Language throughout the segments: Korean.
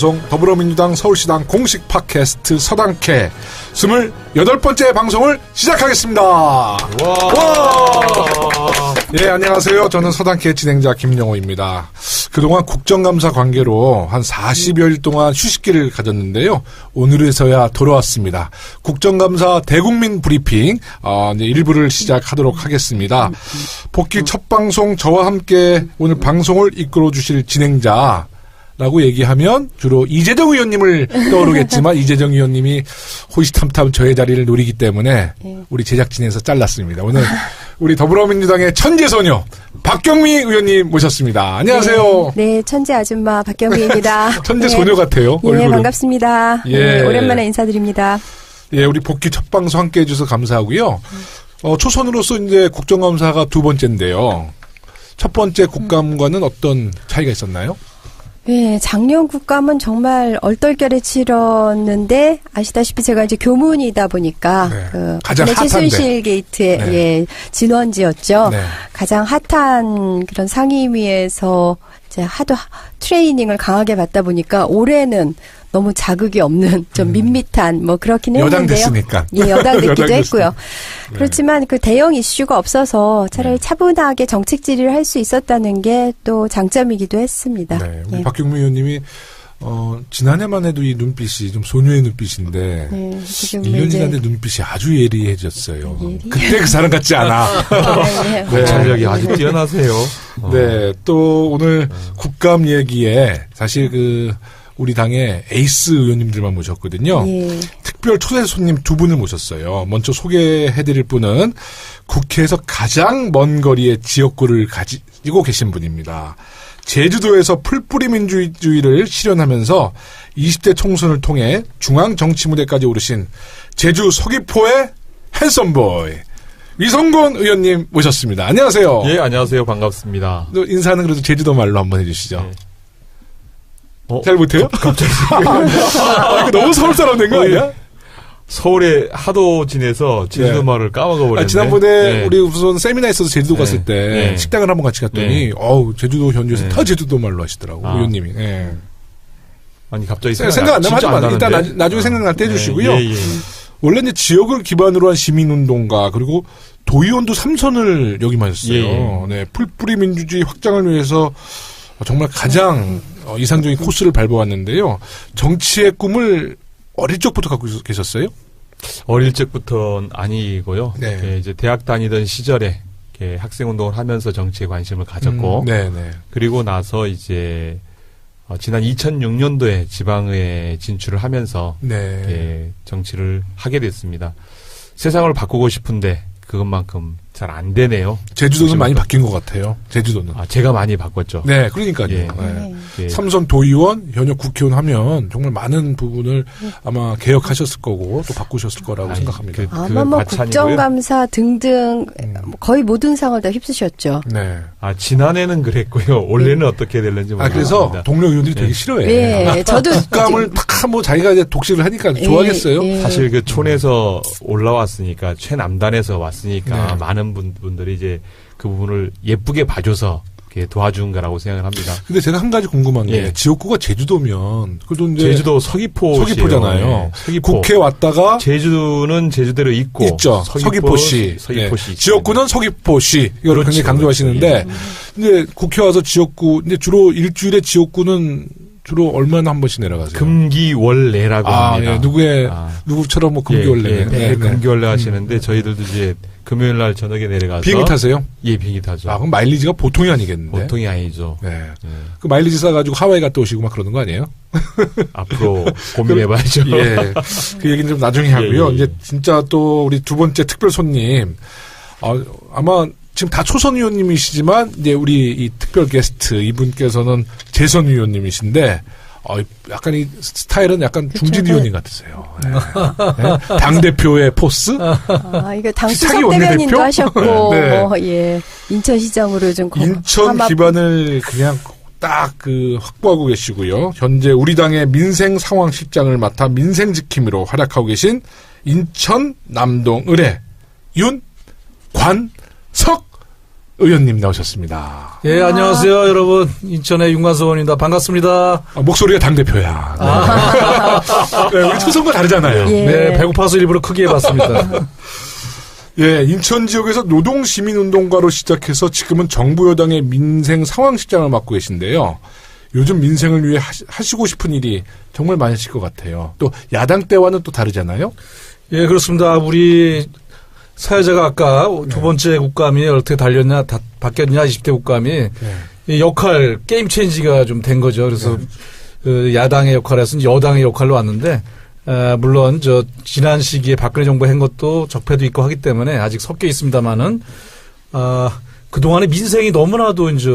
방송 더불어민주당 서울시당 공식 팟캐스트 서당캐 28번째 방송을 시작하겠습니다. 와. 예, 안녕하세요. 저는 서당캐 진행자 김영호입니다. 그동안 국정감사 관계로 한 40여일 동안 휴식기를 가졌는데요. 오늘에서야 돌아왔습니다. 국정감사 대국민 브리핑 이제 일부를 시작하도록 하겠습니다. 복귀 첫 방송 저와 함께 오늘 방송을 이끌어 주실 진행자 라고 얘기하면 주로 이재정 의원님을 떠오르겠지만 이재정 의원님이 호시탐탐 저의 자리를 노리기 때문에 우리 제작진에서 잘랐습니다. 오늘 우리 더불어민주당의 천재소녀 박경미 의원님 모셨습니다. 안녕하세요. 네, 천재 아줌마 박경미입니다. 천재소녀 같아요. 예, 얼굴은. 반갑습니다. 예. 네, 오랜만에 인사드립니다. 예, 우리 복귀 첫 방송 함께 해주셔서 감사하고요. 초선으로서 이제 국정감사가 두 번째인데요. 첫 번째 국감과는 어떤 차이가 있었나요? 네, 작년 국감은 정말 얼떨결에 치렀는데 아시다시피 제가 이제 교문이다 보니까 네. 가장 핫한데 최순실 게이트의 네. 예, 진원지였죠. 네. 가장 핫한 그런 상임위에서 이제 하도 트레이닝을 강하게 받다 보니까 올해는 너무 자극이 없는 좀 밋밋한 뭐 그렇긴 했는데요. 여당 됐으니까. 예, 여당 됐기도 했고요. 네. 그렇지만 그 대형 이슈가 없어서 차라리 차분하게 정책 질의를 할 수 있었다는 게 또 장점이기도 했습니다. 네, 우리 예. 박경미 의원님이 지난해만 해도 이 눈빛이 좀 소녀의 눈빛인데 네, 지금 1년 이제 지났는데 눈빛이 아주 예리해졌어요. 예리? 그때 그 사람 같지 않아. 네, 네. 관찰력이 아주 뛰어나세요. 네, 또 오늘 국감 얘기에 사실 우리 당의 에이스 의원님들만 모셨거든요. 예. 특별 초대 손님 두 분을 모셨어요. 먼저 소개해드릴 분은 국회에서 가장 먼 거리의 지역구를 가지고 계신 분입니다. 제주도에서 풀뿌리 민주주의를 실현하면서 20대 총선을 통해 중앙 정치 무대까지 오르신 제주 서귀포의 핸섬보이 위성곤 의원님 모셨습니다. 안녕하세요. 예, 안녕하세요. 반갑습니다. 인사는 그래도 제주도 말로 한번 해주시죠. 네. 잘 못해요? 갑자기. 이거 너무 서울 사람 된 거 아니야? 서울에 하도 지내서 제주도 말을 까먹어버렸네. 지난번에 우리 우선 세미나 있어서 제주도 갔을 때 식당을 한번 같이 갔더니 제주도 현지에서 다 제주도 말로 하시더라고 의원님이. 아니 갑자기 생각 안 나면 하지 마. 일단 나중에 생각날 때 해주시고요. 원래 이제 지역을 기반으로 한 시민운동가 그리고 도의원도 3선을 역임하셨어요. 네, 풀뿌리 민주주의 확장을 위해서 정말 가장 이상적인 코스를 밟아왔는데요. 정치의 꿈을 어릴 적부터 갖고 계셨어요? 어릴 적부터는 아니고요. 네. 이제 대학 다니던 시절에 학생운동을 하면서 정치에 관심을 가졌고, 그리고 나서 이제 지난 2006년도에 지방에 진출을 하면서 정치를 하게 됐습니다. 세상을 바꾸고 싶은데 그것만큼 잘 안 되네요. 제주도는 많이 바뀐 것 같아요. 제주도는. 제가 많이 바꿨죠. 네, 그러니까요. 삼선 도의원, 현역 국회의원 하면 정말 많은 부분을 아마 개혁하셨을 거고 또 바꾸셨을 거라고 생각합니다. 아마 뭐 국정감사 등등 거의 모든 상을 다 휩쓰셨죠. 네. 지난해는 그랬고요. 올해는 어떻게 될는지 모르겠습니다. 그래서 동료 의원들이 되게 싫어해. 네, 저도 국감을 탁 뭐 자기가 이제 독식을 하니까 좋아하겠어요. 사실 그 촌에서 올라왔으니까 최남단에서 왔으니까 많은 분들이 이제 그 부분을 예쁘게 봐줘서 도와준 거라고 생각을 합니다. 근데 제가 한 가지 궁금한 게 지역구가 제주도면 그래도 이제 제주도 서귀포시예요. 서귀포. 국회 왔다가 제주는 제주대로 있죠. 서귀포시. 지역구는 서귀포시. 이걸 굉장히 강조하시는데 근데 국회 와서 지역구 근데 주로 일주일에 지역구는 주로 얼마나 한 번씩 내려가세요? 금기월내라고 합니다. 누구처럼 뭐 금기월내. 금기월내 하시는데 저희들도 이제 금요일 날 저녁에 내려가서 비행기 타세요? 예, 비행기 타죠. 그럼 마일리지가 보통이 아니겠는데? 보통이 아니죠. 네. 그 마일리지 싸가지고 하와이 갔다 오시고 막 그러는 거 아니에요? 앞으로 고민해봐야죠. 예. 그 얘기는 좀 나중에 하고요. 이제 진짜 또 우리 두 번째 특별 손님, 아마 지금 다 초선 의원님이시지만 이제 우리 이 특별 게스트 이분께서는 재선 의원님이신데 약간 이 스타일은 약간 중진 의원님 같으세요. 네. 당 대표의 포스? 이거 당 수석 대변인도 하셨고, 인천시장으로 좀 인천 기반을 그냥 딱 확보하고 계시고요. 현재 우리 당의 민생 상황 실장을 맡아 민생 지킴이로 활약하고 계신 인천 남동 을의 윤관석 의원님 나오셨습니다. 예, 안녕하세요, 여러분. 인천의 윤관석 의원입니다. 반갑습니다. 목소리가 당대표야. 네. 네, 우리 초선과 다르잖아요. 예. 네, 배고파서 일부러 크게 해봤습니다. 예, 인천 지역에서 노동시민운동가로 시작해서 지금은 정부 여당의 민생 상황실장을 맡고 계신데요. 요즘 민생을 위해 하시고 싶은 일이 정말 많으실 것 같아요. 또 야당 때와는 또 다르잖아요. 예, 그렇습니다. 우리 사회자가 아까 두 번째 국감이 어떻게 바뀌었냐 20대 국감이 이 역할 게임 체인지가 좀 된 거죠. 그래서 그 야당의 역할에서 여당의 역할로 왔는데 물론 지난 시기에 박근혜 정부 한 것도 적폐도 있고 하기 때문에 아직 섞여 있습니다만은 그동안에 민생이 너무나도 이제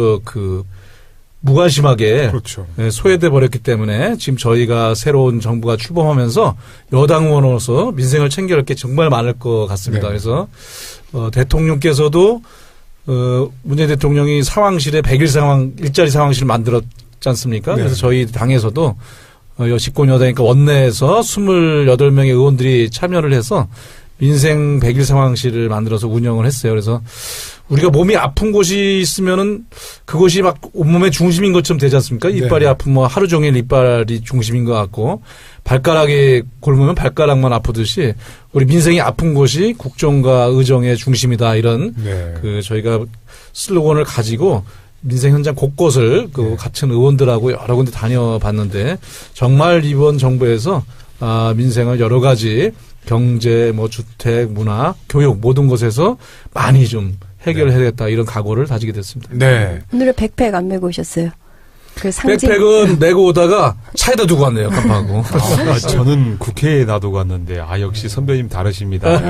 무관심하게 그렇죠. 소외돼 버렸기 때문에 지금 저희가 새로운 정부가 출범하면서 여당 의원으로서 민생을 챙겨야 할 게 정말 많을 것 같습니다. 네. 그래서 대통령께서도 문재인 대통령이 상황실에 100일 일자리 상황실을 만들었지 않습니까? 네. 그래서 저희 당에서도 집권 여당이니까 원내에서 28명의 의원들이 참여를 해서 민생 100일 상황실을 만들어서 운영을 했어요. 그래서 우리가 몸이 아픈 곳이 있으면은 그것이 막 온몸의 중심인 것처럼 되지 않습니까? 이빨이 네. 아프면 하루 종일 이빨이 중심인 것 같고 발가락이 곪으면 발가락만 아프듯이 우리 민생이 아픈 곳이 국정과 의정의 중심이다 이런 네. 저희가 슬로건을 가지고 민생 현장 곳곳을 네. 같은 의원들하고 여러 군데 다녀봤는데 정말 이번 정부에서 민생을 여러 가지 경제, 주택, 문화, 교육 모든 곳에서 많이 좀 해결해야겠다 이런 각오를 다지게 됐습니다. 네. 오늘은 백팩 안 메고 오셨어요? 그 상징. 백팩은 메고 오다가 차에다 두고 왔네요. 깜빡하고. 저는 국회에 놔두고 왔는데 역시 선배님 다르십니다.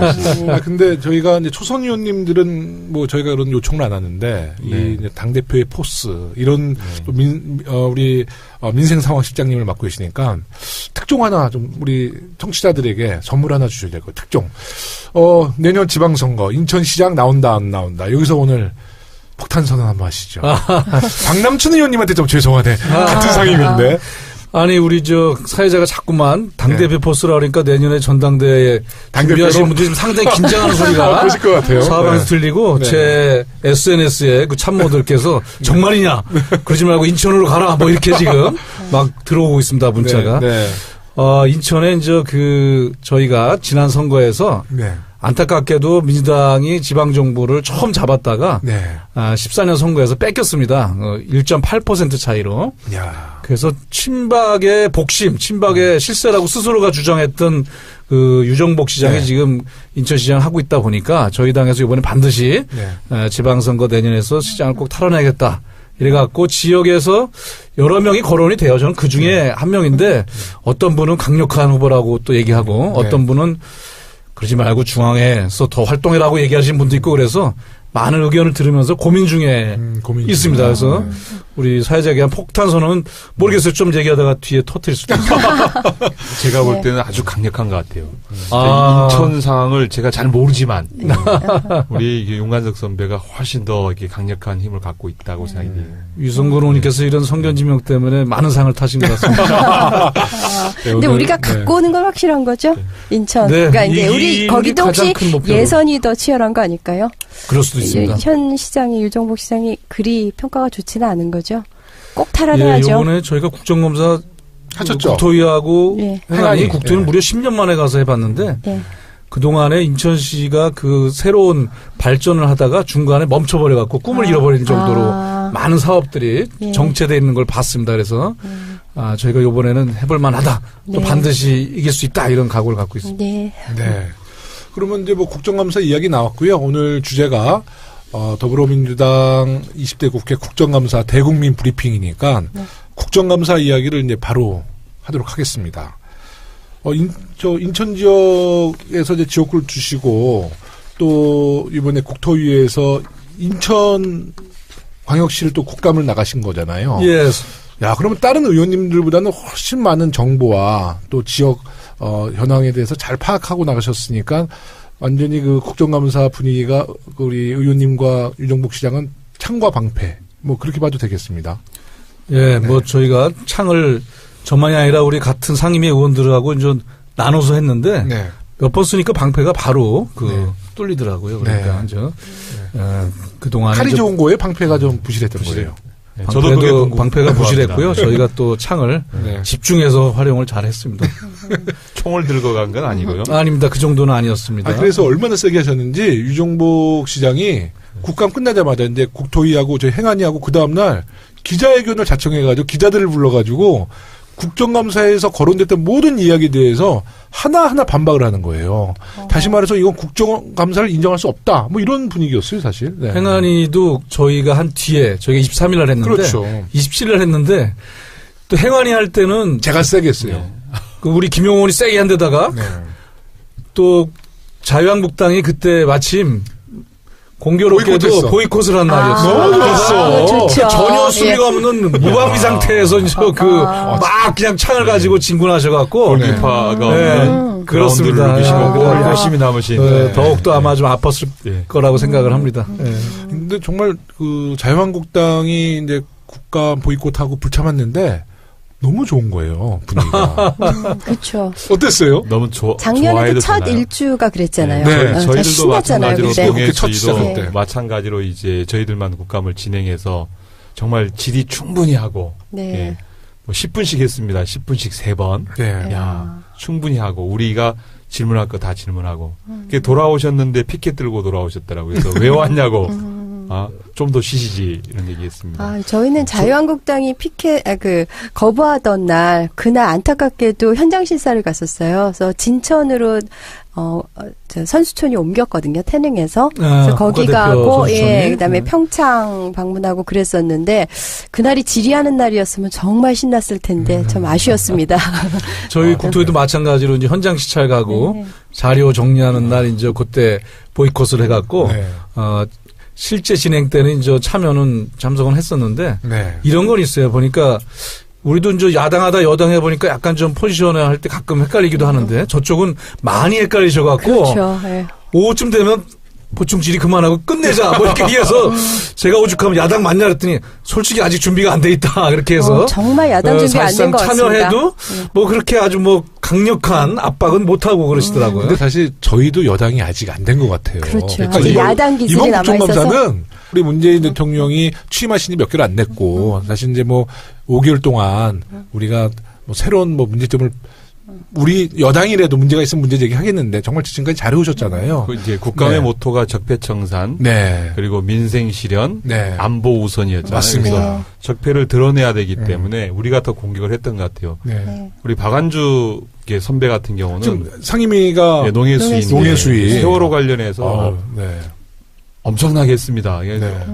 근데 저희가 이제 초선 의원님들은 저희가 그런 요청을 안 하는데 네. 이 당 대표의 포스 이런 네. 우리 민생 상황 실장님을 맡고 계시니까 특종 하나 좀 우리 청취자들에게 선물 하나 주셔야 될 거예요. 특종. 내년 지방선거 인천시장 나온다 안 나온다. 여기서 오늘 폭탄 선언 한번 하시죠. 박남춘 의원님한테 좀 죄송하네. 같은 상임인데. 아니 우리 사회자가 자꾸만 당대표 네. 포스라 그러니까 내년에 전당대회에 준비하시는 분들이 상당히 긴장하는 소리가 그러실 것 같아요. 사방에서 네. 들리고 네. 제 SNS에 그 참모들께서 정말이냐 그러지 말고 인천으로 가라 이렇게 지금 막 들어오고 있습니다 문자가. 네. 네. 인천에 이제 저희가 지난 선거에서 네. 안타깝게도 민주당이 지방정부를 처음 잡았다가 네. 14년 선거에서 뺏겼습니다. 1.8% 차이로. 야. 그래서 친박의 복심, 친박의 실세라고 스스로가 주장했던 유정복 시장이 네. 지금 인천시장 하고 있다 보니까 저희 당에서 이번에 반드시 네. 지방선거 내년에서 시장을 꼭 탈환해야겠다. 이래갖고 지역에서 여러 명이 거론이 돼요. 저는 그 중에 한 명인데 어떤 분은 강력한 후보라고 또 얘기하고 어떤 분은 그러지 말고 중앙에서 더 활동해라고 얘기하시는 분도 있고 그래서 많은 의견을 들으면서 고민 중에 있습니다. 그래서 우리 사회자에게 한 폭탄 선언은 모르겠어요. 좀 얘기하다가 뒤에 터뜨릴 수도 있어요. 제가 볼 때는 아주 강력한 것 같아요. 인천 상황을 제가 잘 모르지만 우리 윤관석 선배가 훨씬 더 이렇게 강력한 힘을 갖고 있다고 생각이 돼요. 유성근 의원님께서 이런 성견지명 때문에 많은 상을 타신 것 같습니다. 근데 우리가 갖고 오는 건 확실한 거죠? 인천. 네. 그러니까 이제 우리 거기도 혹시 예선이 더 치열한 거 아닐까요? 그럴 수도 있습니다. 현 시장이 유정복 시장이 그리 평가가 좋지는 않은 거죠. 꼭 탈환해야죠. 이번에 저희가 국정감사 하셨죠. 국토위하고 행안위 국토위는 무려 10년 만에 가서 해봤는데 그동안에 인천시가 새로운 발전을 하다가 중간에 멈춰버려갖고 꿈을 잃어버린 정도로 많은 사업들이 정체되어 있는 걸 봤습니다. 그래서 저희가 이번에는 해볼 만하다. 또 반드시 이길 수 있다. 이런 각오를 갖고 있습니다. 네. 네. 그러면 이제 국정감사 이야기 나왔고요. 오늘 주제가 더불어민주당 20대 국회 국정감사 대국민 브리핑이니까 국정감사 이야기를 이제 바로 하도록 하겠습니다. 인천 지역에서 이제 지역구를 주시고 또 이번에 국토위에서 인천 광역시를 또 국감을 나가신 거잖아요. 예. 야, 그러면 다른 의원님들보다는 훨씬 많은 정보와 또 지역 현황에 대해서 잘 파악하고 나가셨으니까 완전히 국정감사 분위기가 우리 의원님과 유정복 시장은 창과 방패 그렇게 봐도 되겠습니다. 예, 네. 저희가 창을 저만이 아니라 우리 같은 상임위 의원들하고 좀 나눠서 했는데 몇 번 쓰니까 방패가 바로 뚫리더라고요. 그러니까 그동안 칼이 좋은 거예요? 방패가 좀 부실했던 거예요? 네, 저도 방패가 부실했고요. 저희가 또 창을 집중해서 활용을 잘했습니다. 총을 들고 간 건 아니고요. 아닙니다. 그 정도는 아니었습니다. 그래서 얼마나 세게 하셨는지 유정복 시장이 국감 끝나자마자 이제 국토위하고 저희 행안위하고 그 다음날 기자회견을 자청해가지고 기자들을 불러가지고 국정감사에서 거론됐던 모든 이야기에 대해서 하나하나 반박을 하는 거예요. 다시 말해서 이건 국정감사를 인정할 수 없다. 뭐 이런 분위기였어요, 사실. 네. 행안위도 저희가 한 뒤에 저희가 23일 날 했는데 그렇죠. 27일 날 했는데 또 행안위 할 때는 제가 세게 했어요. 그 우리 김용원이 세게 한 데다가 또 자유한국당이 그때 마침 공교롭게도 보이콧을 한 날이었어요. 너무 좋았어. 전혀 수비가 없는 무방비 상태에서 막 그냥 창을 가지고 진군하셔갖고 골키퍼가 없는 그렇습니다. 골을 열심히 남으신 더욱더 아마 좀 아팠을 거라고 생각을 합니다. 근데 정말 그 자유한국당이 이제 국감 보이콧하고 불참았는데 너무 좋은 거예요, 분위기가. 그렇죠. 어땠어요? 너무 작년에도 첫 일주가 그랬잖아요. 네. 저희들도 마찬가지로 동해시도 마찬가지로 이제 저희들만 국감을 진행해서 정말 질의 충분히 하고 뭐 10분씩 했습니다. 10분씩 3번. 야, 충분히 하고 우리가 질문할 거 다 질문하고. 돌아오셨는데 피켓 들고 돌아오셨더라고요. 그래서 왜 왔냐고. 좀 더 쉬시지 이런 얘기했습니다. 저희는 자유한국당이 거부하던 날 그날 안타깝게도 현장 실사를 갔었어요. 그래서 진천으로 선수촌이 옮겼거든요. 태릉에서. 그래서 거기 가고 그다음에 평창 방문하고 그랬었는데 그날이 질의하는 날이었으면 정말 신났을 텐데 참 아쉬웠습니다. 저희 국토위도 마찬가지로 이제 현장 시찰 가고 자료 정리하는 날 이제 그때 보이콧을 해갖고 실제 진행 때는 이제 참석은 했었는데 이런 건 있어요. 보니까 우리도 이제 야당하다 여당해 보니까 약간 좀 포지션을 할 때 가끔 헷갈리기도 하는데 저쪽은 많이 헷갈리셔갖고 그렇죠. 오후쯤 되면 보충 질의 그만하고 끝내자 뭐 이렇게 얘기해서 제가 오죽하면 야당 맞냐 그랬더니 솔직히 아직 준비가 안 돼 있다 그렇게 해서 정말 야당 준비 안 된 것 같습니다. 참여해도 뭐 그렇게 아주 뭐 강력한 압박은 못 하고 그러시더라고요. 근데 사실 저희도 여당이 아직 안 된 것 같아요. 그렇죠. 야당 기질이 남아 있어서. 이번 국정감사는 우리 문재인 대통령이 취임하신 지 몇 개월 안 됐고 사실 이제 뭐 5개월 동안 우리가 뭐 새로운 뭐 문제점을 우리 여당이라도 문제가 있으면 문제 제기하겠는데 정말 지금까지 잘해오셨잖아요. 이제 국감의 모토가 적폐청산, 그리고 민생 실현, 안보 우선이었잖아요. 맞습니다. 적폐를 드러내야 되기 때문에 우리가 더 공격을 했던 것 같아요. 우리 박안주 선배 같은 경우는 상임위가 농해수위 세월호 관련해서 엄청나게 했습니다.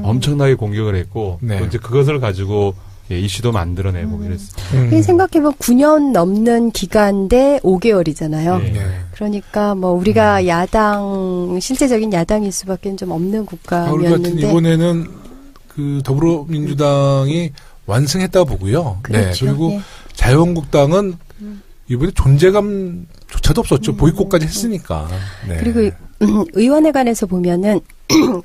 엄청나게 공격을 했고 또 이제 그것을 가지고 이슈도 만들어내고 이랬습니다. 생각해보면 9년 넘는 기간대 5개월이잖아요. 그러니까 뭐 우리가 실제적인 야당일 수밖에 좀 없는 국감이었는데 이번에는 그 더불어민주당이 완승했다 보고요. 그렇죠. 그리고 자유한국당은 이번에 존재감조차도 없었죠. 보이콧까지 했으니까. 그리고 의원회관에서 보면은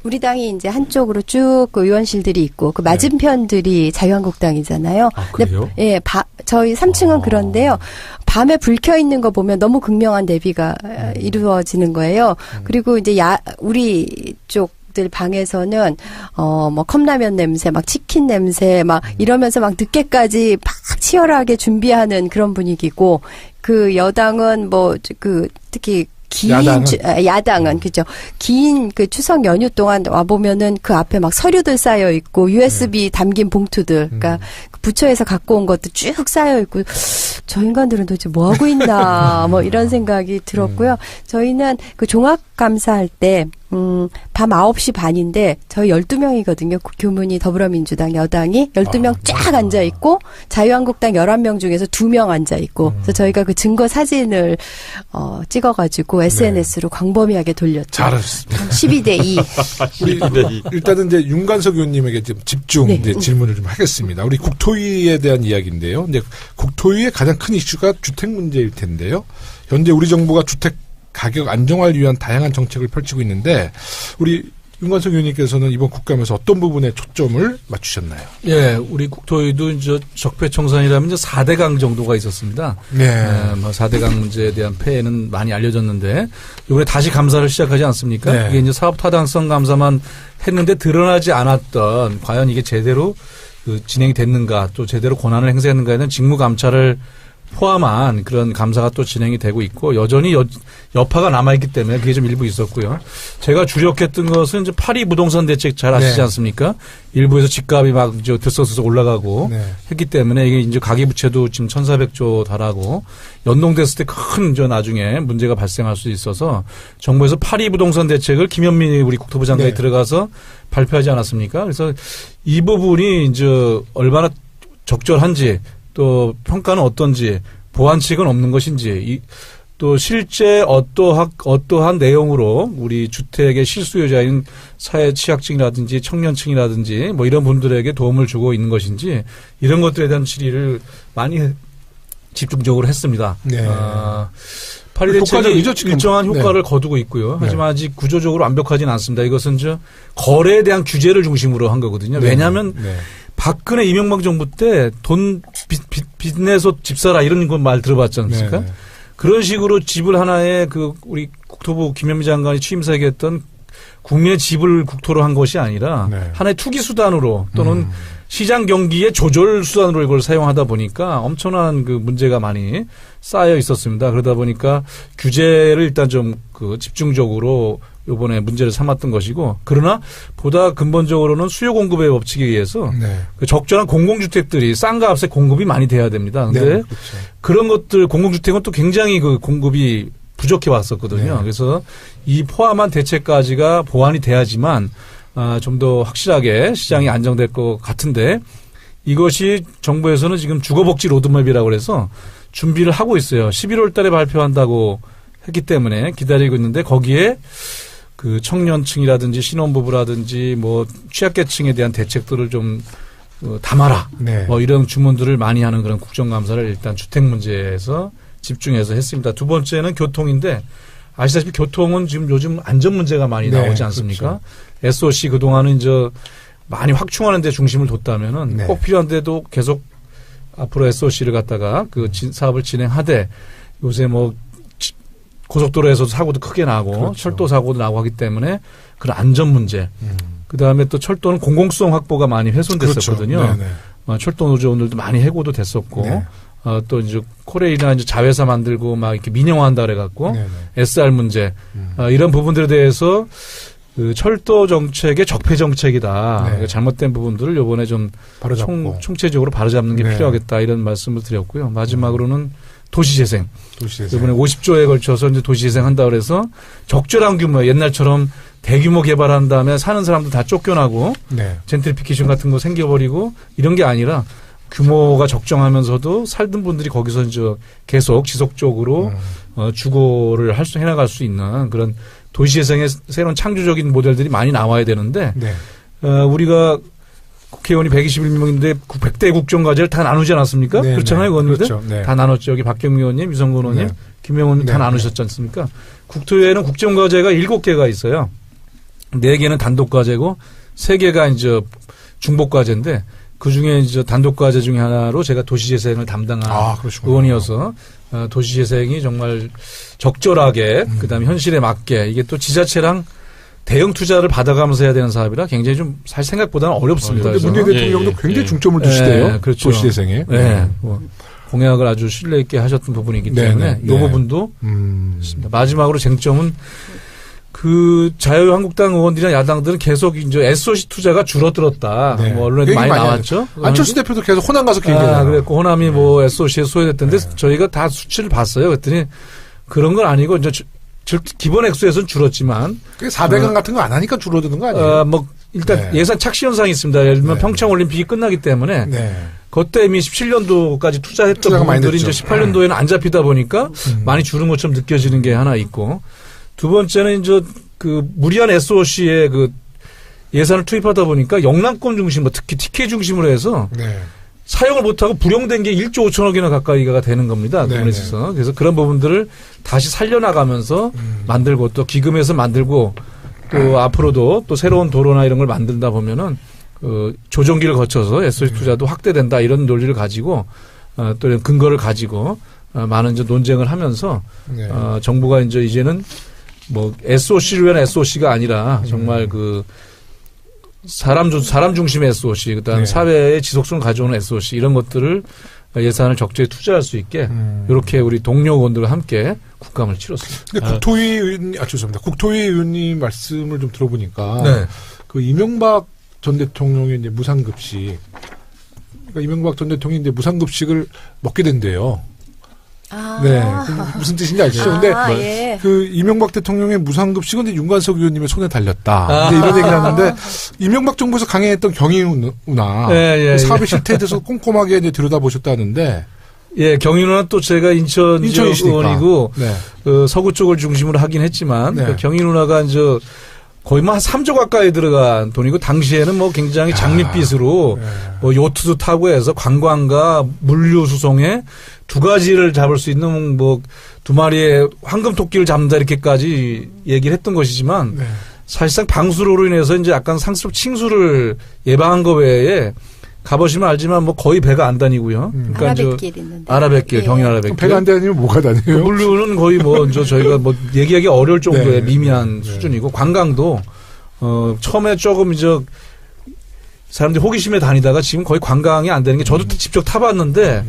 우리 당이 이제 한쪽으로 쭉 그 의원실들이 있고 그 맞은편들이 자유한국당이잖아요. 그래요? 근데 저희 3층은 그런데요. 밤에 불 켜 있는 거 보면 너무 극명한 대비가 이루어지는 거예요. 그리고 이제 우리 쪽 방에서는 뭐 컵라면 냄새, 막 치킨 냄새, 막 이러면서 막 늦게까지 막 치열하게 준비하는 그런 분위기고 그 여당은 특히 야당은 그죠. 긴 그 추석 연휴 동안 와 보면은 그 앞에 막 서류들 쌓여 있고 USB 담긴 봉투들, 그러니까 부처에서 갖고 온 것도 쭉 쌓여 있고 저 인간들은 도대체 뭐 하고 있나 뭐 이런 생각이 들었고요. 저희는 그 종합 감사할 때 밤 9시 반인데 저희 12명이거든요. 교문이 더불어민주당 여당이 12명 쫙 앉아 있고 자유한국당 11명 중에서 2명 앉아 있고 그래서 저희가 그 증거 사진을 찍어 가지고 SNS로 광범위하게 돌렸죠. 잘하셨습니다. 12대 2. 일단은 이제 윤관석 의원님에게 좀 집중 이제 질문을 좀 하겠습니다. 우리 국토위에 대한 이야기인데요. 이제 국토위의 가장 큰 이슈가 주택 문제일 텐데요. 현재 우리 정부가 주택 가격 안정화를 위한 다양한 정책을 펼치고 있는데 우리 윤관석 의원님께서는 이번 국감에서 어떤 부분에 초점을 맞추셨나요? 예, 우리 국토위도 이제 적폐청산이라면 이제 4대강 정도가 있었습니다. 네. 뭐 4대강 문제에 대한 폐해는 많이 알려졌는데 이번에 다시 감사를 시작하지 않습니까? 네. 이게 이제 사업 타당성 감사만 했는데 드러나지 않았던 과연 이게 제대로 진행이 됐는가 또 제대로 권한을 행사했는가에 대한 직무 감찰을 포함한 그런 감사가 또 진행이 되고 있고 여전히 여파가 남아있기 때문에 그게 좀 일부 있었고요. 제가 주력했던 것은 이제 파리 부동산 대책 잘 아시지 않습니까? 일부에서 집값이 막 들썩들썩 올라가고 했기 때문에 이게 이제 가계부채도 지금 1,400조 달하고 연동됐을 때 큰 나중에 문제가 발생할 수 있어서 정부에서 파리 부동산 대책을 김현민 우리 국토부 장관이 들어가서 발표하지 않았습니까? 그래서 이 부분이 이제 얼마나 적절한지 또 평가는 어떤지 보완책은 없는 것인지 또 실제 어떠한 내용으로 우리 주택의 실수요자인 사회 취약층이라든지 청년층이라든지 뭐 이런 분들에게 도움을 주고 있는 것인지 이런 것들에 대한 질의를 많이 집중적으로 했습니다. 네. 파리 대책이 일정한 효과를 거두고 있고요. 하지만 아직 구조적으로 완벽하지는 않습니다. 이것은 거래에 대한 규제를 중심으로 한 거거든요. 왜냐하면 박근혜 이명박 정부 때 돈 빚 내서 집 사라 이런 건 말 들어봤지 않습니까? 그런 식으로 집을 하나의 우리 국토부 김현미 장관이 취임사 얘기했던 국민의 집을 국토로 한 것이 아니라 하나의 투기 수단으로 또는 시장 경기의 조절 수단으로 이걸 사용하다 보니까 엄청난 문제가 많이 쌓여 있었습니다. 그러다 보니까 규제를 일단 좀 집중적으로 요번에 문제를 삼았던 것이고 그러나 보다 근본적으로는 수요 공급의 법칙에 의해서 적절한 공공주택들이 싼 값에 공급이 많이 돼야 됩니다. 근데 그런 것들 공공주택은 또 굉장히 공급이 부족해 왔었거든요. 그래서 이 포함한 대책까지가 보완이 돼야지만 좀 더 확실하게 시장이 안정될 것 같은데 이것이 정부에서는 지금 주거복지 로드맵이라고 해서 준비를 하고 있어요. 11월 달에 발표한다고 했기 때문에 기다리고 있는데 거기에 청년층이라든지 신혼부부라든지 뭐 취약계층에 대한 대책들을 좀 담아라. 뭐 이런 주문들을 많이 하는 그런 국정감사를 일단 주택 문제에서 집중해서 했습니다. 두 번째는 교통인데 아시다시피 교통은 지금 요즘 안전 문제가 많이 나오지 않습니까? 그렇죠. SOC 그동안은 많이 확충하는 데 중심을 뒀다면은 꼭 필요한데도 계속 앞으로 SOC를 갖다가 사업을 진행하되 요새 뭐 고속도로에서도 사고도 크게 나고 철도 사고도 나고 하기 때문에 그런 안전 문제. 그다음에 또 철도는 공공성 확보가 많이 훼손됐었거든요. 철도 노조원들도 많이 해고도 됐었고 또 이제 코레일이나 이제 자회사 만들고 막 이렇게 민영화한다 그래갖고 SR 문제 이런 부분들에 대해서 철도 정책의 적폐 정책이다. 그러니까 잘못된 부분들을 이번에 좀 총체적으로 바로잡는 게 필요하겠다 이런 말씀을 드렸고요. 마지막으로는 도시재생. 이번에 50조에 걸쳐서 이제 도시재생 한다 그래서 적절한 규모 옛날처럼 대규모 개발한 다음에 사는 사람들 다 쫓겨나고 젠트리피케이션 같은 거 생겨버리고 이런 게 아니라 규모가 적정하면서도 살던 분들이 거기서 이제 계속 지속적으로 주거를 해나갈 수 있는 그런 도시재생의 새로운 창조적인 모델들이 많이 나와야 되는데 우리가 국회의원이 121명인데 100대 국정과제를 다 나누지 않았습니까? 그렇잖아요, 의원님들. 다 나눴죠. 여기 박경미 의원님, 유성근 의원님, 김영훈 다 나누셨지 않습니까? 국토위에는 국정과제가 7개가 있어요. 4개는 단독과제고 3개가 이제 중복과제인데 그중에 이제 단독과제 중에 하나로 제가 도시재생을 담당한 의원이어서 도시재생이 정말 적절하게 그다음에 현실에 맞게 이게 또 지자체랑 대형 투자를 받아가면서 해야 되는 사업이라 굉장히 좀 사실 생각보다는 어렵습니다. 그런데 문재인 대통령도 굉장히 중점을 두시대요. 그렇죠. 도시재생에. 뭐 공약을 아주 신뢰 있게 하셨던 부분이기 때문에 이 부분도 있습니다. 마지막으로 쟁점은 자유한국당 의원들이나 야당들은 계속 이제 SOC 투자가 줄어들었다. 뭐 언론에 많이 나왔죠. 안철수 대표도 계속 호남 가서 그 얘기했잖아요. 그랬고 호남이 뭐 SOC에 소외됐던데 저희가 다 수치를 봤어요. 그랬더니 그런 건 아니고 이제 기본 액수에서는 줄었지만 4대강 같은 거 안 하니까 줄어드는 거 아니에요? 뭐 일단 예산 착시 현상이 있습니다. 예를 들면 평창 올림픽이 끝나기 때문에 그때 이미 17년도까지 투자했던 부분들이 이제 18년도에는 안 잡히다 보니까 많이 줄은 것처럼 느껴지는 게 하나 있고 두 번째는 이제 무리한 SOC에 예산을 투입하다 보니까 영남권 중심, 특히 TK 중심으로 해서 사용을 못하고 불용된 게 1조 5천억이나 가까이가 되는 겁니다. 그래서 그런 부분들을 다시 살려나가면서 만들고 또 기금에서 만들고 또 앞으로도 또 새로운 도로나 이런 걸 만든다 보면은 조정기를 거쳐서 SOC 투자도 확대된다 이런 논리를 가지고 또 이런 근거를 가지고 많은 이제 논쟁을 하면서 네. 정부가 이제는 뭐 SOC를 위한 SOC가 아니라 정말 그 사람 중심의 SOC, 그다음 네. 사회의 지속성을 가져오는 SOC 이런 것들을 예산을 적절히 투자할 수 있게 이렇게 우리 동료 의원들과 함께 국감을 치렀습니다. 근데 국토위 의원님, 죄송합니다. 국토위 의원님 말씀을 좀 들어보니까 네. 그 이명박 전 대통령의 이제 무상급식, 그러니까 이명박 전 대통령이 이제 무상급식을 먹게 된대요. 네. 무슨 뜻인지 아시죠? 근데 예. 그 이명박 대통령의 무상급식은 이제 윤관석 의원님의 손에 달렸다. 이제 이런 얘기를 하는데 이명박 정부에서 강행했던 경인운하 사업의 실태에 대해서 꼼꼼하게 이제 들여다보셨다는데. 예, 경인운하 또 제가 인천 지역 의원이고 네. 서구 쪽을 중심으로 하긴 했지만 네. 그 경인운하가 이제 거의 뭐 한 3조 가까이 들어간 돈이고 당시에는 뭐 굉장히 장밋빛으로 뭐 요트도 타고 해서 관광과 물류 수송에 두 가지를 잡을 수 있는 뭐 두 마리의 황금 토끼를 잡는다 이렇게까지 얘기를 했던 것이지만 사실상 방수로로 인해서 이제 약간 상습 칭수를 예방한 거 외에 가보시면 알지만 뭐 거의 배가 안 다니고요. 그러니까 아라뱃길 있는데. 아라뱃길, 경인 아라뱃길. 배가 안 다니면 뭐가 다녀요? 물류는 거의 뭐 저희가 뭐 얘기하기 어려울 정도의 미미한 수준이고 관광도 처음에 조금 이제 사람들이 호기심에 다니다가 지금 거의 관광이 안 되는 게 저도 직접 타봤는데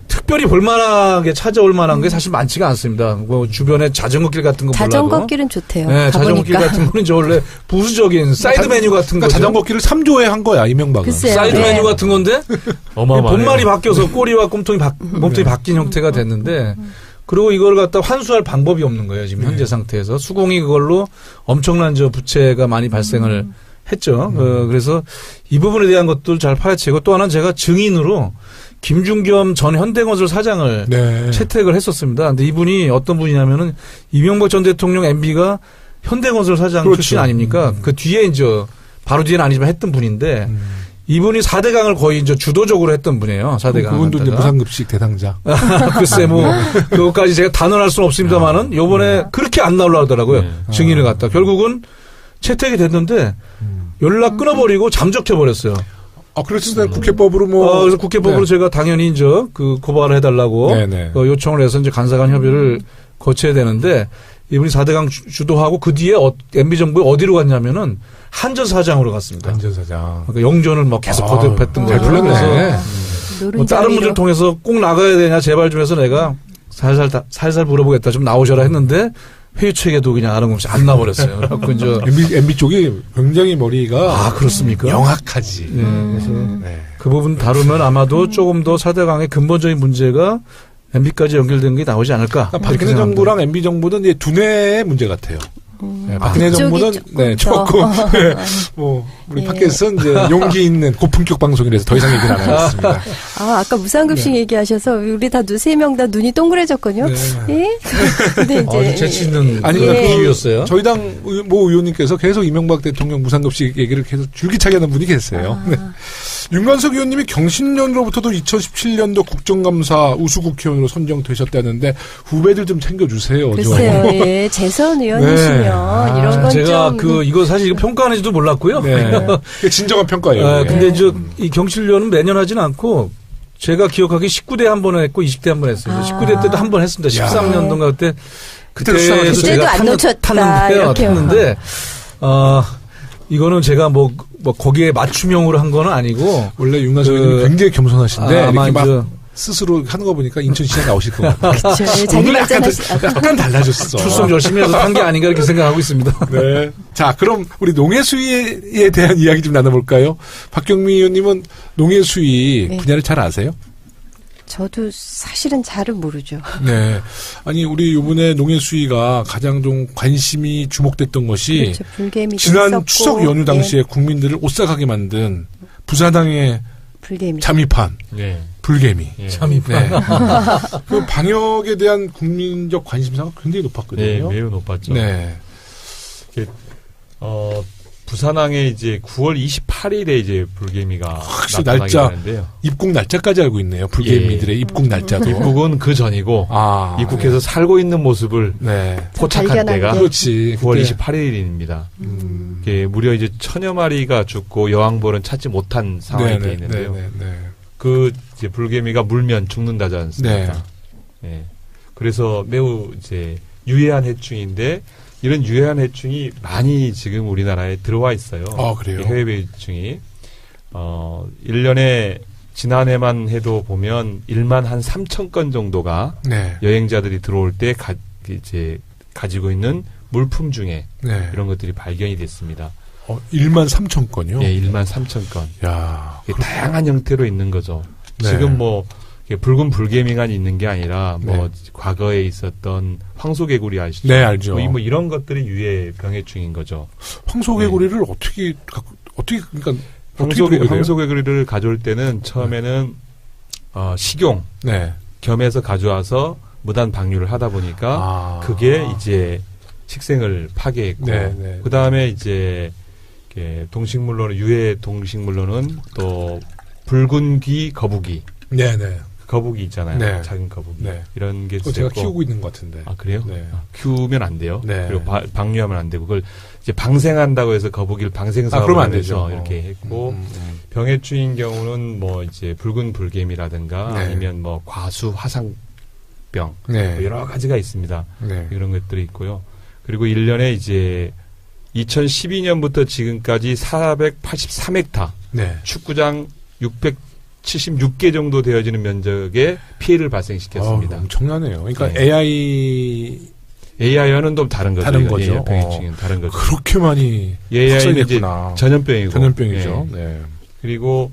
특별히 볼만하게 찾아올 만한 게 사실 많지가 않습니다. 뭐 주변에 자전거길 같은 거 몰라도. 자전거길은 좋대요. 네, 자전거길 같은 거는 저 원래 부수적인 사이드 메뉴 같은 그러니까 거죠. 자전거길을 3조에 한 거야 이명박은. 글쎄요. 사이드 메뉴 같은 건데 본말이 바뀌어서 꼬리와 몸통이 바뀐 형태가 됐는데 그리고 이걸 갖다 환수할 방법이 없는 거예요. 지금 현재 상태에서 수공이 그걸로 엄청난 부채가 많이 발생을 했죠. 그래서 이 부분에 대한 것들 잘 파헤치고 또 하나는 제가 증인으로 김중겸 전 현대건설 사장을 채택을 했었습니다. 근데 이분이 어떤 분이냐면은 이명박 전 대통령 MB가 현대건설 사장 출신 아닙니까? 그 뒤에 이제 바로 뒤에는 아니지만 했던 분인데 이분이 4대강을 거의 이제 주도적으로 했던 분이에요. 4대강. 그분도 이제 무상급식 대상자. 글쎄 뭐 그것까지 제가 단언할 수는 없습니다만은 요번에 그렇게 안 나오려고 증인을 갖다 결국은 채택이 됐는데 연락 끊어버리고 잠적해버렸어요. 그래서 국회법으로 뭐. 그래서 국회법으로 제가 당연히 이제 그 고발을 해달라고 요청을 해서 이제 간사간 협의를 거쳐야 되는데 이분이 4대강 주도하고 그 뒤에 MB정부에 어디로 갔냐면은 한전사장으로 갔습니다. 한전사장. 그러니까 영전을 뭐 계속 거듭했던 거죠. 그래서 뭐 다른 분들 통해서 꼭 나가야 되냐 제발 좀 해서 내가 살살 물어보겠다 좀 나오셔라 했는데 회의책에도 그냥 아랑없이 안 나버렸어요. 그래갖고 이제 MB 쪽이 굉장히 머리가 그렇습니까? 명확하지. 그래서 그 부분 다루면 아마도 조금 더 4대강의 근본적인 문제가 MB까지 연결된 게 나오지 않을까. 박근혜 정부랑 MB 정부는 이제 두뇌의 문제 같아요. 박근혜 정부는 조금 뭐 우리 팟캐스트는 이제 용기 있는 고품격 방송이라서 더 이상 얘기는 안 하겠습니다. 아까 무상급식 얘기하셔서 우리 다 3명 다 눈이 동그래졌거든요. 예? 근데 이제 재치 있는 비유였어요. 저희 당 모 의원님께서 계속 이명박 대통령 무상급식 얘기를 계속 줄기차게 하는 분이 계세요. 윤관석 의원님이 경신년으로부터도 2017년도 국정감사 우수국회의원으로 선정되셨다는데 후배들 좀 챙겨주세요. 글쎄요. 예. 재선 의원이시면 이런 건 제가 좀. 이거 사실 평가하는지도 몰랐고요. 진정한 평가예요. 근데 이제 이 경실련은 매년 하진 않고 제가 기억하기 19대 한 번 했고 20대 한 번 했어요. 19대 때도 한 번 했습니다. 13년도인가 그때도 제가 탔는데 이거는 제가 뭐 거기에 맞춤형으로 한 건 아니고 원래 윤관석 의원님이 굉장히 겸손하신데 아마 이렇게 막 스스로 하는 거 보니까 인천시장 나오실 것 같아요. 그렇죠. 오늘 약간 달라졌어. 출석 열심히 해서 한 게 아닌가 이렇게 생각하고 있습니다. 네. 자, 그럼 우리 농해수위에 대한 이야기 좀 나눠볼까요? 박경미 의원님은 농해수위 분야를 잘 아세요? 저도 사실은 잘은 모르죠. 네. 아니, 우리 요번에 농해수위가 가장 좀 관심이 주목됐던 것이 불개미 지난 있었고, 추석 연휴 당시에 국민들을 오싹하게 만든 부사당의 불개미. 잠입한 불개미. 잠입한. 그 방역에 대한 국민적 관심사가 굉장히 높았거든요. 네, 매우 높았죠. 네. 부산항에 이제 9월 28일에 이제 불개미가 혹시 나타나게 날짜, 되는데요. 입국 날짜까지 알고 있네요. 불개미들의 입국 날짜도. 입국은 그 전이고 입국해서 네. 살고 있는 모습을 네. 포착한 때가 그렇지. 9월 28일입니다. 무려 이제 1000여 마리가 죽고 여왕벌은 찾지 못한 상황이 되어 있는데요. 그 이제 불개미가 물면 죽는다지 않습니까? 네. 그래서 매우 이제 유해한 해충인데 이런 유해한 해충이 많이 지금 우리나라에 들어와 있어요. 그래요? 해외 해충이 1년에 지난해만 해도 보면 1만 한 3천 건 정도가 네. 여행자들이 들어올 때 이제 가지고 있는 물품 중에 네. 이런 것들이 발견이 됐습니다. 1만 3천 건요? 예, 1만 3천 건. 야, 다양한 형태로 있는 거죠. 네. 지금 뭐 붉은 불개미만 있는 게 아니라 뭐 과거에 있었던 황소개구리 아시죠? 네, 알죠. 뭐 이런 것들이 유해 병해충인 거죠. 황소개구리를 어떻게 그러니까 황소개구리를 가져올 때는 처음에는 식용 겸해서 가져와서 무단 방류를 하다 보니까 그게 이제 식생을 파괴했고 그 다음에 이제 동식물로는 유해 동식물로는 또 붉은 귀 거북이. 네네. 거북이 있잖아요. 네. 작은 거북이. 네. 이런 게 제가 키우고 있는 것 같은데. 그래요? 네. 키우면 안 돼요. 네. 그리고 방류하면 안 되고 그걸 이제 방생한다고 해서 거북이를 방생사업을 그러면 안 되죠. 이렇게 했고 병해충인 경우는 뭐 이제 붉은 불개미라든가 아니면 뭐 과수 화상병 뭐 여러 가지가 있습니다. 이런 것들이 있고요. 그리고 1년에 이제 2012년부터 지금까지 483헥타 축구장 676개 정도 되어지는 면적에 피해를 발생시켰습니다. 엄청나네요. 그러니까 AI와는 좀 다른 거죠. 다른 거죠. 병해충은 다른 거죠. 그렇게 많이 AI는 이제 전염병이고. 전염병이죠. 그리고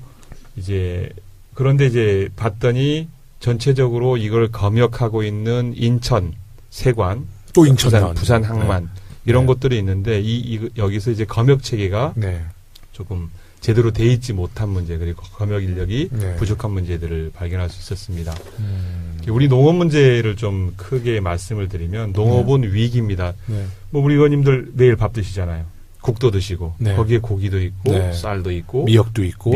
이제 그런데 이제 봤더니 전체적으로 이걸 검역하고 있는 인천, 세관, 또 인천, 부산 항만 이런 곳들이 있는데 여기서 이제 검역 체계가 조금 제대로 돼 있지 못한 문제 그리고 검역 인력이 부족한 문제들을 발견할 수 있었습니다. 우리 농업 문제를 좀 크게 말씀을 드리면 농업은 위기입니다. 뭐 우리 의원님들 매일 밥 드시잖아요. 국도 드시고 거기에 고기도 있고 쌀도 있고 미역도 있고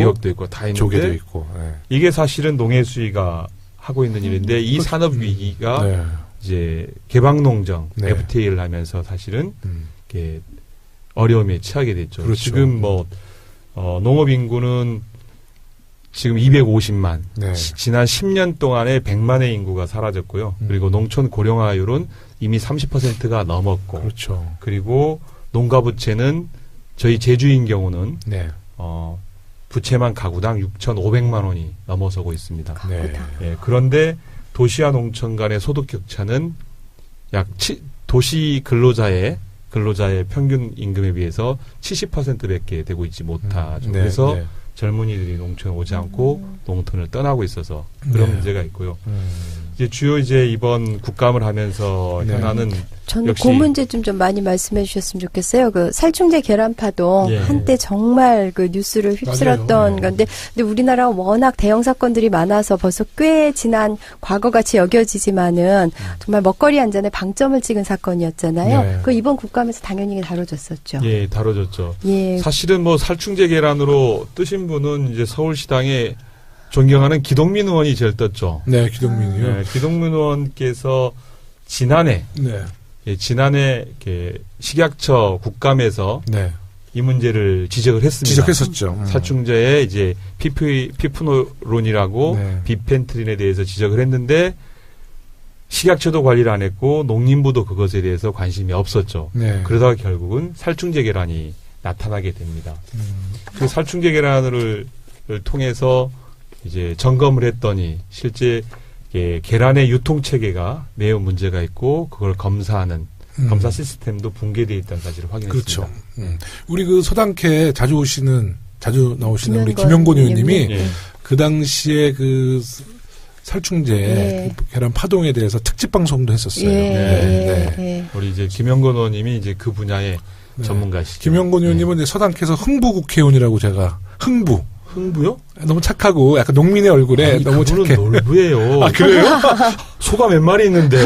다 있는데 조개도 있고 이게 사실은 농해수위가 하고 있는 일인데 이 산업 위기가 이제 개방농정 FTA를 하면서 사실은 이렇게 어려움에 처하게 됐죠. 그렇죠. 지금 뭐 농업 인구는 지금 250만. 지난 10년 동안에 100만의 인구가 사라졌고요. 그리고 농촌 고령화율은 이미 30%가 넘었고. 그렇죠. 그리고 농가 부채는 저희 제주인 경우는 부채만 가구당 6,500만 원이 넘어서고 있습니다. 그런데 도시와 농촌 간의 소득 격차는 도시 근로자의 평균 임금에 비해서 70%밖에 되고 있지 못하죠. 그래서 젊은이들이 농촌에 오지 않고 농촌을 떠나고 있어서 그런 문제가 있고요. 이제 주요 이번 국감을 하면서 현안은 저는 그 문제 좀 많이 말씀해 주셨으면 좋겠어요. 그 살충제 계란파동 한때 정말 그 뉴스를 휩쓸었던 건데, 근데 우리나라 워낙 대형 사건들이 많아서 벌써 꽤 지난 과거같이 여겨지지만은 정말 먹거리 안전에 방점을 찍은 사건이었잖아요. 그 이번 국감에서 당연히 다뤄졌었죠. 예, 다뤄졌죠. 사실은 뭐 살충제 계란으로 뜨신 분은 이제 서울시당에 존경하는 기동민 의원이 제일 떴죠. 네, 기동민이요. 기동민 의원께서 지난해 이렇게 식약처 국감에서 이 문제를 지적을 했습니다. 지적했었죠. 살충제의 이제 피프노론이라고 비펜트린에 대해서 지적을 했는데 식약처도 관리를 안 했고 농림부도 그것에 대해서 관심이 없었죠. 그러다가 결국은 살충제 계란이 나타나게 됩니다. 그 살충제 계란을 통해서 이제 점검을 했더니 실제 계란의 유통 체계가 매우 문제가 있고 그걸 검사하는 검사 시스템도 붕괴되어 있다는 사실을 확인했습니다. 그렇죠. 우리 그 서당캐 자주 나오시는 우리 김영곤 의원님이 그 당시에 그 살충제 계란 파동에 대해서 특집 방송도 했었어요. 우리 이제 김영곤 의원님이 이제 그 분야의 전문가시죠. 김영곤 의원님은 이제 서당캐에서 흥부 국회의원이라고 제가 흥부요? 너무 착하고 약간 농민의 얼굴에 너무 착해. 놀부예요. 그래요? 소가 몇 마리 있는데.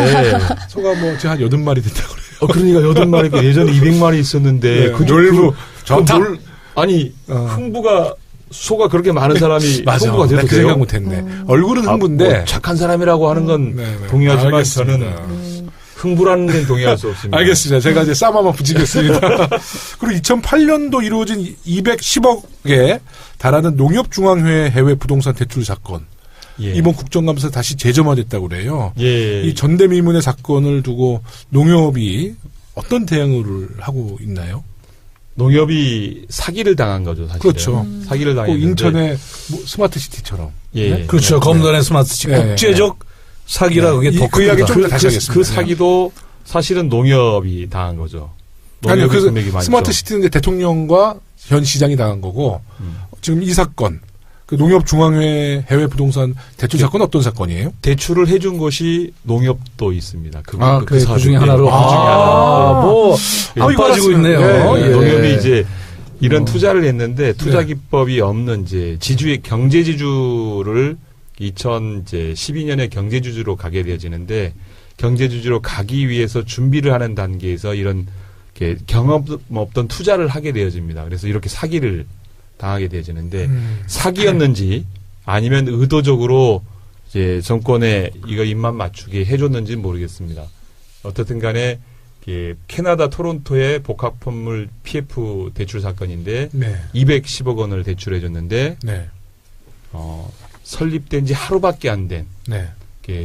소가 뭐 제가 한 80마리 됐다고 그래요. 그러니까 80마리, 예전에 200마리 있었는데. 그 놀부. 좋다. 아니 흥부가 소가 그렇게 많은 사람이 맞아. 흥부가 돼도 그 생각 못했네. 얼굴은 흥부인데 뭐 착한 사람이라고 하는 건 동의하지만 알겠습니다. 저는 흥부라는 데는 동의할 수 없습니다. 알겠습니다. 제가 이제 쌈 한번 붙이겠습니다. 그리고 2008년도 이루어진 210억에 달하는 농협중앙회 해외 부동산 대출 사건. 예. 이번 국정감사 다시 재점화됐다고 그래요. 예. 이 전대미문의 사건을 두고 농협이 어떤 대응을 하고 있나요? 농협이 사기를 당한 거죠, 사실. 그렇죠. 사기를 당했는데. 인천의 스마트시티처럼. 예. 네? 그렇죠. 검단의 스마트시티. 국제적 사기라 그게 더 그 이야기 좀 다시 하겠습니다. 그 사기도 사실은 농협이 당한 거죠. 아니요, 그 스마트시티는 이제 대통령과 현 시장이 당한 거고 지금 이 사건, 그 농협중앙회 해외 부동산 대출 사건 어떤 사건이에요? 대출을 해준 곳이 농협도 있습니다. 그 중에 하나로. 안 빠지고 있네요. 네. 농협이 이제 이런 투자를 했는데 투자 기법이 없는 이제 경제 지주를 2012년에 경제주주로 가게 되어지는데 경제주주로 가기 위해서 준비를 하는 단계에서 이런 경험 없던 투자를 하게 되어집니다. 그래서 이렇게 사기를 당하게 되어지는데 사기였는지 아니면 의도적으로 이제 정권에 이거 입맛 맞추게 해줬는지는 모르겠습니다. 어떻든 간에 캐나다 토론토의 복합건물 PF 대출 사건인데 210억 원을 대출해줬는데 설립된 지 하루밖에 안 된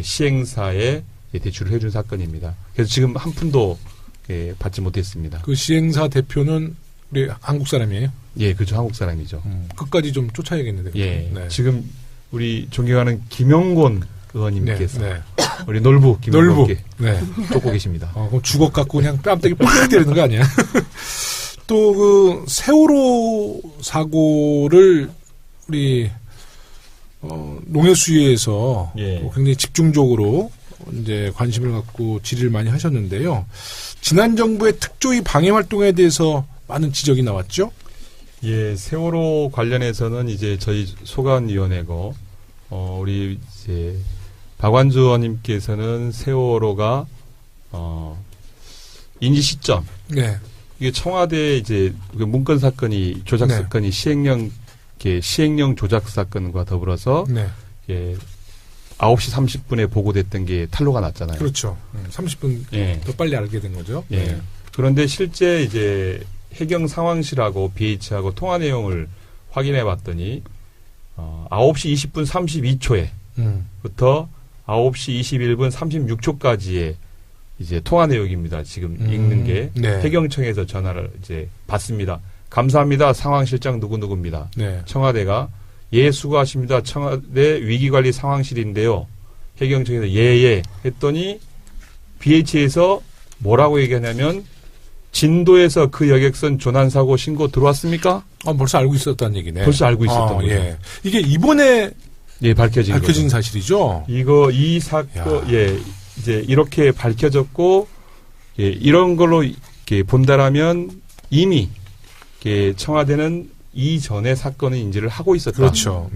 시행사에 대출을 해준 사건입니다. 그래서 지금 한 푼도 받지 못했습니다. 그 시행사 대표는 우리 한국 사람이에요? 예, 그렇죠. 한국 사람이죠. 끝까지 좀 쫓아야겠는데. 예, 지금 우리 존경하는 김영곤 의원님께서 우리 놀부 김영곤께 쫓고 계십니다. 그럼 주걱 갖고 그냥 뺨때기 팍 때리는 거 아니야? 또 그 세월호 사고를 우리 농해수위에서 굉장히 집중적으로 이제 관심을 갖고 질의를 많이 하셨는데요. 지난 정부의 특조위 방해 활동에 대해서 많은 지적이 나왔죠? 예, 세월호 관련해서는 이제 저희 소관위원회고, 우리 이제 박완주 의원님께서는 세월호가, 인지 시점. 이게 청와대 이제 문건 사건이, 조작 사건이 시행령 조작 사건과 더불어서 9시 30분에 보고됐던 게 탄로가 났잖아요. 그렇죠. 30분 더 빨리 알게 된 거죠. 그런데 실제 이제 해경 상황실하고 BH하고 통화 내용을 확인해 봤더니 9시 20분 32초에부터 9시 21분 36초까지의 이제 통화 내용입니다. 지금 읽는 게 해경청에서 전화를 이제 받습니다. 감사합니다. 상황실장 누구누구입니다. 청와대가 수고하십니다. 청와대 위기관리 상황실인데요. 해경청에서 했더니 BH에서 뭐라고 얘기하냐면 진도에서 그 여객선 조난사고 신고 들어왔습니까? 벌써 알고 있었다는 얘기네. 벌써 알고 있었던 거죠. 이게 이번에 밝혀진 사실이죠. 이 사건 이제 이렇게 밝혀졌고 이런 걸로 이렇게 본다라면 이미 청와대는 이전의 사건의 인지를 하고 있었다. 그렇죠.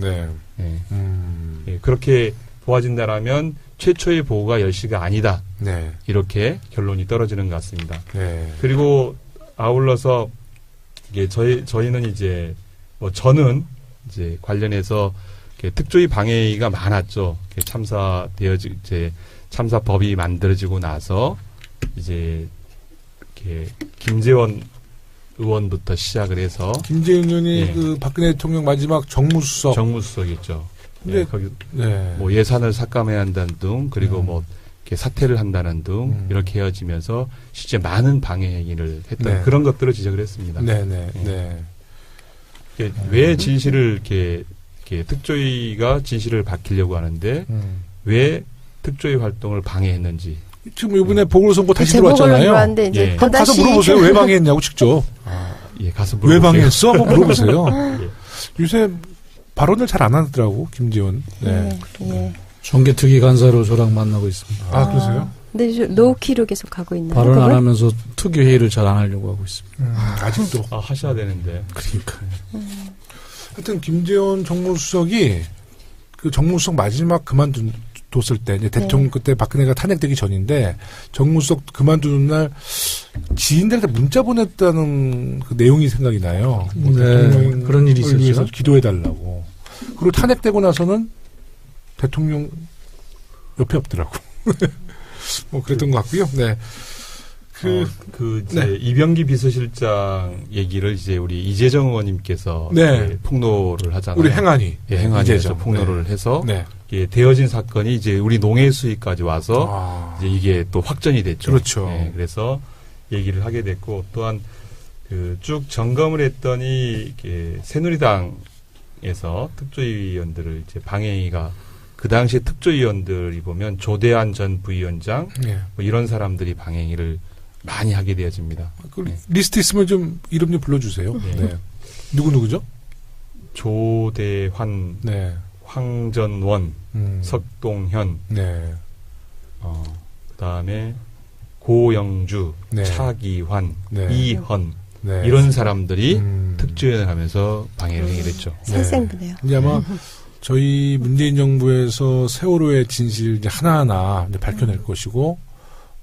그렇게 보아진다라면 최초의 보고가 10시가 아니다. 이렇게 결론이 떨어지는 것 같습니다. 그리고 아울러서 이게 저희는 이제 저는 이제 관련해서 특조위 방해가 많았죠. 참사법이 만들어지고 나서 이제 김재원 의원부터 시작을 해서 김재원 의원이 그 박근혜 대통령 마지막 정무수석이죠. 거기 뭐 예산을 삭감해야 한다는 등 그리고 뭐 이렇게 사퇴를 한다는 등 이렇게 헤어지면서 실제 많은 방해 행위를 했던 그런 것들을 지적을 했습니다. 왜 진실을 이렇게 특조위가 진실을 밝히려고 하는데 왜 특조위 활동을 방해했는지. 지금 이번에 보궐선거 다시 들어왔잖아요. 이제 가서 물어보세요. 왜 방해했냐고 직접. 가서 물어보세요. 왜 방해했어? 한번 물어보세요. 요새 발언을 잘 안 하더라고 김재원. 정계특위 간사로 저랑 만나고 있습니다. 그러세요? 근데 노키로 계속 가고 있나요? 발언 안 하면서 특위 회의를 잘 안 하려고 하고 있습니다. 아직도. 하셔야 되는데. 그러니까. 하여튼 김재원 정무수석이 그 정무수석 마지막 그만둔 뒀을 때 이제 대통령 그때 박근혜가 탄핵되기 전인데 정무수석 그만두는 날 지인들한테 문자 보냈다는 그 내용이 생각이 나요. 네, 그런 일이 있었죠. 위해서 기도해달라고. 그리고 탄핵되고 나서는 대통령 옆에 없더라고. 뭐 그랬던 것 같고요. 네. 이제 이병기 비서실장 얘기를 이제 우리 이재정 의원님께서 폭로를 하잖아요. 우리 행안위. 행안위에서 폭로를 해서 되어진 사건이 이제 우리 농해 수위까지 와서 이제 이게 또 확전이 됐죠. 그렇죠. 그래서 얘기를 하게 됐고 또한 쭉 점검을 했더니 새누리당에서 특조위원들을 이제 방해가 그 당시 특조위원들이 보면 조대한 전 부위원장 뭐 이런 사람들이 방행위를 많이 하게 되어집니다. 리스트 있으면 좀 이름 좀 불러주세요. 누구죠? 조대환, 황전원, 석동현, 그다음에 고영주, 차기환, 이헌 이런 사람들이 특조위원을 하면서 방해를 했죠. 살생부네요. 이제 아마 저희 문재인 정부에서 세월호의 진실 이제 하나하나 이제 밝혀낼 것이고,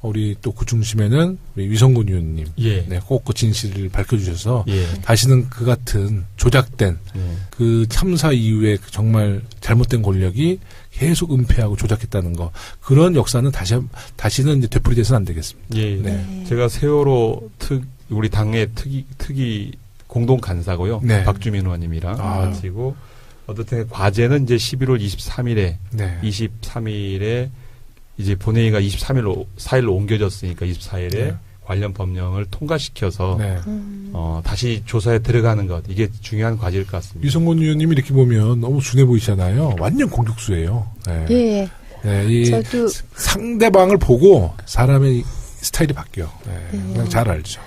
우리 또 그 중심에는 우리 위성군 의원님, 꼭 그 진실을 밝혀주셔서 다시는 그 같은 조작된 그 참사 이후에 정말 잘못된 권력이 계속 은폐하고 조작했다는 거, 그런 역사는 다시는 이제 되풀이돼서는 안 되겠습니다. 제가 세월호 우리 당의 특위 공동 간사고요. 박주민 의원님이랑 같이고. 어떻든 과제는 이제 11월 23일에 이제 본회의가 4일로 옮겨졌으니까 24일에 관련 법령을 통과시켜서 다시 조사에 들어가는 것, 이게 중요한 과제일 것 같습니다. 위성곤 의원님이 이렇게 보면 너무 순해 보이잖아요. 완전 공격수예요. 저도 상대방을 보고 사람의 스타일이 바뀌어. 그냥 잘 알죠.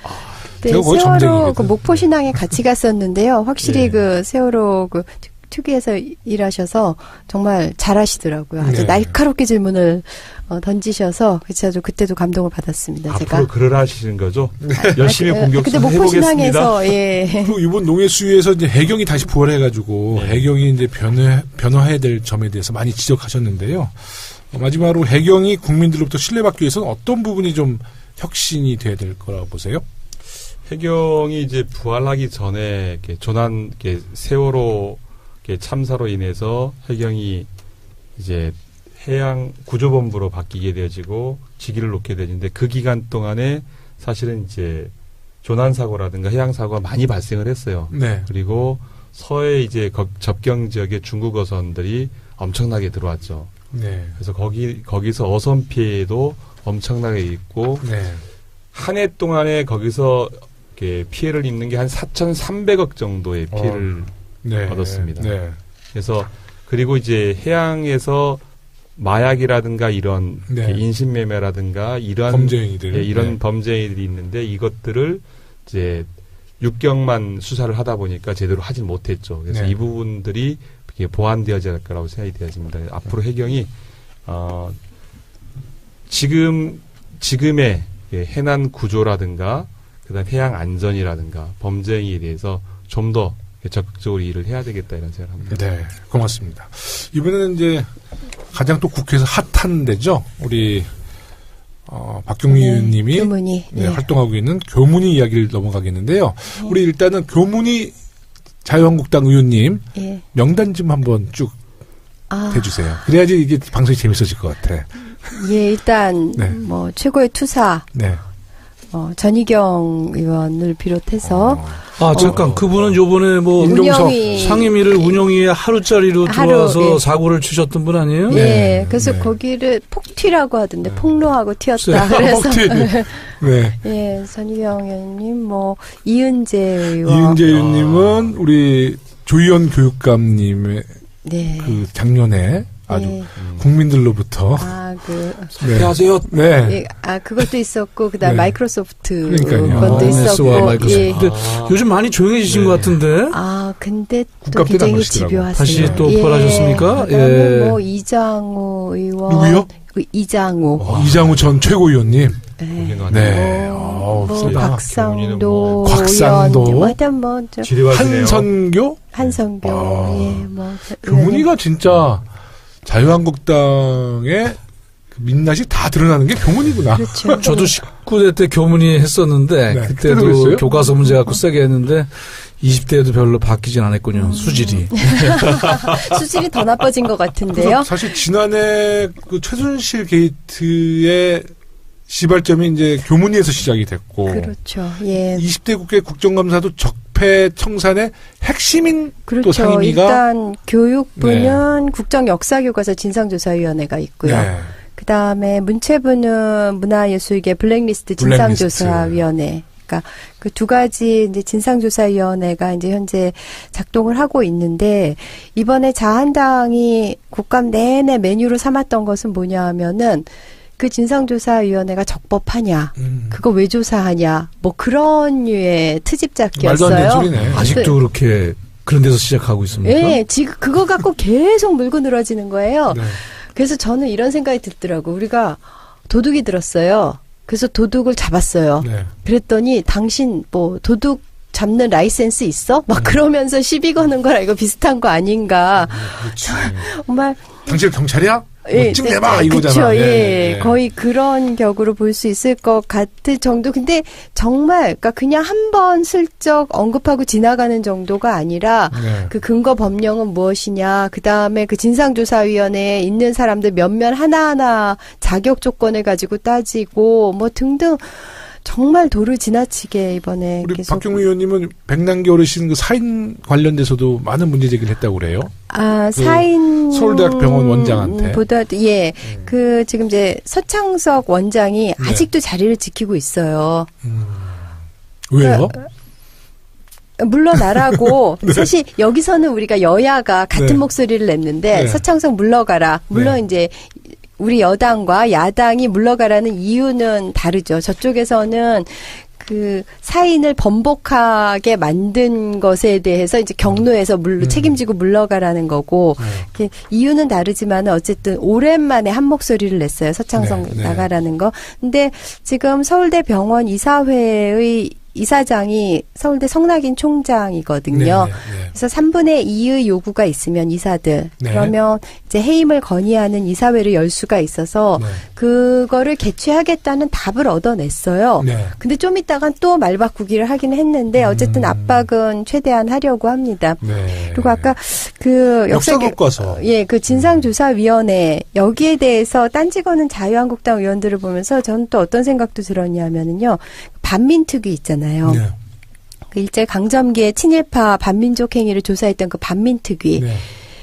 세월호 그 목포 신항에 같이 갔었는데요. 확실히 그 세월호 그 특위에서 일하셔서 정말 잘하시더라고요. 아주 날카롭게 질문을 던지셔서 저도 그때도 감동을 받았습니다. 앞으로 제가. 그러라 하시는 거죠? 열심히 공격수 해보겠습니다. 목포 신항에서 그리고 이번 농해수위에서 이제 해경이 다시 부활해가지고 해경이 이제 변화해야 될 점에 대해서 많이 지적하셨는데요. 마지막으로 해경이 국민들로부터 신뢰받기 위해서는 어떤 부분이 좀 혁신이 돼야 될 거라고 보세요? 해경이 이제 부활하기 전에 세월호 참사로 인해서 해경이 이제 해양 구조본부로 바뀌게 되어지고 직위를 놓게 되는데, 그 기간 동안에 사실은 이제 조난 사고라든가 해양 사고가 많이 발생을 했어요. 그리고 서해 이제 접경 지역의 중국 어선들이 엄청나게 들어왔죠. 그래서 거기서 어선 피해도 엄청나게 있고 한 해 동안에 거기서 피해를 입는 게 한 4,300억 정도의 피해를 얻었습니다. 그래서 그리고 이제 해양에서 마약이라든가 이런 인신매매라든가 이런 범죄행위들, 이런 범죄행위들이 있는데, 이것들을 이제 육경만 수사를 하다 보니까 제대로 하진 못했죠. 그래서 이 부분들이 보완되어져야 할 거라고 생각이 되어집니다. 앞으로 해경이 지금의 해난 구조라든가 그다음 해양 안전이라든가 범죄행위에 대해서 좀 더 적극적으로 일을 해야 되겠다, 이런 생각을 합니다. 네, 고맙습니다. 이번에는 이제 가장 또 국회에서 핫한 데죠. 우리 박경미 의원님이 교문이 활동하고 있는 교문위 이야기를 넘어가겠는데요. 우리 일단은 교문위 자유한국당 의원님 명단 좀 한번 쭉 해주세요. 그래야지 이게 방송이 재밌어질 것 같아. 일단 뭐 최고의 투사. 전희경 의원을 비롯해서 잠깐 그분은 요번에 뭐 상임위를 운영위에 하루짜리로 들어와서 사고를 치셨던 분 아니에요? 그래서 거기를 폭튀라고 하던데 폭로하고 튀었다. 그래서 전희경 의원님, 뭐 이은재 의원님은 우리 조희연 교육감님의 그 작년에 아주 국민들로부터 사퇴하세요. 그것도 있었고 그다음 마이크로소프트 그러니까요. 것도 있었고. 근데 요즘 많이 조용해지신 것 같은데. 근데 또 굉장히 집요하세요. 다시 또 부활하셨습니까? 그다음에 뭐 이장우 의원. 누구요? 이장우 전 최고위원님. 곽상도 의원. 한선교. 교문위가 진짜 자유한국당의 그 민낯이 다 드러나는 게 교문이구나. 그렇죠. 저도 19대 때 교문이 했었는데 네, 그때도 교과서 문제 갖고 세게 했는데 20대에도 별로 바뀌진 않았군요. 수질이. 수질이 더 나빠진 것 같은데요. 사실 지난해 그 최순실 게이트의 시발점이 이제 교문위에서 시작이 됐고. 그렇죠. 예. 20대 국회 국정감사도 적폐 청산의 핵심인 그렇죠. 또 상임위가. 일단 교육부는 국정역사교과서 진상조사위원회가 있고요. 네. 그다음에 문체부는 문화예술계 블랙리스트 진상조사위원회. 그러니까 그 두 가지 이제 진상조사위원회가 이제 현재 작동을 하고 있는데 이번에 자한당이 국감 내내 메뉴로 삼았던 것은 뭐냐 하면은 그 진상조사위원회가 적법하냐, 그거 왜 조사하냐, 뭐 그런 류의 트집 잡기였어요. 말도 안 되는 소리네. 아직도 그렇게 그런 데서 시작하고 있습니까? 네, 지금 그거 갖고 계속 물고 늘어지는 거예요. 네. 그래서 저는 이런 생각이 들더라고. 우리가 도둑이 들었어요. 그래서 도둑을 잡았어요. 네. 그랬더니 당신 뭐 도둑 잡는 라이센스 있어? 막 그러면서 시비 거는 거랑 이거 비슷한 거 아닌가. 그렇지. 정말. 당신 경찰이야? 예, 찍내봐 이거잖아. 그렇죠. 예, 예. 거의 그런 격으로 볼 수 있을 것 같을 정도. 근데 정말 그러니까 그냥 한번 슬쩍 언급하고 지나가는 정도가 아니라 네. 그 근거 법령은 무엇이냐. 그다음에 그 진상조사위원회에 있는 사람들 몇몇 하나하나 자격 조건을 가지고 따지고 뭐 등등. 정말 도를 지나치게 이번에 우리 계속. 박경미 의원님은 백남기 어르신 그 사인 관련돼서도 많은 문제 제기를 했다고 그래요. 아, 그 사인. 서울대학병원 원장한테. 보다도, 예. 그, 지금 이제 서창석 원장이 네. 아직도 자리를 지키고 있어요. 왜요? 물러나라고. 네. 사실 여기서는 우리가 여야가 같은 네. 목소리를 냈는데 네. 서창석 물러가라. 물론 네. 이제 우리 여당과 야당이 물러가라는 이유는 다르죠. 저쪽에서는 그 사인을 번복하게 만든 것에 대해서 이제 경로에서 책임지고 물러가라는 거고 이유는 다르지만 어쨌든 오랜만에 한 목소리를 냈어요. 서창석 네. 나가라는 거. 근데 지금 서울대 병원 이사회의 이사장이 서울대 성낙인 총장이거든요. 네, 네. 그래서 3분의 2의 요구가 있으면 이사들 네. 그러면 이제 해임을 건의하는 이사회를 열 수가 있어서 네. 그거를 개최하겠다는 답을 얻어냈어요. 네. 근데 좀 이따가 또 말 바꾸기를 하긴 했는데 어쨌든 압박은 최대한 하려고 합니다. 네. 그리고 아까 그 역사교과서. 예, 그 진상조사위원회 여기에 대해서 딴지거는 자유한국당 의원들을 보면서 저는 또 어떤 생각도 들었냐면은요. 반민특위 있잖아요. 네. 그 일제 강점기의 친일파 반민족 행위를 조사했던 그 반민특위. 네.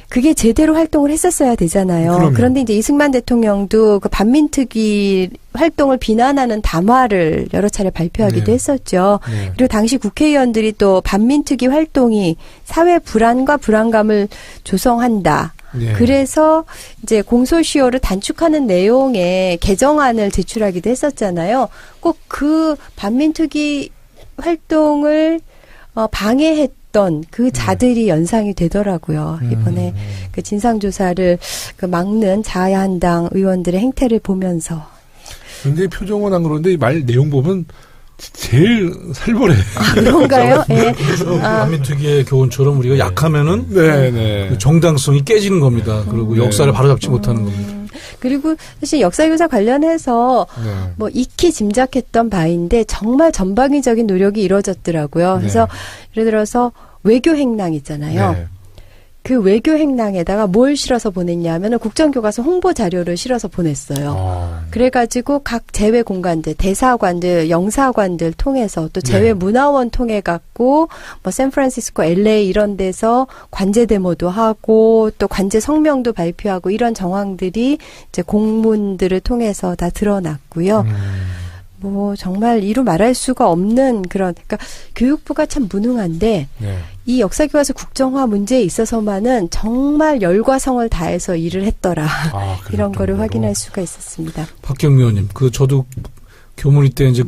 그게 제대로 활동을 했었어야 되잖아요. 그럼요. 그런데 이제 이승만 대통령도 그 반민특위 활동을 비난하는 담화를 여러 차례 발표하기도 네. 했었죠. 네. 그리고 당시 국회의원들이 또 반민특위 활동이 사회 불안과 불안감을 조성한다. 네. 그래서 이제 공소시효를 단축하는 내용의 개정안을 제출하기도 했었잖아요. 꼭 그 반민특위 활동을 방해했던 그 자들이 연상이 되더라고요. 이번에 그 진상조사를 그 막는 자한당 의원들의 행태를 보면서. 굉장히 표정은 안 그런데 이 말 내용 보면 제일 살벌해. 아, 그런가요? 예. 반민특위의 교훈처럼 우리가 약하면은 네. 그 정당성이 깨지는 겁니다. 그리고 역사를 바로잡지 못하는 겁니다. 그리고 사실 역사교사 관련해서 네. 뭐 익히 짐작했던 바인데 정말 전방위적인 노력이 이루어졌더라고요. 그래서 예를 들어서 외교 행랑 있잖아요. 네. 그 외교 행랑에다가 뭘 실어서 보냈냐 하면은 국정교과서 홍보 자료를 실어서 보냈어요. 그래가지고 각 제외 공간들, 대사관들, 영사관들 통해서 또 제외 문화원 통해 갖고 뭐 샌프란시스코, LA 이런 데서 관제 데모도 하고 또 관제 성명도 발표하고 이런 정황들이 이제 공문들을 통해서 다 드러났고요. 뭐 정말 이루 말할 수가 없는 그런 그러니까 교육부가 참 무능한데 이 역사교과서 국정화 문제에 있어서만은 정말 열과 성을 다해서 일을 했더라. 이런 거를 확인할 수가 있었습니다. 박경미 의원님, 그 저도 교문위 때 이제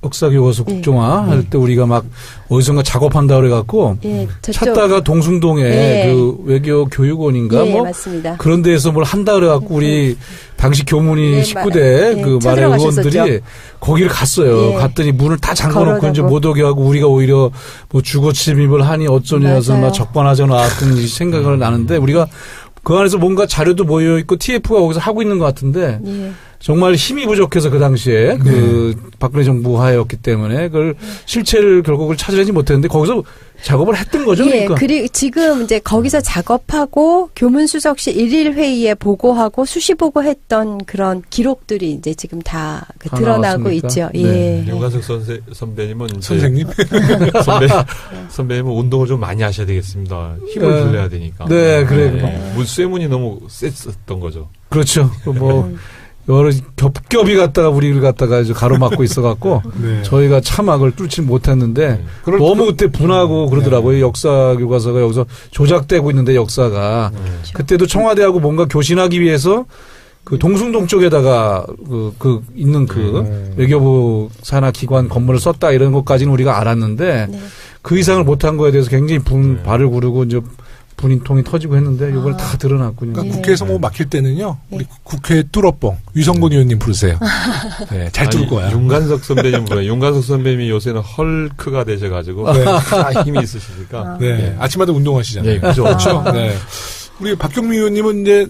역사교과서 국정화 할 때 우리가 막 어디선가 작업한다 그래갖고 찾다가 동숭동에 그 외교교육원인가 뭐 맞습니다. 그런 데에서 뭘 한다 그래갖고 우리 당시 교문위 19대 그 말의 의원들이 거기를 갔어요. 갔더니 문을 다 잠가놓고 이제 못 오게 하고 우리가 오히려 뭐 주거 침입을 하니 어쩌냐 해서 막 적반하장 나왔던 생각을 나는데 우리가 그 안에서 뭔가 자료도 모여 있고 TF가 거기서 하고 있는 것 같은데 예. 정말 힘이 부족해서 그 당시에 그 박근혜 정부 하였기 때문에 그걸 실체를 결국을 찾아내지 못했는데 거기서 작업을 했던 거죠. 예, 그러니까. 그리고 지금 이제 거기서 작업하고 교문수석실 1일 회의에 보고하고 수시 보고했던 그런 기록들이 이제 지금 다 드러나고 나왔습니까? 있죠. 네. 예. 윤관석 선배님은 선생님 선배님은 운동을 좀 많이 하셔야 되겠습니다. 힘을 들려야 되니까. 네, 그래요. 쇠문이 너무 셌었던 거죠. 그렇죠. 뭐 여러 겹겹이 갔다가 우리를 갖다가 가로막고 있어갖고 네. 저희가 참악을 뚫지 못했는데 너무 그때 분하고 그러더라고요. 네. 역사 교과서가 여기서 조작되고 있는데 역사가 그렇죠. 그때도 청와대하고 뭔가 교신하기 위해서 그 동숭동 쪽에다가 있는 외교부 산하 기관 건물을 썼다 이런 것까지는 우리가 알았는데 네. 그 이상을 못한 거에 대해서 굉장히 발을 구르고 이제 분인통이 터지고 했는데 이걸 다 드러났군요. 그러니까 국회에서 뭐 막힐 때는요. 우리 국회 뚫어뻥 유성곤 의원님 부르세요. 네, 잘 뚫을 거야. 윤관석 선배님 부르요. 윤관석 선배님이 요새는 헐크가 되셔가지고 네. 힘이 있으시니까. 네. 네. 아침마다 운동하시잖아요. 네, 그렇죠. 네. 우리 박경미 의원님은 이제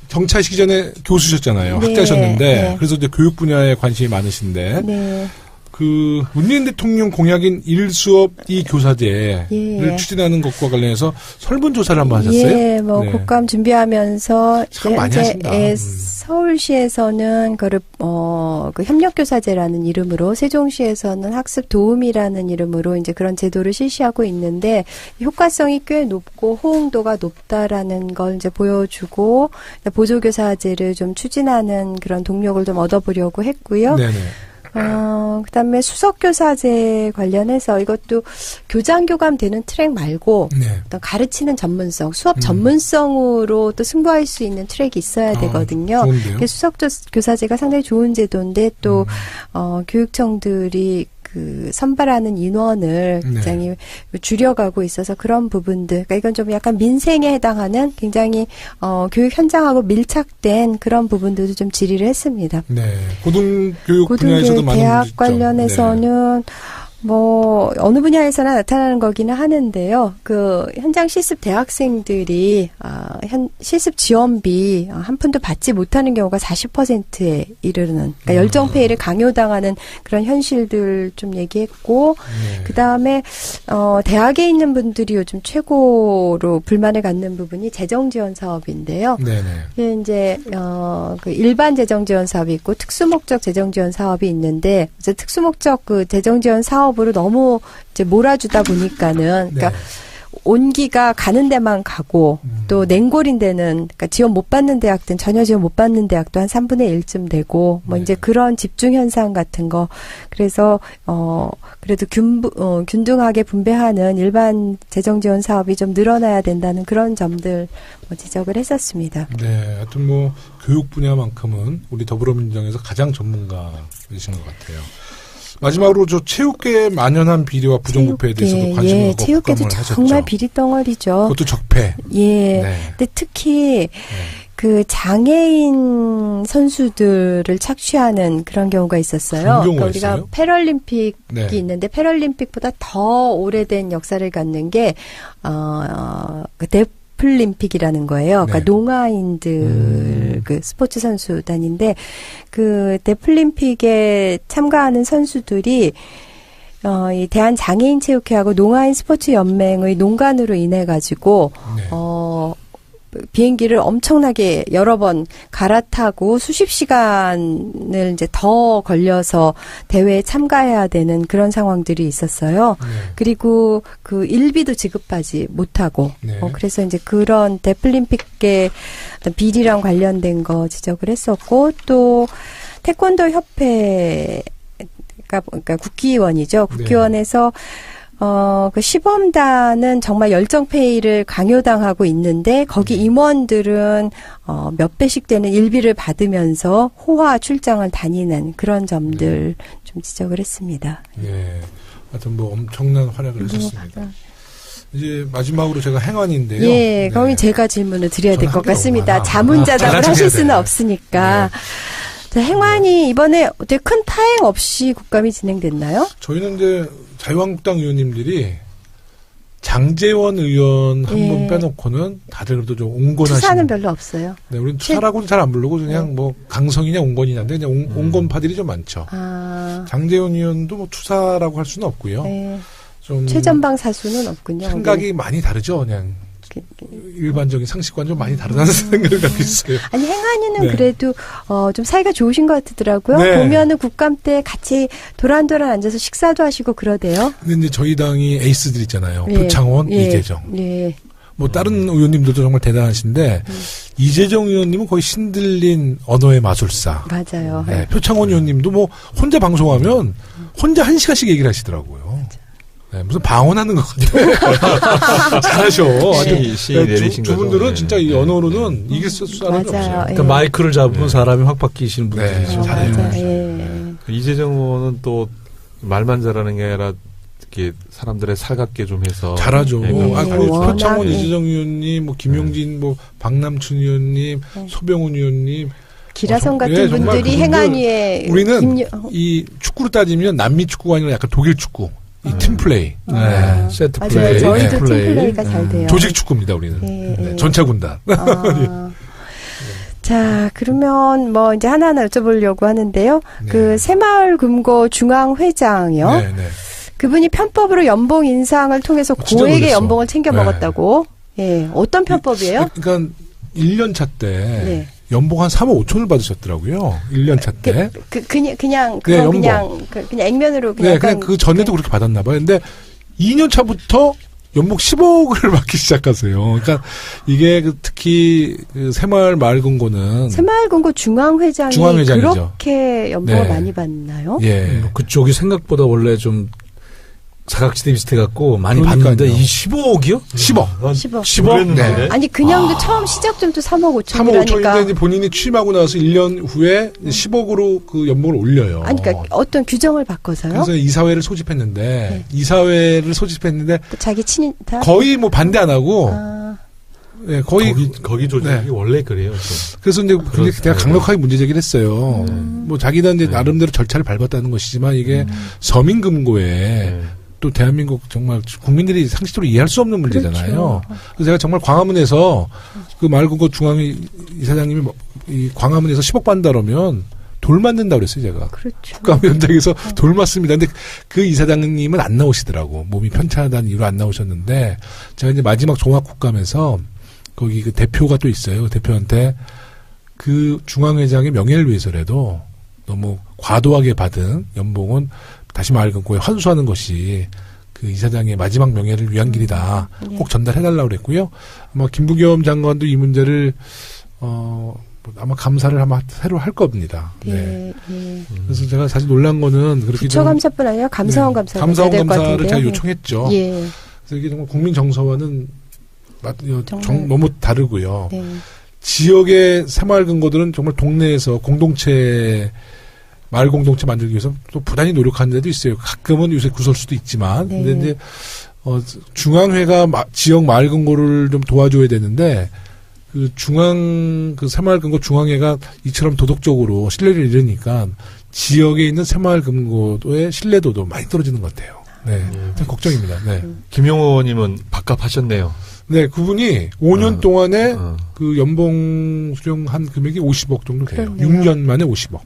정치하시기 전에 교수셨잖아요. 네. 학자셨는데 네. 그래서 이제 교육 분야에 관심이 많으신데. 네. 그 문재인 대통령 공약인 일수업 이 교사제를 예. 추진하는 것과 관련해서 설문조사를 한번 하셨어요? 예, 뭐 네. 국감 준비하면서 참 많이 하신다. 서울시에서는 그를 그 협력교사제라는 이름으로, 세종시에서는 학습도우미라는 이름으로 이제 그런 제도를 실시하고 있는데 효과성이 꽤 높고 호응도가 높다라는 걸 이제 보여주고 보조교사제를 좀 추진하는 그런 동력을 좀 얻어보려고 했고요. 네네. 그다음에 수석교사제 관련해서 이것도 교장교감 되는 트랙 말고 네. 어떤 가르치는 전문성, 수업 전문성으로 또 승부할 수 있는 트랙이 있어야 되거든요. 수석교사제가 상당히 좋은 제도인데 또 교육청들이 그 선발하는 인원을 굉장히 네. 줄여가고 있어서 그런 부분들, 그러니까 이건 좀 약간 민생에 해당하는 굉장히 교육 현장하고 밀착된 그런 부분들도 좀 질의를 했습니다. 네, 고등교육 분야에서도 많은 대학 관련해서는 네. 뭐 어느 분야에서나 나타나는 거기는 하는데요. 그 현장 실습 대학생들이 실습 지원비 한 푼도 받지 못하는 경우가 40%에 이르는, 그러니까 열정페이를 강요당하는 그런 현실들 좀 얘기했고, 네. 그 다음에 대학에 있는 분들이 요즘 최고로 불만을 갖는 부분이 재정 지원 사업인데요. 네네. 이게 이제 그 일반 재정 지원 사업이 있고 특수목적 재정 지원 사업이 있는데, 이제 특수목적 그 재정 지원 사업으로 너무 이제 몰아주다 보니까는, 그러니까 네. 온기가 가는 데만 가고 또 냉골인 데는, 그러니까 지원 못 받는 대학들은 전혀 지원 못 받는 대학도 한 3분의 1쯤 되고 뭐 네. 이제 그런 집중 현상 같은 거. 그래서 그래도 균등하게 분배하는 일반 재정 지원 사업이 좀 늘어나야 된다는 그런 점들 지적을 했었습니다. 네, 하여튼 뭐 교육 분야만큼은 우리 더불어민주당에서 가장 전문가이신 것 같아요. 마지막으로 저 체육계에 만연한 비리와 부정부패에 대해서도 관심을 갖고 체육계도 정말 비리덩어리죠. 그것도 적폐. 예. 네. 근데 특히 그 장애인 선수들을 착취하는 그런 경우가 있었어요. 그러니까 우리가 패럴림픽이 네. 있는데 패럴림픽보다 더 오래된 역사를 갖는 게 데플림픽이라는 거예요. 그러니까 네. 농아인들 그 스포츠 선수단인데 그 데플림픽에 참가하는 선수들이 이 대한장애인체육회하고 농아인 스포츠연맹의 농간으로 인해 가지고 네. 비행기를 엄청나게 여러 번 갈아타고 수십 시간을 이제 더 걸려서 대회에 참가해야 되는 그런 상황들이 있었어요. 네. 그리고 그 일비도 지급하지 못하고, 네. 그래서 이제 그런 데플림픽의 어떤 비리랑 관련된 거 지적을 했었고, 또 태권도 협회가 그러니까 국기위원이죠. 국기위원에서 그 시범단은 정말 열정페이를 강요당하고 있는데 거기 임원들은 몇 배씩 되는 일비를 받으면서 호화 출장을 다니는 그런 점들 좀 지적을 했습니다. 네, 하여튼 뭐 엄청난 활약을 하셨습니다. 이제 마지막으로 제가 행안인데요. 예, 네. 거기 제가 질문을 드려야 될 것 같습니다. 자문자답을 하실 수는 없으니까. 네. 자, 행안이 이번에 어떻게 큰 파행 없이 국감이 진행됐나요? 저희는 이제 자유한국당 의원님들이 장제원 의원 한 분 빼놓고는 다들 그래도 좀 온건하시는. 투사는 별로 없어요. 네, 우리는 투사라고는 잘 안 부르고 그냥 뭐 강성이냐 온건이냐인데 그냥 온건파들이 좀 많죠. 장제원 의원도 뭐 투사라고 할 수는 없고요. 네. 좀 최전방 사수는 없군요. 생각이 많이 다르죠, 그냥. 일반적인 상식과는 좀 많이 다르다는 생각을 갖고 있어요. 아니 행안위는 그래도 좀 사이가 좋으신 것 같더라고요. 보면은 국감 때 같이 도란도란 앉아서 식사도 하시고 그러대요. 근데 이제 저희 당이 에이스들 있잖아요. 표창원, 이재정. 뭐 다른 의원님들도 정말 대단하신데 이재정 의원님은 거의 신들린 언어의 마술사. 맞아요. 네, 표창원 의원님도 뭐 혼자 방송하면 혼자 1시간씩 얘기를 하시더라고요. 네, 무슨 방언하는 것 같아요. 잘하셔. 두 분들은 진짜 이 언어로는 이길 사람이 없어요. 그러니까 마이크를 잡으면 사람이 확 바뀌시는 분들이죠. 잘해요. 이재정 의원은 또 말만 잘하는 게 아니라 이렇게 사람들의 살갑게 좀 해서 잘하죠. 표창원, 이재정 의원님, 뭐 김용진, 뭐 박남춘 의원님, 소병훈 의원님. 기라성 같은 분들이 행안위에 우리는 이 축구로 따지면 남미 축구가 아니라 약간 독일 축구. 이 팀플레이. 세트 플레이. 저희도 팀플레이가 잘 돼요. 조직 축구입니다, 우리는. 전차 군단. 자, 그러면 뭐 이제 하나하나 여쭤보려고 하는데요. 그 새마을금고 중앙회장이요. 그분이 편법으로 연봉 인상을 통해서 고액의 연봉을 챙겨 먹었다고. 어떤 편법이에요? 그러니까 1년 차 때 연봉 한 3억 5천을 받으셨더라고요. 1년 차 때. 그냥 액면으로 그냥. 그냥 그 전에도 그렇게 받았나 봐요. 근데 2년 차부터 연봉 10억을 받기 시작하세요. 그러니까 이게 특히 그 새마을금고는 새마을금고 중앙회장이 그렇게 연봉을 많이 받나요? 그쪽이 생각보다 원래 좀 사각지대 비슷해갖고 많이 받는데 이 15억이요? 10억. 네. 아니 그냥도 처음 시작점도 3억 5천이라니까. 3억 5천인데 본인이 취임하고 나서 1년 후에 10억으로 그 연봉을 올려요. 아니 그러니까 어떤 규정을 바꿔서요? 그래서 이사회를 소집했는데 이사회를 소집했는데 자기 친인 다 거의 뭐 반대 안 하고 거의 거기 조직이 원래 그래요. 그래서 이제 내가 강력하게 문제 제기를 했어요. 뭐 자기는 이제 나름대로 절차를 밟았다는 것이지만 이게 서민금고에 또 대한민국 정말 국민들이 상식적으로 이해할 수 없는 문제잖아요. 그래서 제가 정말 광화문에서 그 말금고 중앙회 이사장님이 이 광화문에서 10억 받는다 그러면 돌 맞는다고 그랬어요, 제가. 국감 현장에서 돌 맞습니다. 근데 그 이사장님은 안 나오시더라고. 몸이 편찮다는 이유로 안 나오셨는데 제가 이제 마지막 종합국감에서 거기 그 대표가 또 있어요. 대표한테 그 중앙회장의 명예를 위해서라도 너무 과도하게 받은 연봉은 다시 말금고에 환수하는 것이 그 이사장의 마지막 명예를 위한 길이다. 꼭 전달해달라고 그랬고요. 아마 김부겸 장관도 이 문제를 아마 감사를 아마 새로 할 겁니다. 그래서 제가 사실 놀란 거는 그렇게 부처감사뿐 아니라 감사원 감사를 감사원 감사를 제가 요청했죠. 그래서 이게 정말 국민 정서와는 너무 다르고요. 지역의 새마을금고들은 정말 동네에서 공동체 마을 공동체 만들기 위해서 또 부단히 노력하는 데도 있어요. 가끔은 요새 구설수도 있지만. 근데 이제, 중앙회가 지역 마을금고를 좀 도와줘야 되는데, 그 새마을금고 중앙회가 이처럼 도덕적으로 신뢰를 잃으니까 지역에 있는 새마을금고의 신뢰도도 많이 떨어지는 것 같아요. 걱정입니다. 김용호님은 밥값하셨네요. 네, 그분이 5년 동안에 그 연봉 수령한 금액이 50억 정도 돼요. 6년 만에 50억.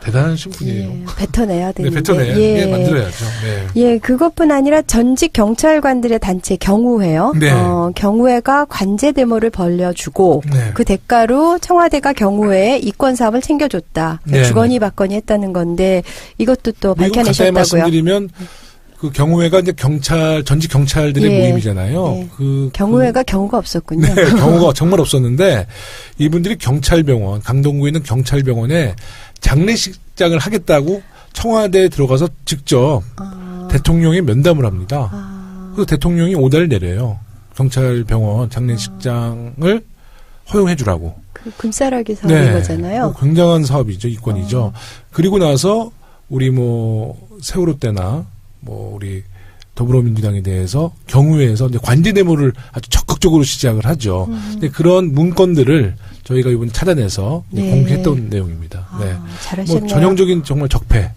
대단하신 분이에요. 뱉어내야 되는데. 뱉어내야 만들어야죠. 그것뿐 아니라 전직 경찰관들의 단체 경우회요. 경우회가 관제 대모를 벌려주고 그 대가로 청와대가 경우회에 이권 사업을 챙겨줬다. 주거니 받거니 했다는 건데 이것도 또 밝혀내셨다고요. 말씀드리면 그 경우회가 이제 전직 경찰들의 모임이잖아요. 그 경우회가 경우가 없었군요. 경우가 정말 없었는데 이분들이 경찰병원, 강동구에 있는 경찰병원에 장례식장을 하겠다고 청와대에 들어가서 직접 대통령에 면담을 합니다. 그래서 대통령이 오다를 내려요. 경찰병원 장례식장을 허용해 주라고. 그 금싸라기 사업인 거잖아요. 굉장한 사업이죠. 이권이죠. 그리고 나서 우리 세월호 때나 우리 더불어민주당에 대해서 경우회에서 이제 관제 대모를 아주 적극적으로 시작을 하죠. 근데 그런 문건들을 저희가 이번 찾아내서 공개했던 내용입니다. 잘하셨네요. 전형적인 정말 적폐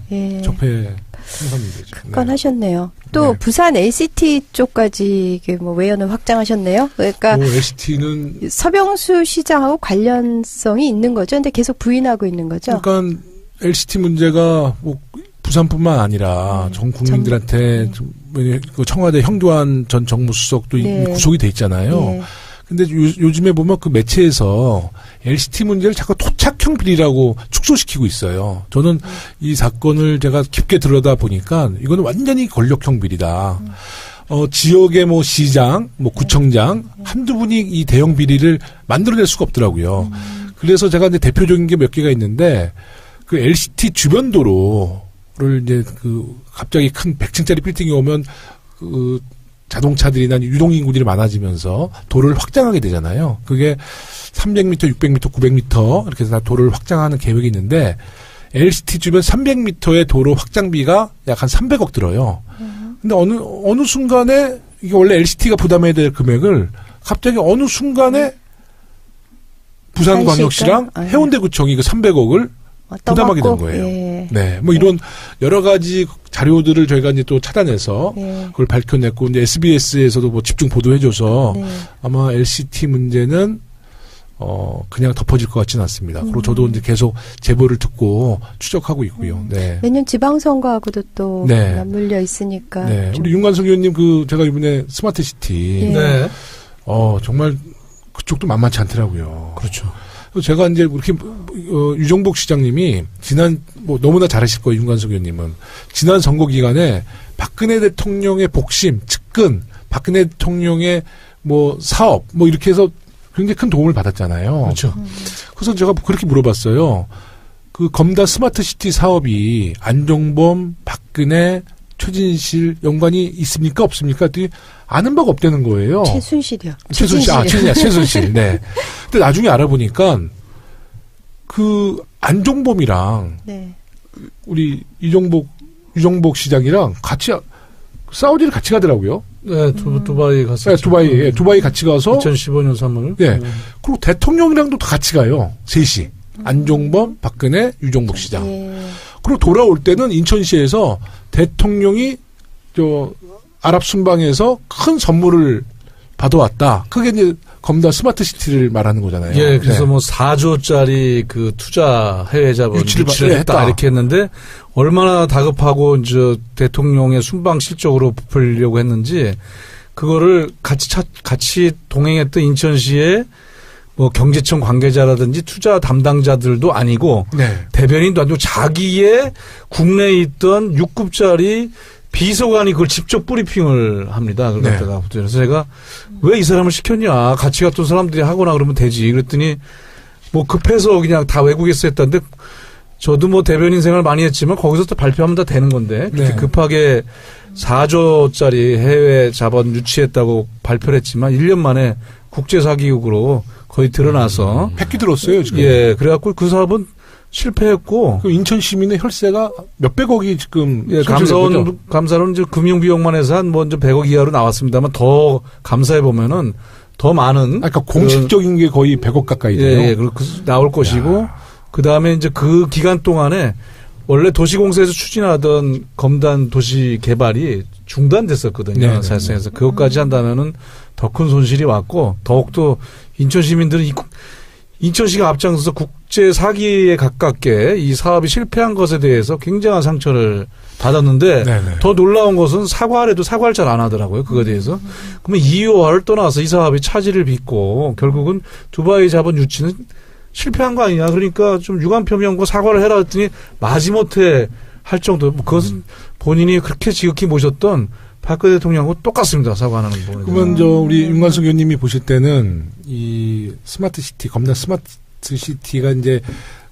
홍산 문제죠. 하셨네요. 또 부산 LCT 쪽까지 뭐 외연을 확장하셨네요. 그러니까 LCT는 서병수 시장하고 관련성이 있는 거죠. 근데 계속 부인하고 있는 거죠. 그러니까 LCT 문제가 뭐 부산뿐만 아니라 전 국민들한테 그 청와대 형도안 전 정무수석도 구속이 돼 있잖아요. 근데 요즘에 보면 그 매체에서 LCT 문제를 자꾸 토착형 비리라고 축소시키고 있어요. 저는 이 사건을 제가 깊게 들여다 보니까 이거는 완전히 권력형 비리다. 지역의 뭐 시장, 뭐 구청장 한두 분이 이 대형 비리를 만들어낼 수가 없더라고요. 그래서 제가 이제 대표적인 게 몇 개가 있는데 그 LCT 주변 도로를 이제 그 갑자기 큰 100층짜리 빌딩이 오면 그 자동차들이나 유동인구들이 많아지면서 도로를 확장하게 되잖아요. 그게 300m, 600m, 900m 이렇게 해서 도로를 확장하는 계획이 있는데 LCT 주변 300m의 도로 확장비가 약 한 300억 들어요. 근데 어느 순간에 이게 원래 LCT가 부담해야 될 금액을 갑자기 어느 순간에 부산광역시랑 해운대구청이 그 300억을 부담하게 된 거예요. 네, 뭐 이런 여러 가지 자료들을 저희가 이제 또 찾아내서 그걸 밝혀냈고, 이제 SBS에서도 뭐 집중 보도해줘서 아마 LCT 문제는 그냥 덮어질 것 같지는 않습니다. 그리고 저도 이제 계속 제보를 듣고 추적하고 있고요. 네. 내년 지방선거하고도 또 맞물려 있으니까. 네. 우리 윤관석 의원님 제가 이번에 스마트시티. 정말 그쪽도 만만치 않더라고요. 그렇죠. 제가 이제 이렇게 유정복 시장님이 뭐 너무나 잘하실 거예요. 윤관석 의원님은 지난 선거 기간에 박근혜 대통령의 복심, 측근, 박근혜 대통령의 뭐 사업, 뭐 이렇게 해서 굉장히 큰 도움을 받았잖아요. 그렇죠. 그래서 제가 그렇게 물어봤어요. 그 검다 스마트시티 사업이 안종범, 박근혜, 최진실 연관이 있습니까? 없습니까? 했더니 아는 바가 없다는 거예요. 최순실이요. 최순실. 네. 근데 나중에 알아보니까 그 안종범이랑 우리 유정복 시장이랑 같이 사우디를 같이 가더라고요. 네, 두바이 갔어요. 네, 두바이 같이 가서 2015년 3월. 네. 그리고 대통령이랑도 같이 가요. 셋이. 안종범, 박근혜, 유정복 시장. 그리고 돌아올 때는 인천시에서 대통령이 아랍 순방에서 큰 선물을 받아왔다. 그게 이제 검다 스마트시티를 말하는 거잖아요. 예, 그래서 뭐 4조짜리 그 투자 해외 자본 유치를 했다 이렇게 했는데 얼마나 다급하고 이제 대통령의 순방 실적으로 부풀려고 했는지 그거를 같이 동행했던 인천시의 뭐 경제청 관계자라든지 투자 담당자들도 아니고 대변인도 아니고 자기의 국내에 있던 6급짜리 비서관이 그걸 직접 브리핑을 합니다. 그걸 갖다가. 그래서 제가 왜 이 사람을 시켰냐. 같이 갔던 사람들이 하거나 그러면 되지. 그랬더니 뭐 급해서 그냥 다 외국에서 했다는데 저도 뭐 대변인 생활 많이 했지만 거기서 또 발표하면 다 되는 건데 그렇게 급하게 4조짜리 해외 자본 유치했다고 발표를 했지만 1년 만에 국제사기국으로 거의 드러나서. 팩기 들었어요, 지금. 예, 그래갖고 그 사업은 실패했고. 그 인천 시민의 혈세가 몇백억이 지금. 예, 감사원 이제 금융비용만 해서 한 뭐 100억 이하로 나왔습니다만 더 감사해보면은 더 많은. 그러니까 공식적인 게 거의 100억 가까이 돼요. 예, 그리고 나올 것이고. 그 다음에 이제 그 기간 동안에 원래 도시공사에서 추진하던 검단 도시 개발이 중단됐었거든요. 사실상에서. 그것까지 한다면은 더 큰 손실이 왔고 더욱더 인천 시민들은 인천시가 앞장서서 국제 사기에 가깝게 이 사업이 실패한 것에 대해서 굉장한 상처를 받았는데 더 놀라운 것은 사과를 해도 사과를 잘 안 하더라고요. 그거에 대해서. 그러면 이유화를 떠나서 이 사업이 차질을 빚고 결국은 두바이 자본 유치는 실패한 거 아니냐. 그러니까 좀 유감 표명과 사과를 해라 했더니 마지못해 할 정도. 그것은 본인이 그렇게 지극히 모셨던 박근혜 대통령하고 똑같습니다. 사과하는 거. 그러면 우리 윤관석 의원님이 보실 때는 이 스마트시티, 검다 스마트시티가 이제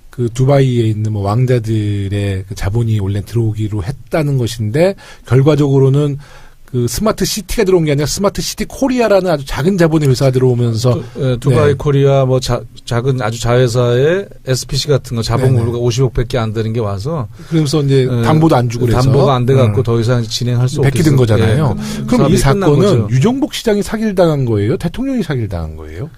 그 두바이에 있는 뭐 왕자들의 그 자본이 원래 들어오기로 했다는 것인데 결과적으로는 그 스마트 시티가 들어온 게 아니라 스마트 시티 코리아라는 아주 작은 자본의 회사가 들어오면서 두바이 코리아 뭐 작은 아주 자회사의 SPC 같은 거 자본금으로 50억밖에 안 되는 게 와서 그래서 이제 담보도 안 주고 그래서 담보가 안 돼 갖고 더 이상 진행할 수 없게 된 거잖아요. 그럼 이 사건은 유정복 시장이 사기를 당한 거예요? 대통령이 사기를 당한 거예요?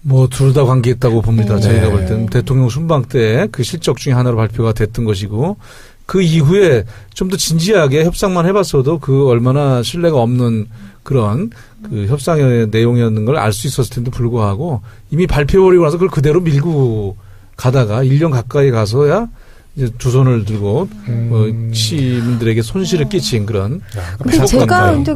뭐 둘 다 관계 있다고 봅니다. 저희가 볼 때는 대통령 순방 때 그 실적 중에 하나로 발표가 됐던 것이고 그 이후에 좀 더 진지하게 협상만 해봤어도 그 얼마나 신뢰가 없는 그런 그 협상의 내용이었는 걸 알 수 있었을 텐데 불구하고 이미 발표해버리고 나서 그걸 그대로 밀고 가다가 1년 가까이 가서야 이제 두 손을 들고 시민들에게 손실을 끼친 그런. 근데 제가 근데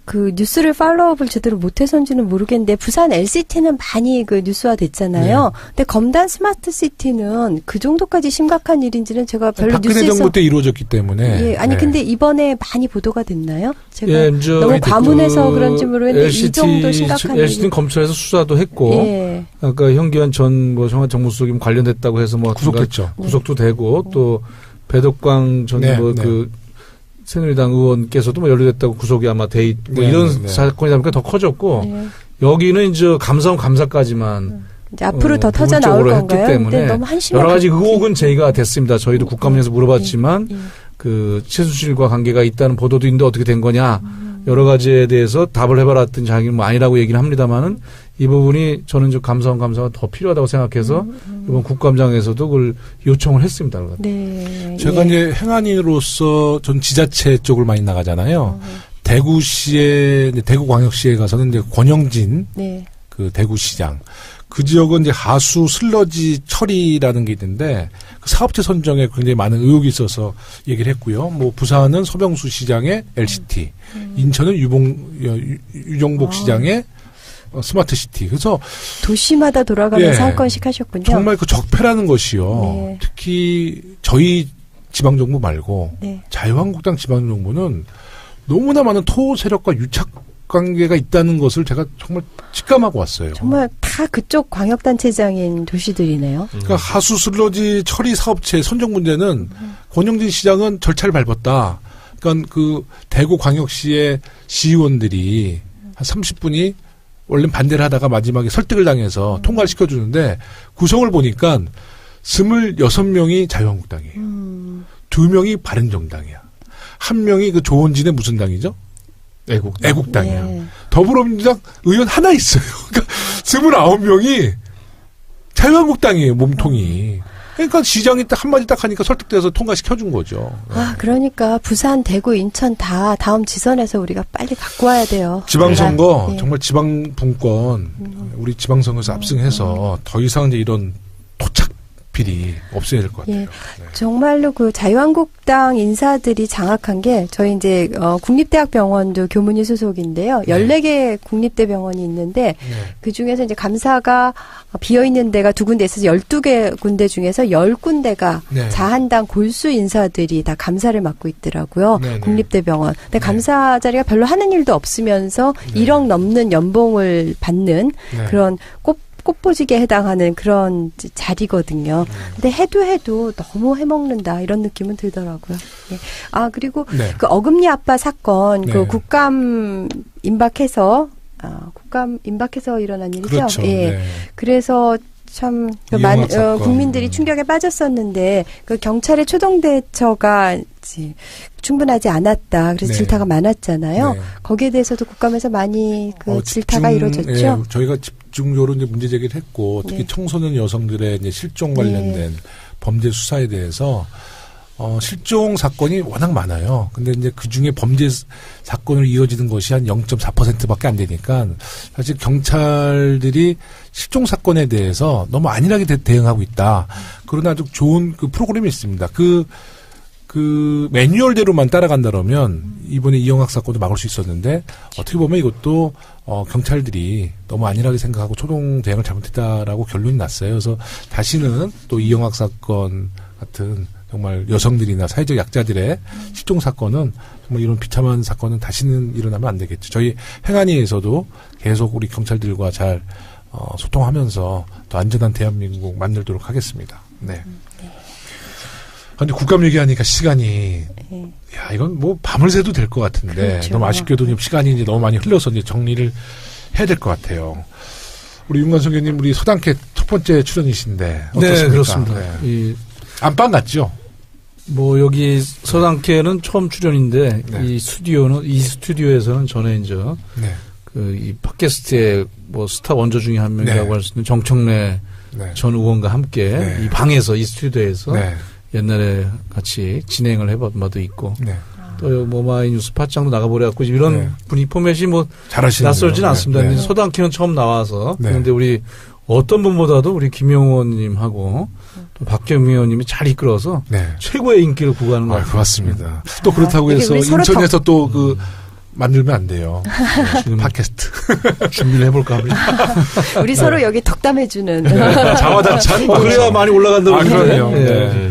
그 뉴스를 팔로우업을 제대로 못해서인지는 모르겠는데 부산 LCT는 많이 그 뉴스화 됐잖아요. 네. 근데 검단 스마트 시티는 그 정도까지 심각한 일인지는 제가 별로 박근혜 뉴스에서 정부 때 이루어졌기 때문에. 예, 아니 네. 근데 이번에 많이 보도가 됐나요? 제가 예, 너무 과문해서 그런지 모르겠는데 이 정도 심각한 LCT는 검찰에서 수사도 했고, 예. 아까 현기환 전 뭐 정무수석이 관련됐다고 해서 뭐 구속됐죠. 구속도 되고 또 배덕광 전 뭐 그 새누리당 의원께서도 뭐 연루됐다고 구속이 아마 돼 있고 뭐 이런 사건이 보니까 더 커졌고 여기는 이제 감사원 감사까지만 이제 앞으로 더 터져 나올 건가요? 했기 때문에 너무 한심하게 여러 가지 의혹은 제기가 됐습니다. 저희도 국감에서 물어봤지만 그 최순실과 관계가 있다는 보도도 있는데 어떻게 된 거냐 여러 가지에 대해서 답을 해봐라 했더니 자기는 뭐 아니라고 얘기를 합니다만은 이 부분이 저는 좀 감사원 감사가 더 필요하다고 생각해서 이번 국감장에서도 그걸 요청을 했습니다. 네. 제가 이제 행안위로서 전 지자체 쪽을 많이 나가잖아요. 대구시에 대구광역시에 가서는 이제 권영진 그 대구시장 그 지역은 이제 하수 슬러지 처리라는 게 있는데 그 사업체 선정에 굉장히 많은 의혹이 있어서 얘기를 했고요. 뭐 부산은 서병수 시장의 LCT, 인천은 유정복 시장의 스마트 시티. 그래서 도시마다 돌아가면서 한 건씩 하셨군요. 정말 그 적폐라는 것이요. 특히 저희 지방정부 말고 자유한국당 지방정부는 너무나 많은 토 세력과 유착 관계가 있다는 것을 제가 정말 직감하고 왔어요. 정말 다 그쪽 광역단체장인 도시들이네요. 그러니까 하수 슬러지 처리 사업체 선정 문제는 권영진 시장은 절차를 밟았다. 그러니까 그 대구 광역시의 시의원들이 한 30분이 원래 반대를 하다가 마지막에 설득을 당해서 통과를 시켜주는데 구성을 보니까 26명이 자유한국당이에요. 2명이 바른정당이야. 1명이 그 조원진의 무슨 당이죠? 애국당이야. 더불어민주당 의원 하나 있어요. 그러니까 29명이 자유한국당이에요, 몸통이. 그러니까 시장이 딱 한마디 딱 하니까 설득돼서 통과시켜준 거죠. 아, 그러니까 부산, 대구, 인천 다 다음 지선에서 우리가 빨리 갖고 와야 돼요. 지방선거, 정말 지방분권, 우리 지방선거에서 압승해서 더 이상 이제 이런 토착 비리 없애야 될 것 같아요. 정말로 그 자유한국당 인사들이 장악한 게 저희 이제 국립대학병원도 교문위 소속인데요. 14개 국립대병원이 있는데 그 중에서 이제 감사가 비어 있는 데가 2군데 있어서 12개 군데 중에서 10군데가 자한당 골수 인사들이 다 감사를 맡고 있더라고요. 국립대병원. 근데 감사 자리가 별로 하는 일도 없으면서 1억 넘는 연봉을 받는 그런 꽃보직에 해당하는 그런 자리거든요. 근데 해도 너무 해먹는다 이런 느낌은 들더라고요. 아 그리고 그 어금니 아빠 사건 그 국감 임박해서 일어난 일이죠. 그렇죠. 그래서 참 국민들이 충격에 빠졌었는데 그 경찰의 초동 대처가 충분하지 않았다. 그래서 질타가 많았잖아요. 거기에 대해서도 국감에서 많이 그 질타가 이루어졌죠. 저희가 집중적으로 이제 문제 제기를 했고 특히 청소년 여성들의 이제 실종 관련된 범죄 수사에 대해서 실종 사건이 워낙 많아요. 근데 이제 그 중에 범죄 사건으로 이어지는 것이 한 0.4%밖에 안 되니까 사실 경찰들이 실종 사건에 대해서 너무 안일하게 대응하고 있다. 그러나 아주 좋은 그 프로그램이 있습니다. 그 매뉴얼대로만 따라간다면 이번에 이영학 사건도 막을 수 있었는데 어떻게 보면 이것도 경찰들이 너무 안일하게 생각하고 초동 대응을 잘못했다라고 결론이 났어요. 그래서 다시는 또 이영학 사건 같은 정말 여성들이나 사회적 약자들의 실종 사건은 정말 이런 비참한 사건은 다시는 일어나면 안 되겠죠. 저희 행안위에서도 계속 우리 경찰들과 잘 소통하면서 더 안전한 대한민국 만들도록 하겠습니다. 네. 근데 국감 얘기하니까 시간이 야 이건 뭐 밤을 새도 될 것 같은데 그렇죠. 너무 아쉽게도 시간이 이제 너무 많이 흘러서 이제 정리를 해야 될 것 같아요. 우리 윤관석 의원님 우리 서당캐 첫 번째 출연이신데 어떻습니까? 네 그렇습니다. 이 안방 같죠? 뭐 여기 서당캐는 처음 출연인데 이 스튜디오에서는 전에 이제 그 이 팟캐스트의 뭐 스타 원조 중에 한 명이라고 할 수 있는 정청래 전 의원과 함께 이 방에서 이 스튜디오에서 옛날에 같이 진행을 해본 바도 있고. 네. 또 모마이뉴스 팟짱도 나가버려갖고 이런 네. 분위 포맷이 뭐 잘하시네요. 낯설진 않습니다. 네. 서당키는 처음 나와서 네. 그런데 우리 어떤 분보다도 우리 김용호님하고 또 박경미 의원님이 잘 이끌어서 네. 최고의 인기를 구가하는 것 같아요. 고맙습니다. 또 그렇다고 해서 인천에서 또 그 만들면 안 돼요. 지금 팟캐스트 준비를 해볼까 합니다. 우리 서로 여기 덕담해주는. 자화자찬. 그래야 많이 올라간다고. 그러네요. 네. 네.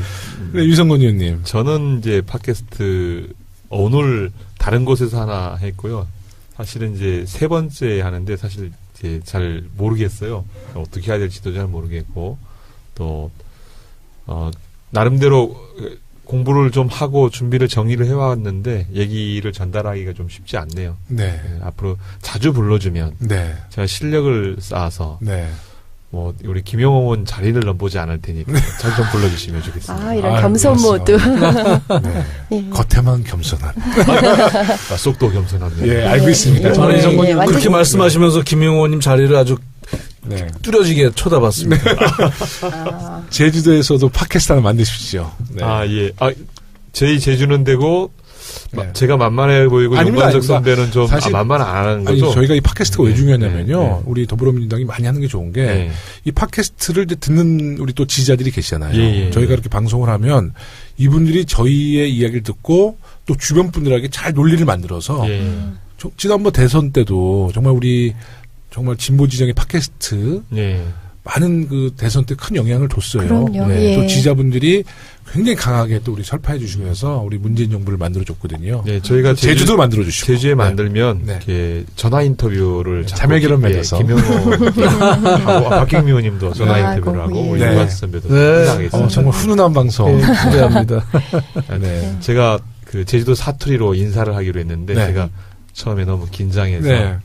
네, 유성건 의원님. 저는 이제 팟캐스트 오늘 다른 곳에서 하나 했고요. 사실은 이제 세 번째 하는데 사실 이제 잘 모르겠어요. 어떻게 해야 될지도 잘 모르겠고 또 나름대로 공부를 좀 하고 준비를 정리를 해왔는데 얘기를 전달하기가 좀 쉽지 않네요. 네. 앞으로 자주 불러주면 네. 제가 실력을 쌓아서 네. 뭐 우리 김용호는 자리를 넘보지 않을 테니까 잘 좀 불러주시면 좋겠습니다. 이런 겸손 모드. 네. 예. 겉에만 겸손한. 속도 겸손합니다. 예, 알고 있습니다. 저는 이성건님 그렇게 말씀하시면서 김용호님 자리를 아주 네. 뚜려지게 쳐다봤습니다. 제주도에서도 팟캐스트 하나 만드십시오. 네. 예. 저희 제주는 되고 네. 제가 만만해 보이고 윤관석 선배는 좀 사실 만만 안 하는 거죠. 아니, 저희가 이 팟캐스트가 왜 중요하냐면요. 네. 우리 더불어민주당이 많이 하는 게 좋은 게 이 팟캐스트를 이제 듣는 우리 또 지지자들이 계시잖아요. 저희가 이렇게 방송을 하면 이분들이 저희의 이야기를 듣고 또 주변 분들에게 잘 논리를 만들어서 지난번 대선 때도 정말 우리 정말 진보 지정의 팟캐스트 많은 그 대선 때 큰 영향을 줬어요. 그럼요. 네. 또 지지자분들이 굉장히 강하게 또 우리 설파해 주시고 해서 우리 문재인 정부를 만들어 줬거든요. 네, 저희가 제주도 만들어 주시고 제주에 만들면 이렇게 전화 인터뷰를 자매 결혼 맺어서 김용호하고 박경미 의원님도 전화 인터뷰를 하고 우리 윤관석 선배도 하겠습니다. 정말 훈훈한 방송 기대합니다. 네. 제가 그 제주도 사투리로 인사를 하기로 했는데 제가 처음에 너무 긴장해서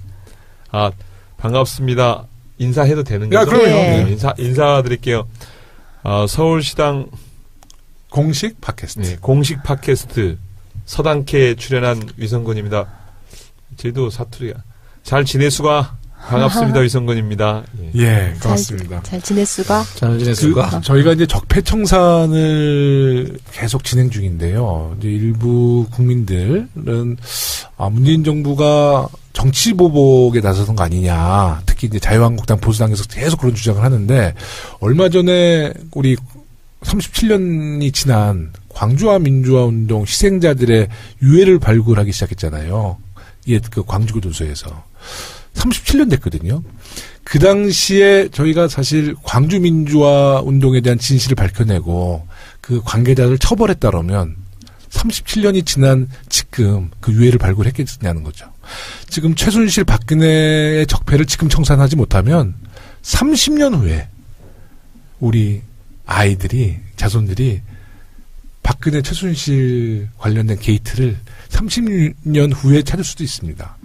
반갑습니다. 인사해도 되는 거죠? 그럼요. 인사드릴게요. 서울시당 공식 팟캐스트. 네, 공식 팟캐스트 서당캐에 출연한 위성건입니다. 제도 사투리가 잘 지내수가 반갑습니다. 위성건입니다. 예, 고맙습니다. 잘 지내수가. 잘 지내수가. 저희가 이제 적폐청산을 계속 진행 중인데요. 이제 일부 국민들은 문재인 정부가 정치 보복에 나서는 거 아니냐. 특히 이제 자유한국당 보수당에서 계속 그런 주장을 하는데 얼마 전에 우리 37년이 지난 광주와 민주화 운동 희생자들의 유해를 발굴하기 시작했잖아요. 그 광주교도소에서 37년 됐거든요. 그 당시에 저희가 사실 광주 민주화 운동에 대한 진실을 밝혀내고 그 관계자를 처벌했다라면 37년이 지난 지금 그 유해를 발굴했겠냐는 거죠. 지금 최순실 박근혜의 적폐를 지금 청산하지 못하면 30년 후에 우리 아이들이 자손들이 박근혜 최순실 관련된 게이트를 30년 후에 찾을 수도 있습니다.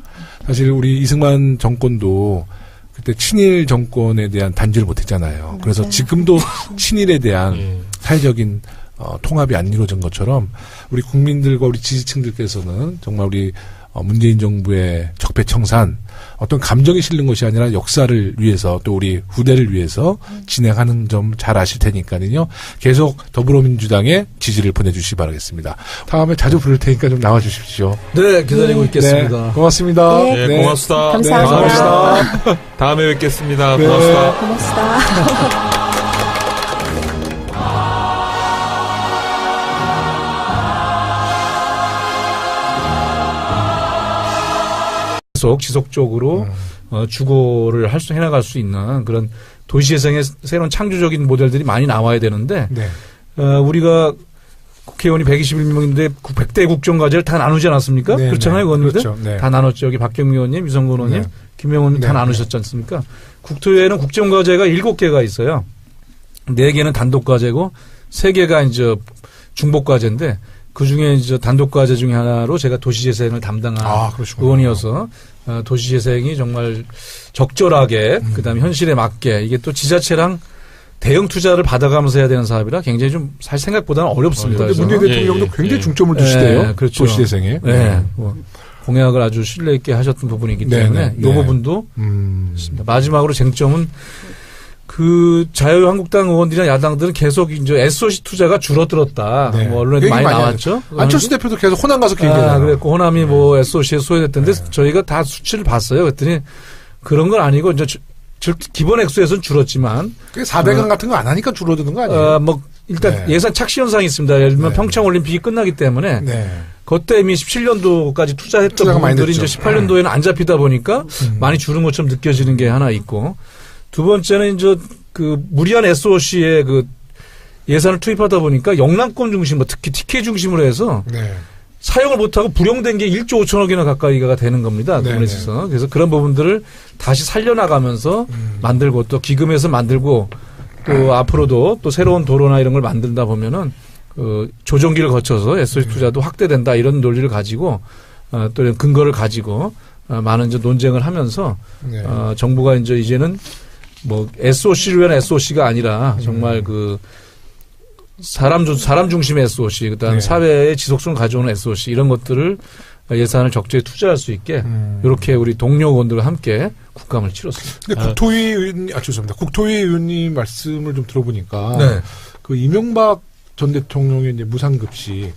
사실 우리 이승만 정권도 그때 친일 정권에 대한 단죄를 못했잖아요. 그래서 지금도 친일에 대한 사회적인 통합이 안 이루어진 것처럼 우리 국민들과 우리 지지층들께서는 정말 우리 문재인 정부의 적폐청산 어떤 감정이 실린 것이 아니라 역사를 위해서 또 우리 후대를 위해서 진행하는 점 잘 아실 테니까요. 계속 더불어민주당에 지지를 보내주시기 바라겠습니다. 다음에 자주 부를 테니까 좀 나와주십시오. 네, 기다리고 있겠습니다. 네, 고맙습니다. 네, 고맙습니다. 감사합니다. 고맙습니다. 다음에 뵙겠습니다. 고맙습니다. 고맙습니다. 계속 지속적으로 주거를 해나갈 수 있는 그런 도시재생의 새로운 창조적인 모델들이 많이 나와야 되는데 우리가 국회의원이 121명인데 100대 국정과제를 다 나누지 않았습니까? 그렇잖아요, 의원님들. 그렇죠. 다 나눴죠. 여기 박경미 의원님, 유성건 의원님, 김영호님 다 나누셨지 않습니까? 국토위에는 국정과제가 7개가 있어요. 4개는 단독과제고 3개가 이제 중복과제인데 그중에 이제 단독과제 중에 하나로 제가 도시재생을 담당한 의원이어서 도시재생이 정말 적절하게 그다음에 현실에 맞게 이게 또 지자체랑 대형 투자를 받아가면서 해야 되는 사업이라 굉장히 좀 사실 생각보다는 어렵습니다. 그런데 문재인 대통령도 굉장히 중점을 두시대요. 그렇죠. 도시재생에. 공약을 아주 신뢰 있게 하셨던 부분이기 때문에 이 부분도 있습니다. 마지막으로 쟁점은 그 자유한국당 의원들이나 야당들은 계속 이제 SOC 투자가 줄어들었다. 네. 뭐 언론에 많이 나왔죠. 안철수 대표도 계속 호남 가서 얘기했잖아요. 그랬고 호남이 뭐 SOC에 소외됐던데 저희가 다 수치를 봤어요. 그랬더니 그런 건 아니고 이제 기본 액수에서는 줄었지만 4대강 같은 거 안 하니까 줄어드는 거 아니에요? 뭐 일단 예산 착시 현상이 있습니다. 예를 들면 평창 올림픽이 끝나기 때문에 그때 이미 17년도까지 투자했던 분들이 이제 18년도에는 안 잡히다 보니까 많이 줄은 것처럼 느껴지는 게 하나 있고, 두 번째는 이제 그 무리한 SOC에 그 예산을 투입하다 보니까 영남권 중심, 특히 TK 중심으로 해서 사용을 못하고 불용된 게 1조 5천억이나 가까이가 되는 겁니다. 그분에 있어서. 그래서 그런 부분들을 다시 살려나가면서 만들고 또 기금에서 만들고 또 앞으로도 또 새로운 도로나 이런 걸 만든다 보면은 조정기를 거쳐서 SOC 투자도 확대된다 이런 논리를 가지고 또 이런 근거를 가지고 많은 이제 논쟁을 하면서 정부가 이제는 뭐 SOC를 위한 SOC가 아니라 정말 그 사람 중심의 SOC, 그다음 사회의 지속성을 가져오는 SOC 이런 것들을 예산을 적절히 투자할 수 있게 이렇게 우리 동료 의원들과 함께 국감을 치렀습니다. 근데 국토위 의원님 말씀을 좀 들어보니까 그 이명박 전 대통령의 이제 무상급식,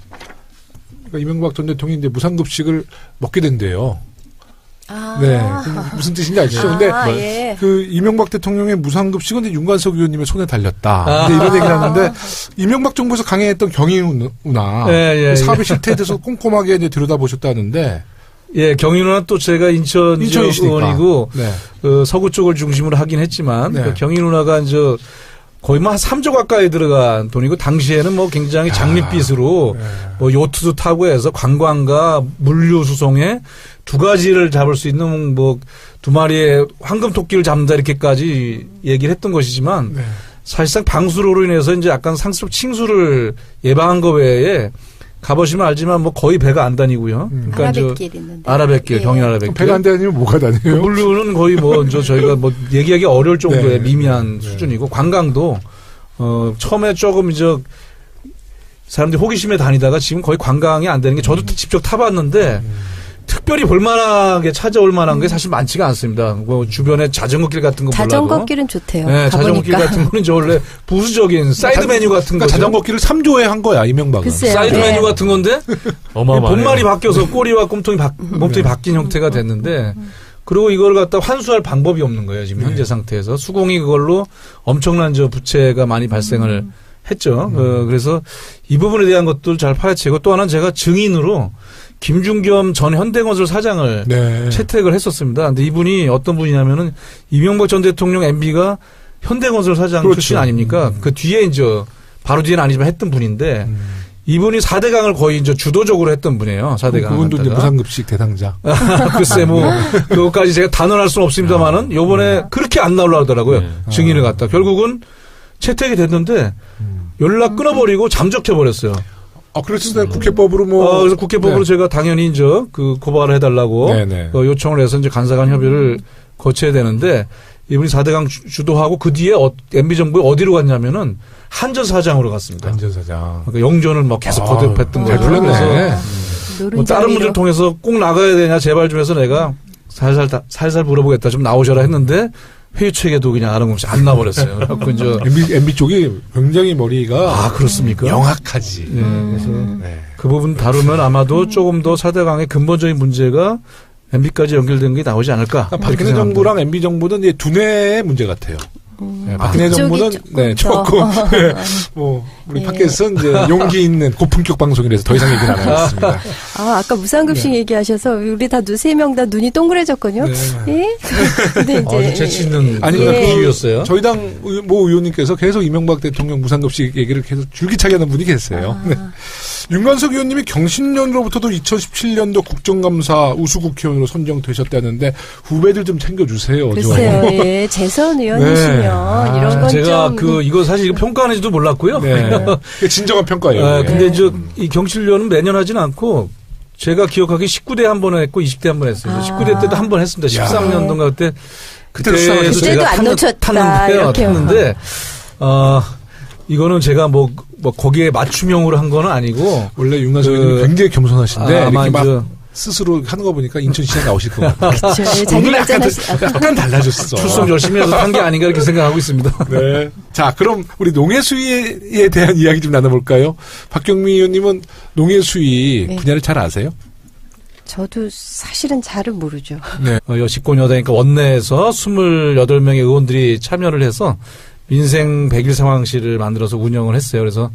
그러니까 이명박 전 대통령이 이제 무상급식을 먹게 된대요. 무슨 뜻인지 아시죠? 근데 그 이명박 대통령의 무상급식은 이제 윤관석 의원님의 손에 달렸다. 이런 얘기를 하는데 이명박 정부에서 강행했던 경인운하 사업의 실태에 대해서 꼼꼼하게 이제 들여다보셨다는데. 경인운하 또 제가 인천 의원이고 서구 쪽을 중심으로 하긴 했지만 그 경인운하가 이제 거의 뭐 한 3조 가까이 들어간 돈이고 당시에는 뭐 굉장히 장밋빛으로 뭐 요트도 타고 해서 관광과 물류 수송에 두 가지를 잡을 수 있는 뭐 두 마리의 황금 토끼를 잡는다 이렇게까지 얘기를 했던 것이지만 사실상 방수로로 인해서 이제 약간 상습 칭수를 예방한 거 외에 가보시면 알지만 뭐 거의 배가 안 다니고요. 그러니까 아라뱃길 있는데. 아라뱃길, 경인 아라뱃길. 배가 안 다니면 뭐가 다녀요? 물류는 거의 뭐 저희가 뭐 얘기하기 어려울 정도의 미미한 수준이고 관광도 처음에 조금 이제 사람들이 호기심에 다니다가 지금 거의 관광이 안 되는 게 저도 직접 타봤는데 특별히 볼만하게 찾아올 만한 게 사실 많지가 않습니다. 뭐 주변에 자전거길 같은 거 자전거길은 좋대요. 자전거길 같은 거는 저 원래 부수적인 사이드 메뉴 같은 거. 자전거길을 3조에 한 거야 이명박은. 글쎄요. 사이드 메뉴 같은 건데 본말이 바뀌어서 꼬리와 몸통이 바뀐 형태가 됐는데 그리고 이걸 갖다 환수할 방법이 없는 거예요 지금 현재 상태에서. 수공이 그걸로 엄청난 저 부채가 많이 발생을 했죠. 그래서 이 부분에 대한 것들 잘 파헤치고 또 하나는 제가 증인으로 김중겸 전 현대건설 사장을 채택을 했었습니다. 근데 이분이 어떤 분이냐면은 이명박 전 대통령 MB가 현대건설 사장 출신 아닙니까? 그 뒤에 이제 바로 뒤에는 아니지만 했던 분인데 이분이 4대강을 거의 이제 주도적으로 했던 분이에요. 4대강. 그분도 이제 무상급식 대상자. 글쎄 뭐 그것까지 제가 단언할 수는 없습니다만은 요번에 그렇게 안 나오려고 하더라고요. 증인을 갖다. 결국은 채택이 됐는데 연락 끊어버리고 잠적해버렸어요. 그래서 국회법으로 그래서 국회법으로 제가 당연히 이제 그 고발을 해달라고 요청을 해서 이제 간사간 협의를 거쳐야 되는데 이분이 4대강 주도하고 그 뒤에 MB정부에 어디로 갔냐면은 한전사장으로 갔습니다. 한전사장. 그러니까 영전을 막 계속 거듭했던 거죠. 그래서 뭐 다른 분들 통해서 꼭 나가야 되냐 제발 좀 해서 내가 살살 물어보겠다 좀 나오셔라 했는데 회유책에도 그냥 아랑없이 안 나버렸어요. 그래갖고 이제 MB 쪽이 굉장히 머리가 그렇습니까? 영악하지. 그래서 그 부분 다루면 아마도 조금 더 4대강의 근본적인 문제가 MB까지 연결된 게 나오지 않을까. 박근혜 정부랑 MB 정부는 이제 두뇌의 문제 같아요. 박근혜 정부는 조금 뭐 우리 팟캐스트는 이제 용기 있는 고품격 방송이라서 더 이상 얘기는 안 하겠습니다. 아까 무상급식 얘기하셔서 우리 다 3명 다 눈이 동그래졌거든요. 근데 이제 재치 있는 비유였어요. 저희 당 모 의원님께서 계속 이명박 대통령 무상급식 얘기를 계속 줄기차게 하는 분이 계세요. 윤관석 의원님이 경신년으로부터도 2017년도 국정감사 우수국회의원으로 선정되셨다는데 후배들 좀 챙겨주세요. 글쎄요. 재선 의원이시면 이런 건 제가 이거 사실 평가하는지도 몰랐고요. 진정한 평가예요. 근데 이제 이 경실련은 매년 하진 않고 제가 기억하기 19대 한 번 했고 20대 한 번 했어요. 19대 때도 한 번 했습니다. 13년도인가 그때도 제가 탔는데 이거는 제가 거기에 맞춤형으로 한 거는 아니고 원래 윤관석 의원님 굉장히 겸손하신데 아마 이렇게 막 스스로 하는 거 보니까 인천시장 나오실 것 같아요. 그렇죠. 자기 약간 달라졌어. 출석 열심히 해서 한 게 아닌가 이렇게 생각하고 있습니다. 네. 자, 그럼 우리 농해수위에 대한 이야기 좀 나눠볼까요? 박경미 의원님은 농해수위 네. 분야를 잘 아세요? 저도 사실은 잘은 모르죠. 네. 여십권 여당이니까 원내에서 28명의 의원들이 참여를 해서 민생 100일 상황실을 만들어서 운영을 했어요. 그래서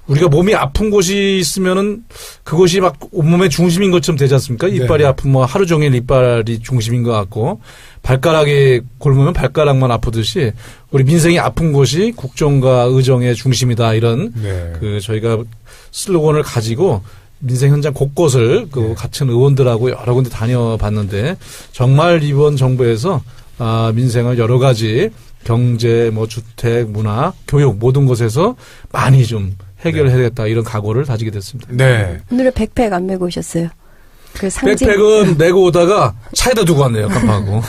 우리가 몸이 아픈 곳이 있으면은 그곳이 막 온몸의 중심인 것처럼 되지 않습니까? 이빨이 네. 아프면 뭐 하루 종일 이빨이 중심인 것 같고 발가락이 곪으면 발가락만 아프듯이 우리 민생이 아픈 곳이 국정과 의정의 중심이다 이런 네. 그 저희가 슬로건을 가지고 민생 현장 곳곳을 그 같은 의원들하고 여러 군데 다녀봤는데 정말 이번 정부에서 민생을 여러 가지 경제, 뭐 주택, 문화, 교육 모든 곳에서 많이 좀 해결해야겠다 이런 각오를 다지게 됐습니다. 네. 오늘은 백팩 안 메고 오셨어요? 그 상징. 백팩은 메고 오다가 차에다 두고 왔네요. 깜빡하고.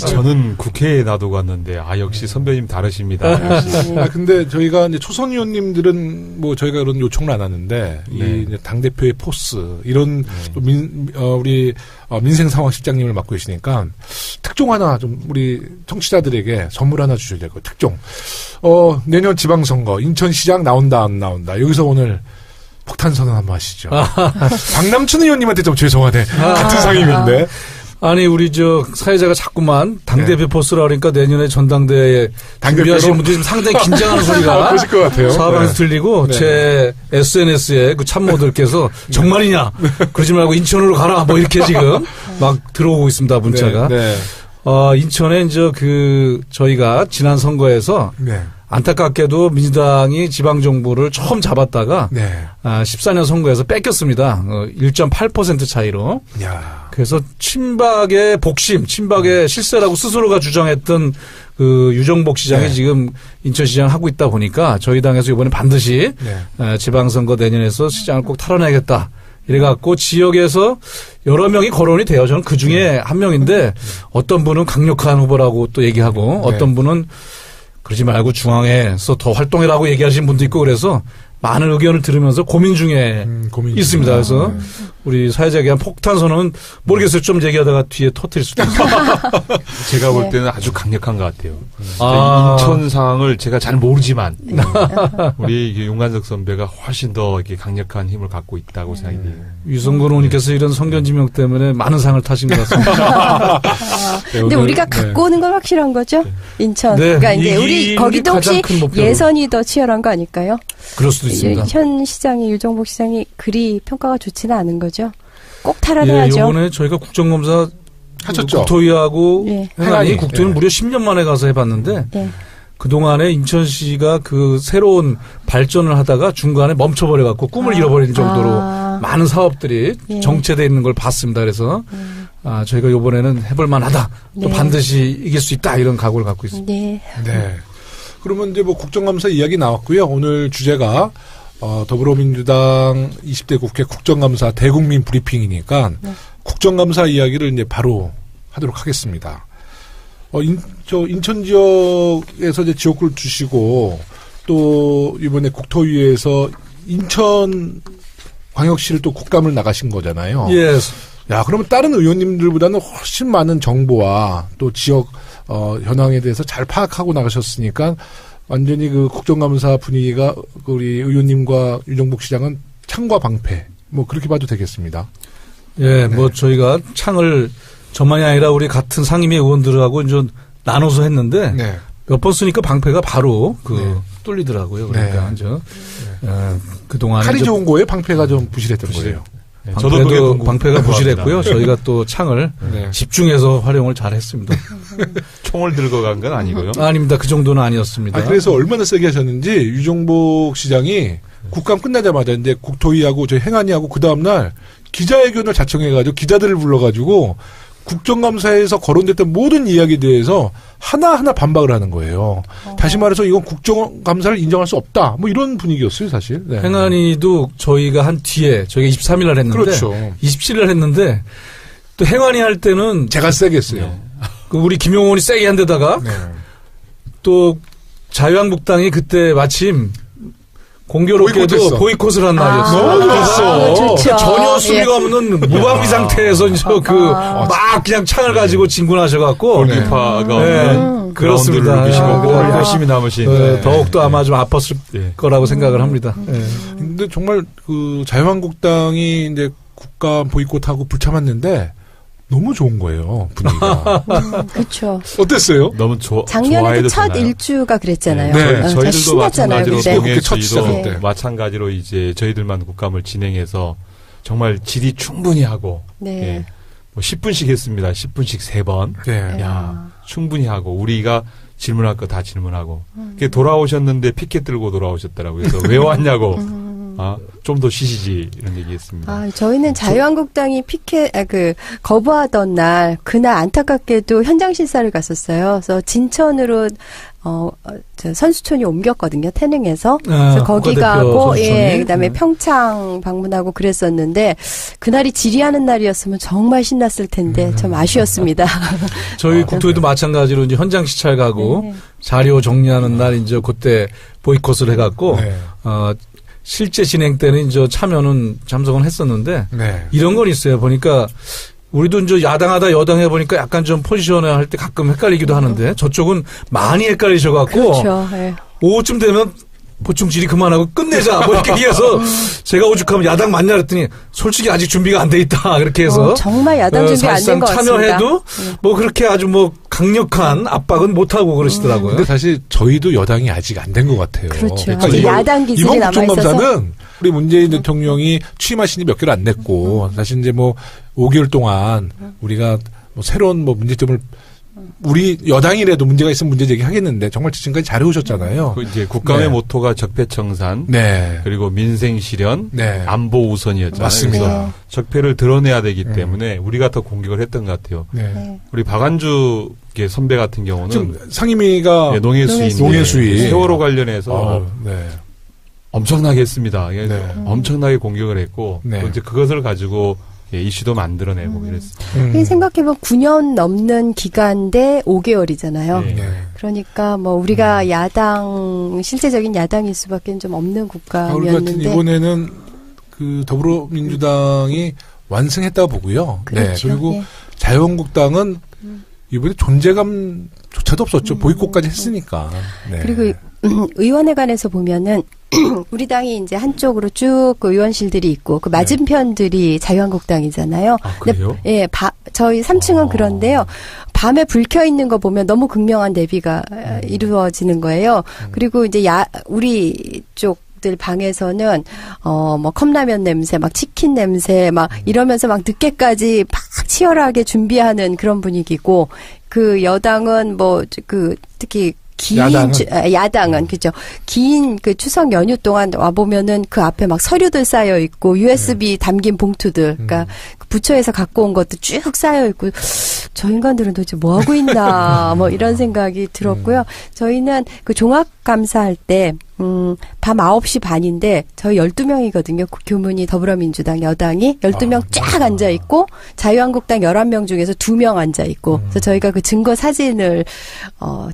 저는 국회에 놔두고 왔는데 역시 선배님 다르십니다. 역시. 근데 저희가 이제 초선 의원님들은 뭐 저희가 그런 요청을 안 하는데 네. 이 당 대표의 포스 이런 우리 민생 상황 실장님을 맡고 계시니까 특종 하나 좀 우리 청취자들에게 선물 하나 주셔야 될 거예요. 특종. 내년 지방선거 인천시장 나온다 안 나온다. 여기서 오늘 폭탄 선언 한번 하시죠. 박남춘 의원님한테 좀 죄송하네. 같은 상임인데. 아니 우리 사회자가 자꾸만 당대표 포스라 그러니까 내년에 전당대회에 준비하시는 분들이 좀 상당히 긴장하는 소리가 보실 것 같아요. 사방에서 들리고 네. 제 SNS에 그 참모들께서 정말이냐 그러지 말고 인천으로 가라 뭐 이렇게 지금 막 들어오고 있습니다 문자가. 네. 인천에 이제 저희가 지난 선거에서 네. 안타깝게도 민주당이 지방정부를 처음 잡았다가 네. 14년 선거에서 뺏겼습니다. 1.8% 차이로. 야. 그래서 친박의 복심, 친박의 실세라고 스스로가 주장했던 그 유정복 시장이 네. 지금 인천시장을 하고 있다 보니까 저희 당에서 이번에 반드시 네. 지방선거 내년에서 시장을 꼭 탈환해야겠다. 이래갖고 지역에서 여러 명이 거론이 돼요. 저는 그 중에 한 명인데 어떤 분은 강력한 후보라고 또 얘기하고 어떤 분은 그러지 말고 중앙에서 더 활동해라고 얘기하시는 분도 있고 그래서 많은 의견을 들으면서 고민 중에 있습니다. 그래서 우리 사회자에 대한 폭탄 선언은 모르겠어요. 좀 얘기하다가 뒤에 터뜨릴 수도 있어요. 제가 볼 때는 아주 강력한 것 같아요. 인천 상황을 제가 잘 모르지만 우리 용관석 선배가 훨씬 더 이렇게 강력한 힘을 갖고 있다고 생각이 돼요. 유성근 의원님께서 이런 성견지명 때문에 많은 상을 타신 것 같습니다. 근데 우리가 갖고 오는 건 확실한 거죠? 인천. 네. 그러니까 이제 우리 거기도 혹시 예선이 더 치열한 거 아닐까요? 그럴 수도 있습니다. 현 시장이 유정복 시장이 그리 평가가 좋지는 않은 거죠. 꼭 탈환해야죠. 이번에 저희가 국정감사 하셨죠. 국토위하고 행안위 국토위는 네. 무려 10년 만에 가서 해봤는데 그동안에 인천시가 그 새로운 발전을 하다가 중간에 멈춰버려갖고 꿈을 잃어버린 정도로 많은 사업들이 정체되어 있는 걸 봤습니다. 그래서 저희가 이번에는 해볼만하다. 또 반드시 이길 수 있다. 이런 각오를 갖고 있습니다. 네. 네. 그러면 이제 뭐 국정감사 이야기 나왔고요. 오늘 주제가 더불어민주당 20대 국회 국정감사 대국민 브리핑이니까 국정감사 이야기를 이제 바로 하도록 하겠습니다. 인천 지역에서 이제 지역구를 주시고 또 이번에 국토위에서 인천 광역시를 또 국감을 나가신 거잖아요. Yes. 야, 그러면 다른 의원님들보다는 훨씬 많은 정보와 또 지역 현황에 대해서 잘 파악하고 나가셨으니까 완전히 그 국정감사 분위기가 우리 의원님과 유정복 시장은 창과 방패 뭐 그렇게 봐도 되겠습니다. 예, 뭐 저희가 창을 저만이 아니라 우리 같은 상임위 의원들하고 이제 나눠서 했는데 몇 번 쓰니까 방패가 바로 뚫리더라고요. 그러니까 그 동안 칼이 좋은 거예요. 방패가 좀 부실했던 거예요. 저도 방패가 부실했고요. 저희가 또 창을 집중해서 활용을 잘했습니다. 총을 들고 간 건 아니고요. 아닙니다. 그 정도는 아니었습니다. 그래서 얼마나 세게 하셨는지 유정복 시장이 국감 끝나자마자 이제 국토위하고 저희 행안위하고 그 다음 날 기자회견을 자청해가지고 기자들을 불러가지고 국정감사에서 거론됐던 모든 이야기에 대해서 하나하나 반박을 하는 거예요. 다시 말해서 이건 국정감사를 인정할 수 없다. 뭐 이런 분위기였어요, 사실. 네. 행안위도 저희가 한 뒤에 저희가 23일 날 했는데 그렇죠. 27일 날 했는데 또 행안위 할 때는 제가 세게 했어요. 우리 김용원이 세게 한 데다가 또 자유한국당이 그때 마침 공교롭게도 보이콧을 한 날이었어요. 너무 좋았어. 좋죠. 전혀 수비가 없는 무방비 상태에서 막 그냥 창을 가지고 진군하셔갖고 골키퍼가 그렇습니다. 열심히 남으신 더욱더 아마 좀 아팠을 거라고 생각을 합니다. 근데 정말 그 자유한국당이 이제 국가 보이콧하고 불참았는데 너무 좋은 거예요, 분위기가. 그렇죠. 어땠어요? 너무 작년에도 첫 일주가 그랬잖아요. 네. 저희들도 마찬가지로 동해시도 마찬가지로 이제 저희들만 국감을 진행해서 정말 질의 충분히 하고 뭐 10분씩 했습니다. 10분씩 3번. 네. 야, 충분히 하고 우리가 질문할 거 다 질문하고. 돌아오셨는데 피켓 들고 돌아오셨더라고요. 그래서 왜 왔냐고. 좀 더 쉬시지 이런 얘기했습니다. 저희는 자유한국당이 거부하던 날 그날 안타깝게도 현장 실사를 갔었어요. 그래서 진천으로 선수촌이 옮겼거든요. 태릉에서. 그래서 거기 가고 그다음에 평창 방문하고 그랬었는데 그날이 질의하는 날이었으면 정말 신났을 텐데 참 아쉬웠습니다. 저희 국토위도 마찬가지로 이제 현장 시찰 가고 자료 정리하는 날 이제 그때 보이콧을 해갖고 실제 진행 때는 이제 참석은 했었는데 이런 건 있어요. 보니까 우리도 이제 야당하다 여당해 보니까 약간 좀 포지션을 할 때 가끔 헷갈리기도 하는데 저쪽은 많이 헷갈리셔갖고 그렇죠. 오후쯤 되면 보충 질의 그만하고 끝내자 뭐 이렇게 해서 제가 오죽하면 야당 맞냐 그랬더니 솔직히 아직 준비가 안 돼 있다 그렇게 해서 정말 야당 준비 안 된 것 같습니다. 참여해도 뭐 그렇게 아주 뭐 강력한 압박은 못 하고 그러시더라고요. 근데 사실 저희도 여당이 아직 안 된 것 같아요. 그렇죠. 그러니까 야당 기질이 이번 남아 있어서 국정감사는 우리 문재인 대통령이 취임하신 지 몇 개월 안 됐고 사실 이제 뭐 5개월 동안 우리가 뭐 새로운 뭐 문제점을 우리 여당이라도 문제가 있으면 문제 제기하겠는데 정말 지금까지 잘해오셨잖아요. 이제 국감의 모토가 적폐청산, 그리고 민생 실현, 안보 우선이었잖아요. 맞습니다. 그래서 적폐를 드러내야 되기 때문에 우리가 더 공격을 했던 것 같아요. 우리 박안주 선배 같은 경우는 지금 상임위가 농해수위 세월호 관련해서 엄청나게 했습니다. 엄청나게 공격을 했고 또 이제 그것을 가지고 이슈도 만들어내고 이랬습니다. 생각해보면 9년 넘는 기간대 5개월이잖아요. 그러니까 뭐 우리가 실제적인 야당일 수밖에 좀 없는 국가였는데 이번에는 그 더불어민주당이 완승했다고 보고요. 그렇죠. 그리고 자유한국당은 이번에 존재감조차도 없었죠. 보이콧까지 했으니까. 그리고 의원회관에서 보면은 우리 당이 이제 한쪽으로 쭉 그 의원실들이 있고 그 맞은편들이 자유한국당이잖아요. 그래요? 저희 3층은 그런데요. 밤에 불 켜 있는 거 보면 너무 극명한 대비가 이루어지는 거예요. 그리고 이제 우리 들 방에서는 뭐 컵라면 냄새, 막 치킨 냄새, 막 이러면서 막 늦게까지 막 치열하게 준비하는 그런 분위기고 그 여당은 특히 야당은 그죠. 긴 그 추석 연휴 동안 와 보면은 그 앞에 막 서류들 쌓여 있고 USB 담긴 봉투들, 그러니까 부처에서 갖고 온 것도 쭉 쌓여 있고 저 인간들은 도대체 뭐 하고 있나 뭐 이런 생각이 들었고요. 저희는 그 종합 감사할 때 밤 9시 반인데 저희 12명이거든요. 교문이 더불어민주당 여당이 12명 쫙 앉아 있고 자유한국당 11명 중에서 2명 앉아 있고 그래서 저희가 그 증거 사진을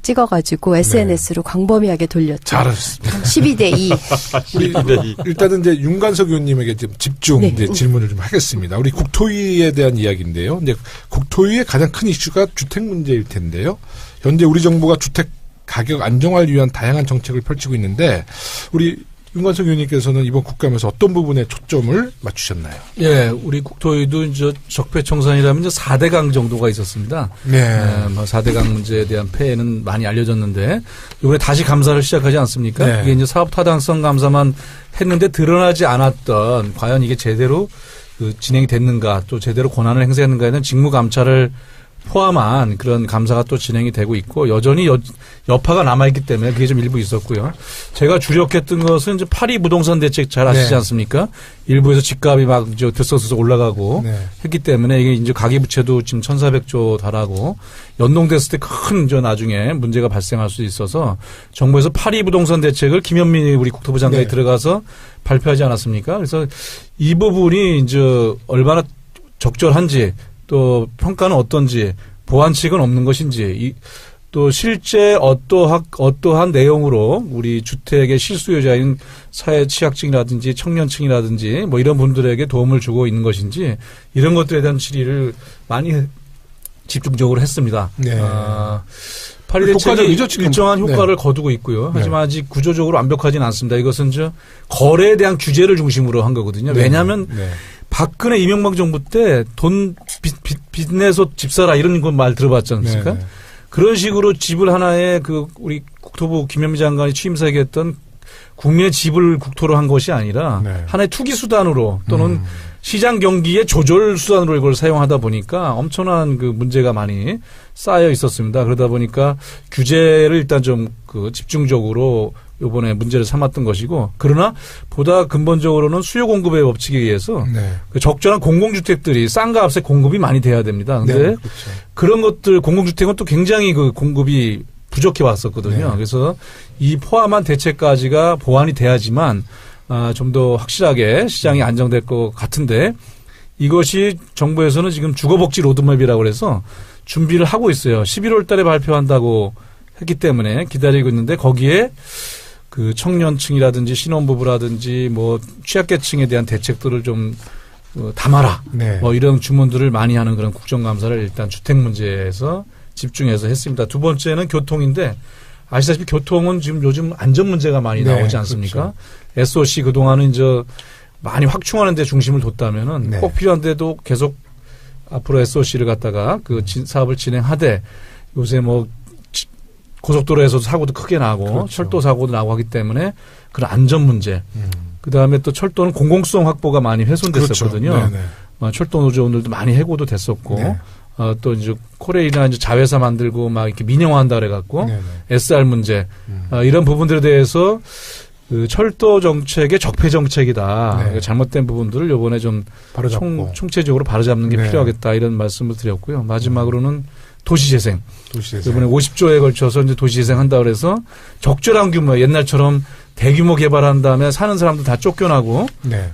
찍어 가지고 SNS로 광범위하게 돌렸죠. 잘하셨습니다. 12대2. 일단은 이제 윤관석 의원님에게 좀 집중 이제 질문을 좀 하겠습니다. 우리 국토위에 대한 이야기인데요. 이제 국토위의 가장 큰 이슈가 주택 문제일 텐데요. 현재 우리 정부가 주택 가격 안정화를 위한 다양한 정책을 펼치고 있는데 우리 윤관석 의원님께서는 이번 국감에서 어떤 부분에 초점을 맞추셨나요? 우리 국토위도 이제 적폐청산이라면 이제 4대강 정도가 있었습니다. 뭐 4대강 문제에 대한 폐해는 많이 알려졌는데 이번에 다시 감사를 시작하지 않습니까? 이게 이제 사업 타당성 감사만 했는데 드러나지 않았던 과연 이게 제대로 진행이 됐는가 또 제대로 권한을 행사했는가에 대한 직무 감찰을 포함한 그런 감사가 또 진행이 되고 있고 여전히 여파가 남아있기 때문에 그게 좀 일부 있었고요. 제가 주력했던 것은 이제 파리 부동산 대책 잘 아시지 않습니까? 일부에서 집값이 막 이제 들썩들썩 올라가고 했기 때문에 이게 이제 가계부채도 지금 1,400조 달하고 연동됐을 때 큰 이제 나중에 문제가 발생할 수 있어서 정부에서 파리 부동산 대책을 김현민 우리 국토부 장관이 들어가서 발표하지 않았습니까? 그래서 이 부분이 이제 얼마나 적절한지 또 평가는 어떤지 보완책은 없는 것인지 또 실제 어떠한 내용으로 우리 주택의 실수요자인 사회 취약층이라든지 청년층이라든지 뭐 이런 분들에게 도움을 주고 있는 것인지 이런 것들에 대한 질의를 많이 집중적으로 했습니다. 네. 8.1 대책이 일정한 효과를 네. 거두고 있고요. 하지만 아직 구조적으로 완벽하지는 않습니다. 이것은 거래에 대한 규제를 중심으로 한 거거든요. 네. 왜냐하면 네. 박근혜 이명박 정부 때 돈 빚 내서 집 사라 이런 거 말 들어봤지 않습니까? 네. 그런 식으로 집을 하나의 우리 국토부 김현미 장관이 취임사 얘기했던 국민의 집을 국토로 한 것이 아니라 네. 하나의 투기 수단으로 또는 시장 경기의 조절 수단으로 이걸 사용하다 보니까 엄청난 문제가 많이 쌓여 있었습니다. 그러다 보니까 규제를 일단 좀 집중적으로 요번에 문제를 삼았던 것이고, 그러나 보다 근본적으로는 수요 공급의 법칙에 의해서 네. 적절한 공공주택들이 싼 값에 공급이 많이 돼야 됩니다. 근데 네, 그렇죠. 그런 것들 공공주택은 또 굉장히 공급이 부족해 왔었거든요. 네. 그래서 이 포함한 대책까지가 보완이 돼야지만 좀 더 확실하게 시장이 안정될 것 같은데, 이것이 정부에서는 지금 주거복지 로드맵이라고 해서 준비를 하고 있어요. 11월 달에 발표한다고 했기 때문에 기다리고 있는데, 거기에 청년층이라든지 신혼부부라든지 뭐 취약계층에 대한 대책들을 좀 담아라. 네. 뭐 이런 주문들을 많이 하는 그런 국정감사를 일단 주택 문제에서 집중해서 했습니다. 두 번째는 교통인데, 아시다시피 교통은 지금 요즘 안전 문제가 많이 나오지 않습니까? 그렇죠. SOC 그동안은 많이 확충하는 데 중심을 뒀다면은 네. 꼭 필요한데도 계속 앞으로 SOC를 갖다가 사업을 진행하되, 요새 뭐 고속도로에서도 사고도 크게 나고 그렇죠. 철도 사고도 나고 하기 때문에 그런 안전 문제. 그다음에 또 철도는 공공성 확보가 많이 훼손됐었거든요. 그렇죠. 철도 노조원들도 많이 해고도 됐었고, 네. 또 코레일이나 자회사 만들고 막 이렇게 민영화한다 그래갖고 SR 문제, 이런 부분들에 대해서 철도 정책의 적폐 정책이다. 네. 잘못된 부분들을 이번에 좀 총체적으로 바로잡는 게 필요하겠다, 이런 말씀을 드렸고요. 마지막으로는 도시재생. 이번에 50조에 걸쳐서 도시재생 한다 그래서 적절한 규모, 옛날처럼 대규모 개발한 다음에 사는 사람들 다 쫓겨나고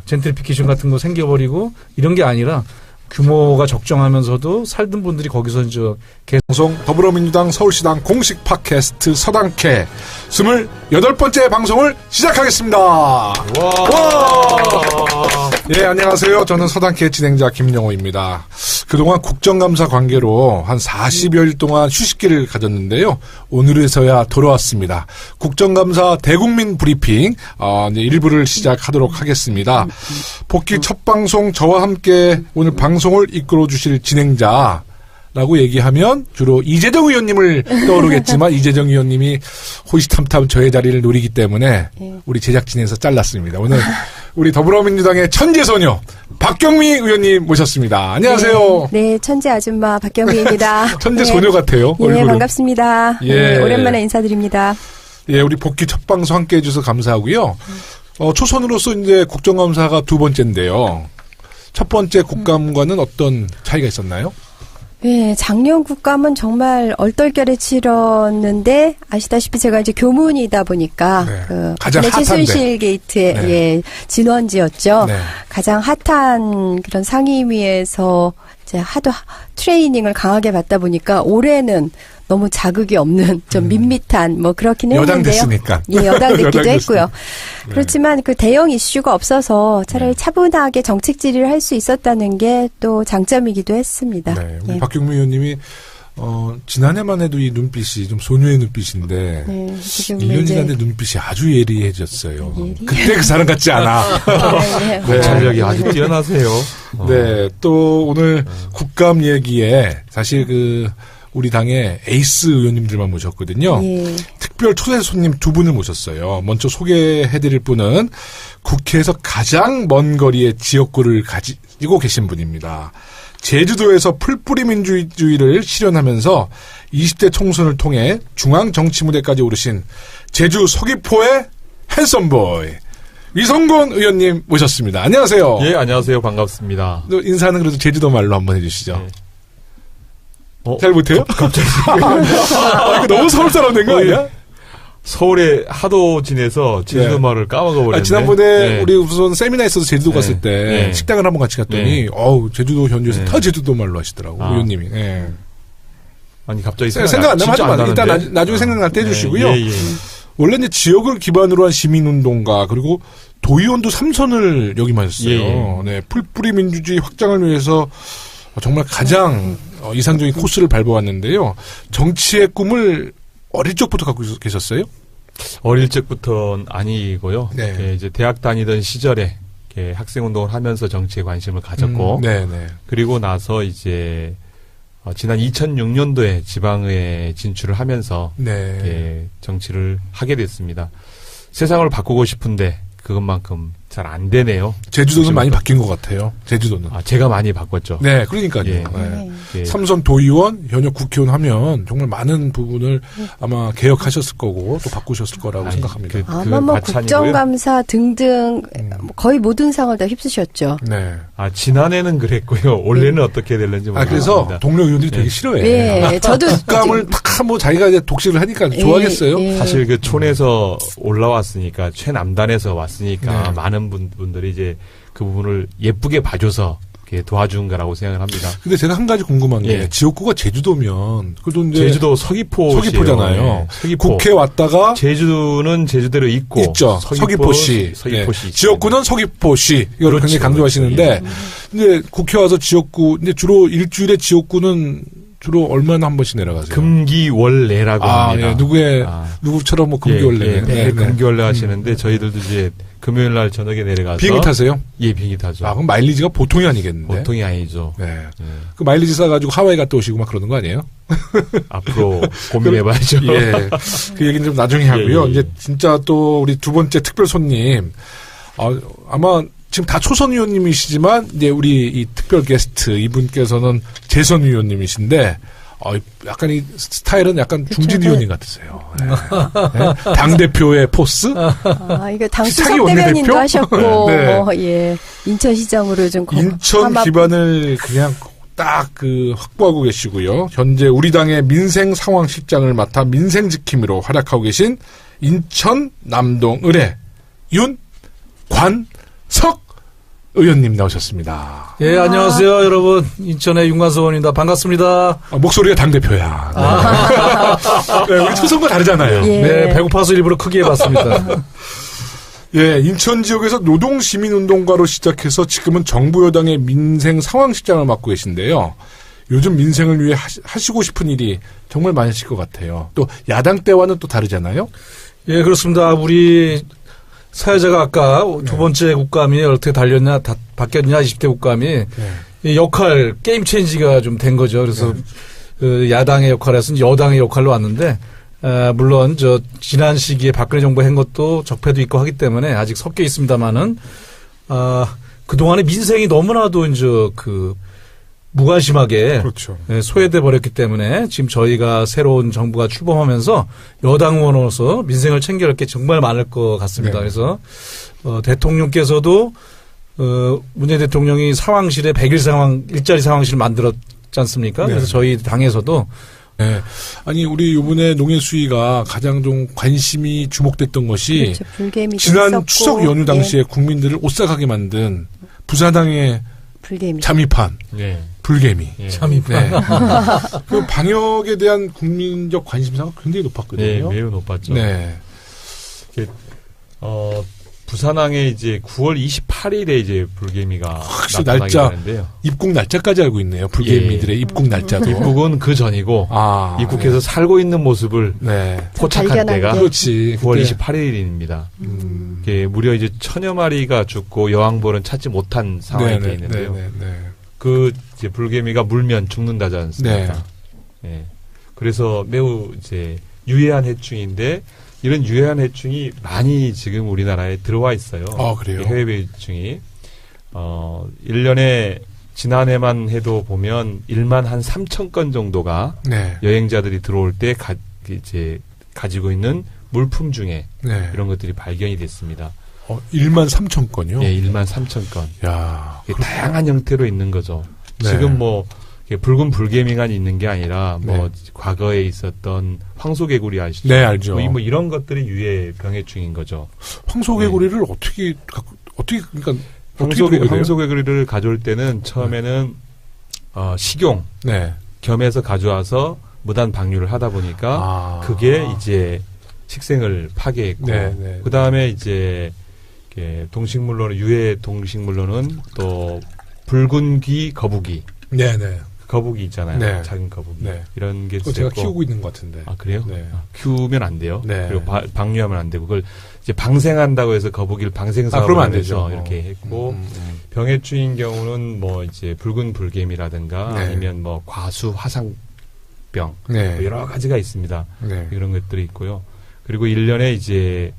젠트리피케이션 같은 거 생겨버리고 이런 게 아니라 규모가 적정하면서도 살던 분들이 거기서 방송 더불어민주당 서울시당 공식 팟캐스트 서당캐 28번째 방송을 시작하겠습니다. 와. 예, 안녕하세요. 저는 서당캐 진행자 김영호입니다. 그동안 국정감사 관계로 한 40여일 동안 휴식기를 가졌는데요. 오늘에서야 돌아왔습니다. 국정감사 대국민 브리핑 이제 1부를 시작하도록 하겠습니다. 복귀 첫 방송 저와 함께 오늘 방송을 이끌어 주실 진행자 라고 얘기하면 주로 이재정 의원님을 떠오르겠지만 이재정 의원님이 호시탐탐 저의 자리를 노리기 때문에 우리 제작진에서 잘랐습니다. 오늘 우리 더불어민주당의 천재소녀 박경미 의원님 모셨습니다. 안녕하세요. 네, 천재 아줌마 박경미입니다. 천재소녀 같아요. 예, 얼굴은. 반갑습니다. 예. 네, 오랜만에 인사드립니다. 예, 우리 복귀 첫 방송 함께 해주셔서 감사하고요. 초선으로서 이제 국정감사가 두 번째인데요. 첫 번째 국감과는 어떤 차이가 있었나요? 네, 작년 국감은 정말 얼떨결에 치렀는데, 아시다시피 제가 이제 교문이다 보니까, 가장 핫한데. 최순실 게이트의 진원지였죠. 가장 핫한 그런 상임위에서 이제 하도 트레이닝을 강하게 받다 보니까 올해는 너무 자극이 없는 좀 밋밋한 뭐 그렇긴 했는데요. 여당 됐으니까. 예, 여당 됐기도 했고요. 그렇지만 대형 이슈가 없어서 차라리 차분하게 정책 질의를 할 수 있었다는 게 또 장점이기도 했습니다. 네, 우리 박경미 의원님이 지난해만 해도 이 눈빛이 좀 소녀의 눈빛인데 1년 지났는데 눈빛이 아주 예리해졌어요. 그때 그 사람 같지 않아. 관찰력이 아주 뛰어나세요. 네, 또 오늘 국감 얘기에 사실 우리 당의 에이스 의원님들만 모셨거든요. 특별 초대 손님 두 분을 모셨어요. 먼저 소개해드릴 분은 국회에서 가장 먼 거리의 지역구를 가지고 계신 분입니다. 제주도에서 풀뿌리 민주주의를 실현하면서 20대 총선을 통해 중앙정치무대까지 오르신 제주 서귀포의 핸섬보이 위성곤 의원님 모셨습니다. 안녕하세요. 예, 안녕하세요. 반갑습니다. 인사는 그래도 제주도 말로 한번 해주시죠. 잘 못해요? 갑자기. 이거 너무 서울 사람 된 거 아니야? 서울에 하도 지내서 제주도 말을 까먹어버렸네. 지난번에 우리 우선 세미나 있어서 제주도 갔을 때 식당을 한번 같이 갔더니 제주도 현지에서 다 제주도 말로 하시더라고. 의원님이. 아니 갑자기 생각 안 나면 하지 마세요. 일단 나중에 생각날 때 해주시고요. 원래 이제 지역을 기반으로 한 시민운동가 그리고 도의원도 3선을 역임하셨어요. 네, 풀뿌리 민주주의 확장을 위해서 정말 가장 이상적인 코스를 밟아왔는데요. 정치의 꿈을 어릴 적부터 갖고 계셨어요? 어릴 적부터는 아니고요. 네. 이제 대학 다니던 시절에 학생운동을 하면서 정치에 관심을 가졌고, 그리고 나서 이제 지난 2006년도에 지방에 진출을 하면서 정치를 하게 됐습니다. 세상을 바꾸고 싶은데 그것만큼 잘 안 되네요. 제주도는 많이 바뀐 것 같아요. 제주도는. 제가 많이 바꿨죠. 네, 그러니까요. 삼선 도의원, 현역 국회의원 하면 정말 많은 부분을 아마 개혁하셨을 거고 또 바꾸셨을 거라고 생각합니다. 아마 뭐 국정감사 등등 거의 모든 상을 다 휩쓰셨죠. 네. 지난해는 그랬고요. 올해는 어떻게 될는지 모르겠습니다. 그래서 동료 의원들이 되게 싫어해요. 네, 저도 국감을 탁 뭐 자기가 이제 독식을 하니까 좋아하겠어요. 사실 그 촌에서 올라왔으니까 최남단에서 왔으니까 많은 분들이 이제 그 부분을 예쁘게 봐줘서 도와준 거라고 생각을 합니다. 근데 제가 한 가지 궁금한 게 지역구가 제주도면 그래도 이제 제주도 서귀포잖아요. 네. 서귀포. 국회 왔다가 제주는 제주대로 있죠. 서귀포시. 지역구는 서귀포시. 이걸 굉장히 강조하시는데 근데 국회 와서 지역구 근데 주로 일주일에 지역구는 주로 얼마나 한 번씩 내려가세요? 금기월내라고 합니다. 누구처럼 뭐 금기월내. 금기월내 하시는데 저희들도 이제 금요일 날 저녁에 내려가서 비행기 타세요? 예, 비행기 타죠. 그럼 마일리지가 보통이 아니겠는데? 보통이 아니죠. 네. 그 마일리지 싸가지고 하와이 갔다 오시고 막 그러는 거 아니에요? 앞으로 고민해봐야죠. 예. 그 얘기는 좀 나중에 하고요. 이제 진짜 또 우리 두 번째 특별 손님, 아마 지금 다 초선 의원님이시지만 이제 우리 이 특별 게스트 이분께서는 재선 의원님이신데 약간 이 스타일은 약간 중진 의원님 같으세요. 네. 당 대표의 포스. 이거 당 수석 대변인도 하셨고, 인천시장으로 좀 인천 기반을 그냥 딱 확보하고 계시고요. 현재 우리 당의 민생 상황실장을 맡아 민생 지킴이로 활약하고 계신 인천 남동 의뢰 윤관석 의원님 나오셨습니다. 예, 안녕하세요, 여러분. 인천의 윤관석 의원입니다. 반갑습니다. 목소리가 당대표야. 네. 우리 초선과 다르잖아요. 네, 배고파서 일부러 크게 해봤습니다. 예, 인천 지역에서 노동시민운동가로 시작해서 지금은 정부 여당의 민생 상황실장을 맡고 계신데요. 요즘 민생을 위해 하시고 싶은 일이 정말 많으실 것 같아요. 또 야당 때와는 또 다르잖아요. 예, 그렇습니다. 우리 사회자가 아까 두 번째 국감이 어떻게 바뀌었냐, 20대 국감이 이 역할, 게임 체인지가 좀 된 거죠. 그래서 야당의 역할에서 여당의 역할로 왔는데, 물론 지난 시기에 박근혜 정부 한 것도 적폐도 있고 하기 때문에 아직 섞여 있습니다만은, 그동안에 민생이 너무나도 무관심하게 소외돼 버렸기 때문에 지금 저희가 새로운 정부가 출범하면서 여당 의원으로서 민생을 챙겨갈 게 정말 많을 것 같습니다. 그래서 대통령께서도 문재인 대통령이 상황실에 100일 일자리 상황실을 만들었지 않습니까? 그래서 저희 당에서도 아니 우리 이번에 농해 수위가 가장 좀 관심이 주목됐던 것이 지난 추석 연휴 당시에 국민들을 오싹하게 만든 부사당의 잠입한 불개미. 잠입한. 그 방역에 대한 국민적 관심사가 굉장히 높았거든요. 네, 매우 높았죠. 네. 부산항에 이제 9월 28일에 이제 불개미가 나타나게 되는데요. 입국 날짜까지 알고 있네요. 불개미들의 입국 날짜도. 입국은 그 전이고 입국해서 살고 있는 모습을 포착한 때가 9월 28일입니다. 무려 이제 1000여 마리가 죽고 여왕벌은 찾지 못한 상황이 되어 있는데요. 그 이제 불개미가 물면 죽는다지 않습니까? 그래서 매우 이제 유해한 해충인데 이런 유해한 해충이 많이 지금 우리나라에 들어와 있어요. 그래요? 해외 해충이. 1년에 지난해만 해도 보면 1만 한 3천 건 정도가 여행자들이 들어올 때 이제 가지고 있는 물품 중에 이런 것들이 발견이 됐습니다. 1만 3천 건이요? 네, 1만 3천 건. 야, 다양한 형태로 있는 거죠. 지금 붉은 불개미가 있는 게 아니라 과거에 있었던 황소개구리 아시죠? 네, 알죠. 뭐 이런 것들이 유해 병해충인 거죠. 황소개구리를 어떻게 황소개구리를 가져올 때는 처음에는 식용 겸해서 가져와서 무단 방류를 하다 보니까 그게 이제 식생을 파괴했고 그 다음에 이제 동식물로는 유해 동식물로는 또 붉은 귀 거북이. 네네. 거북이 있잖아요. 네. 작은 거북이. 네. 이런 게 제가 키우고 있는 것 같은데. 아, 그래요? 네. 키우면 안 돼요. 네. 그리고 방류하면 안 되고 그걸 이제 방생한다고 해서 거북이를 방생사업을 하면서 이렇게 했고 병해충인 경우는 뭐 이제 붉은 불개미라든가 네. 아니면 뭐 과수 화상병 네. 뭐 여러 가지가 있습니다. 네. 이런 것들이 있고요. 그리고 1년에 이제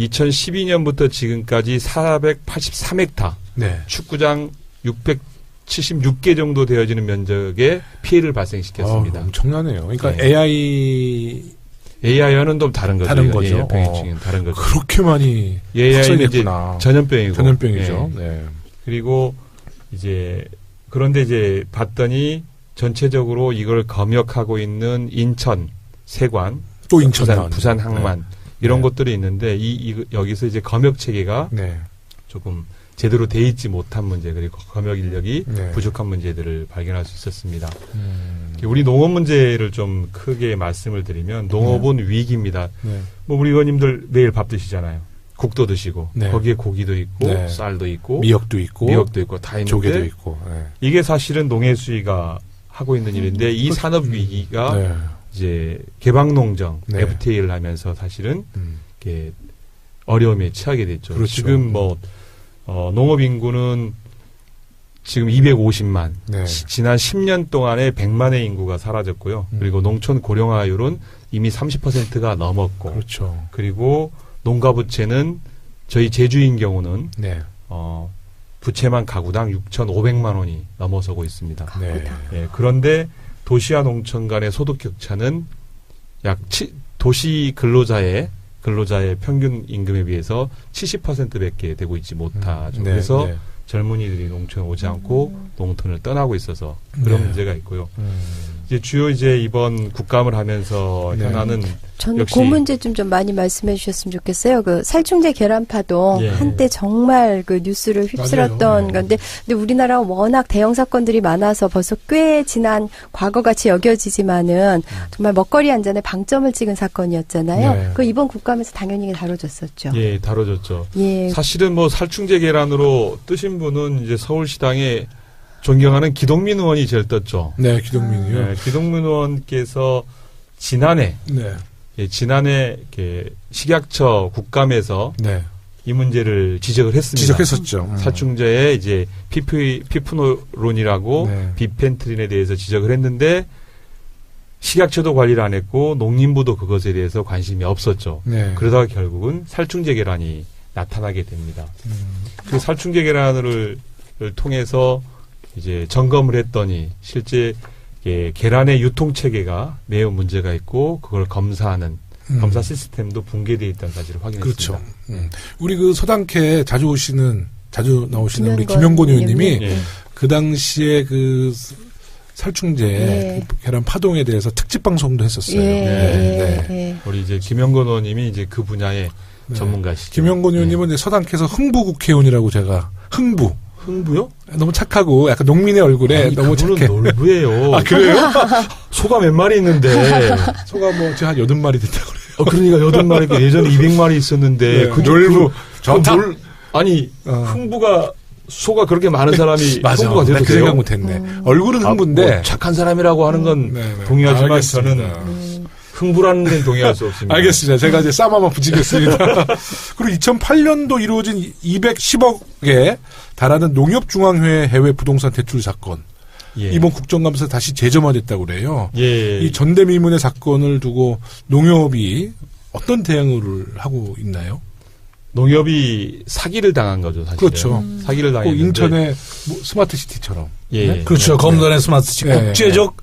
2012년부터 지금까지 483헥타 네. 축구장 676개 정도 되어지는 면적에 피해를 발생시켰습니다. 엄청나네요. 그러니까 네. AI와는 좀 다른 거죠. 다른 거죠. 예, 병해충은 다른 거죠. 그렇게 많이 AI는 이제 전염병이고. 전염병이죠. 예. 네. 그리고 이제 그런데 이제 봤더니 전체적으로 이걸 검역하고 있는 인천, 세관, 또 인천, 부산 항만 네. 이런 네. 것들이 있는데 여기서 이제 검역 체계가 네. 조금 제대로 돼 있지 못한 문제 그리고 검역 인력이 네. 부족한 문제들을 발견할 수 있었습니다. 우리 농업 문제를 좀 크게 말씀을 드리면 농업은 위기입니다. 네. 뭐 우리 의원님들 매일 밥 드시잖아요. 국도 드시고 네. 거기에 고기도 있고 네. 쌀도 있고 미역도 있고 다 있는데 조개도 있고 네. 이게 사실은 농해수위가 하고 있는 일인데 이 산업 위기가 네. 이제 개방농정 네. FTA를 하면서 사실은 이렇게 어려움에 처하게 됐죠. 그렇죠. 지금 뭐 농업 인구는 지금 250만. 네. 지난 10년 동안에 100만의 인구가 사라졌고요. 그리고 농촌 고령화율은 이미 30%가 넘었고. 그렇죠. 그리고 농가 부채는 저희 제주인 경우는 네. 부채만 가구당 6,500만 원이 넘어서고 있습니다. 네. 예, 그런데 도시와 농촌 간의 소득 격차는 도시 근로자의 평균 임금에 비해서 70%밖에 되고 있지 못하죠. 네, 그래서 네. 젊은이들이 농촌에 오지 않고 농촌을 떠나고 있어서 그런 네. 문제가 있고요. 이제 주요 이번 국감을 하면서 네. 현안은 저는 역시 그 문제 좀 많이 말씀해 주셨으면 좋겠어요. 그 살충제 계란파도 예. 한때 정말 그 뉴스를 휩쓸었던 맞아요. 건데, 근데 우리나라가 워낙 대형 사건들이 많아서 벌써 꽤 지난 과거같이 여겨지지만은 정말 먹거리 안전에 방점을 찍은 사건이었잖아요. 네. 그 이번 국감에서 당연히 다뤄졌었죠. 예, 다뤄졌죠. 예. 사실은 뭐 살충제 계란으로 뜨신 분은 이제 서울시당에 존경하는 기동민 의원이 제일 떴죠. 네, 기동민이요. 네, 기동민 의원께서 지난해 네. 이렇게 식약처 국감에서 네. 이 문제를 지적을 했습니다. 지적했었죠. 살충제의 이제 피프노론이라고 네. 비펜트린에 대해서 지적을 했는데 식약처도 관리를 안 했고 농림부도 그것에 대해서 관심이 없었죠. 네. 그러다가 결국은 살충제 계란이 나타나게 됩니다. 그 살충제 계란을 통해서 이제 점검을 했더니 실제 계란의 유통 체계가 매우 문제가 있고 그걸 검사하는 검사 시스템도 붕괴되어 있다는 사실을 확인했습니다. 그렇죠. 우리 그 서당캐 자주 나오시는 우리 김영건 김영건 의원님이 예. 그 당시에 그 살충제 예. 그 계란 파동에 대해서 특집 방송도 했었어요. 예. 네. 예. 우리 이제 김영건 의원님이 이제 그 분야의 네. 전문가시죠. 김영건 의원님은 이제 서당캐에서 흥부 국회의원이라고 제가 흥부요? 너무 착하고 약간 농민의 얼굴에 아니, 너무 착해. 그분은 놀부예요. 아 그래요? 소가 몇 마리 있는데. 소가 뭐 제가 한 8마리 됐다고 그래요. 그러니까 8마리, 예전에 200마리 있었는데. 네, 놀부. 좋다. 아니, 흥부가, 소가 그렇게 많은 사람이 맞아. 흥부가 돼도 그 돼요? 생각 못했네. 얼굴은 흥부인데. 뭐 착한 사람이라고 하는 건 네. 동의하지만 알겠습니다. 저는 흥부라는 데는 동의할 수 없습니다. 알겠습니다. 제가 이제 쌈 한번 붙이겠습니다. 그리고 2008년도 이루어진 210억에 달하는 농협중앙회 해외 부동산 대출 사건. 예. 이번 국정감사 다시 재점화됐다고 그래요. 예. 이 전대미문의 사건을 두고 농협이 어떤 대응을 하고 있나요? 농협이 사기를 당한 거죠, 사실. 그렇죠. 사기를 꼭 당했는데. 인천의 뭐 스마트시티처럼. 예. 네? 그렇죠. 검단의 스마트시티 네. 국제적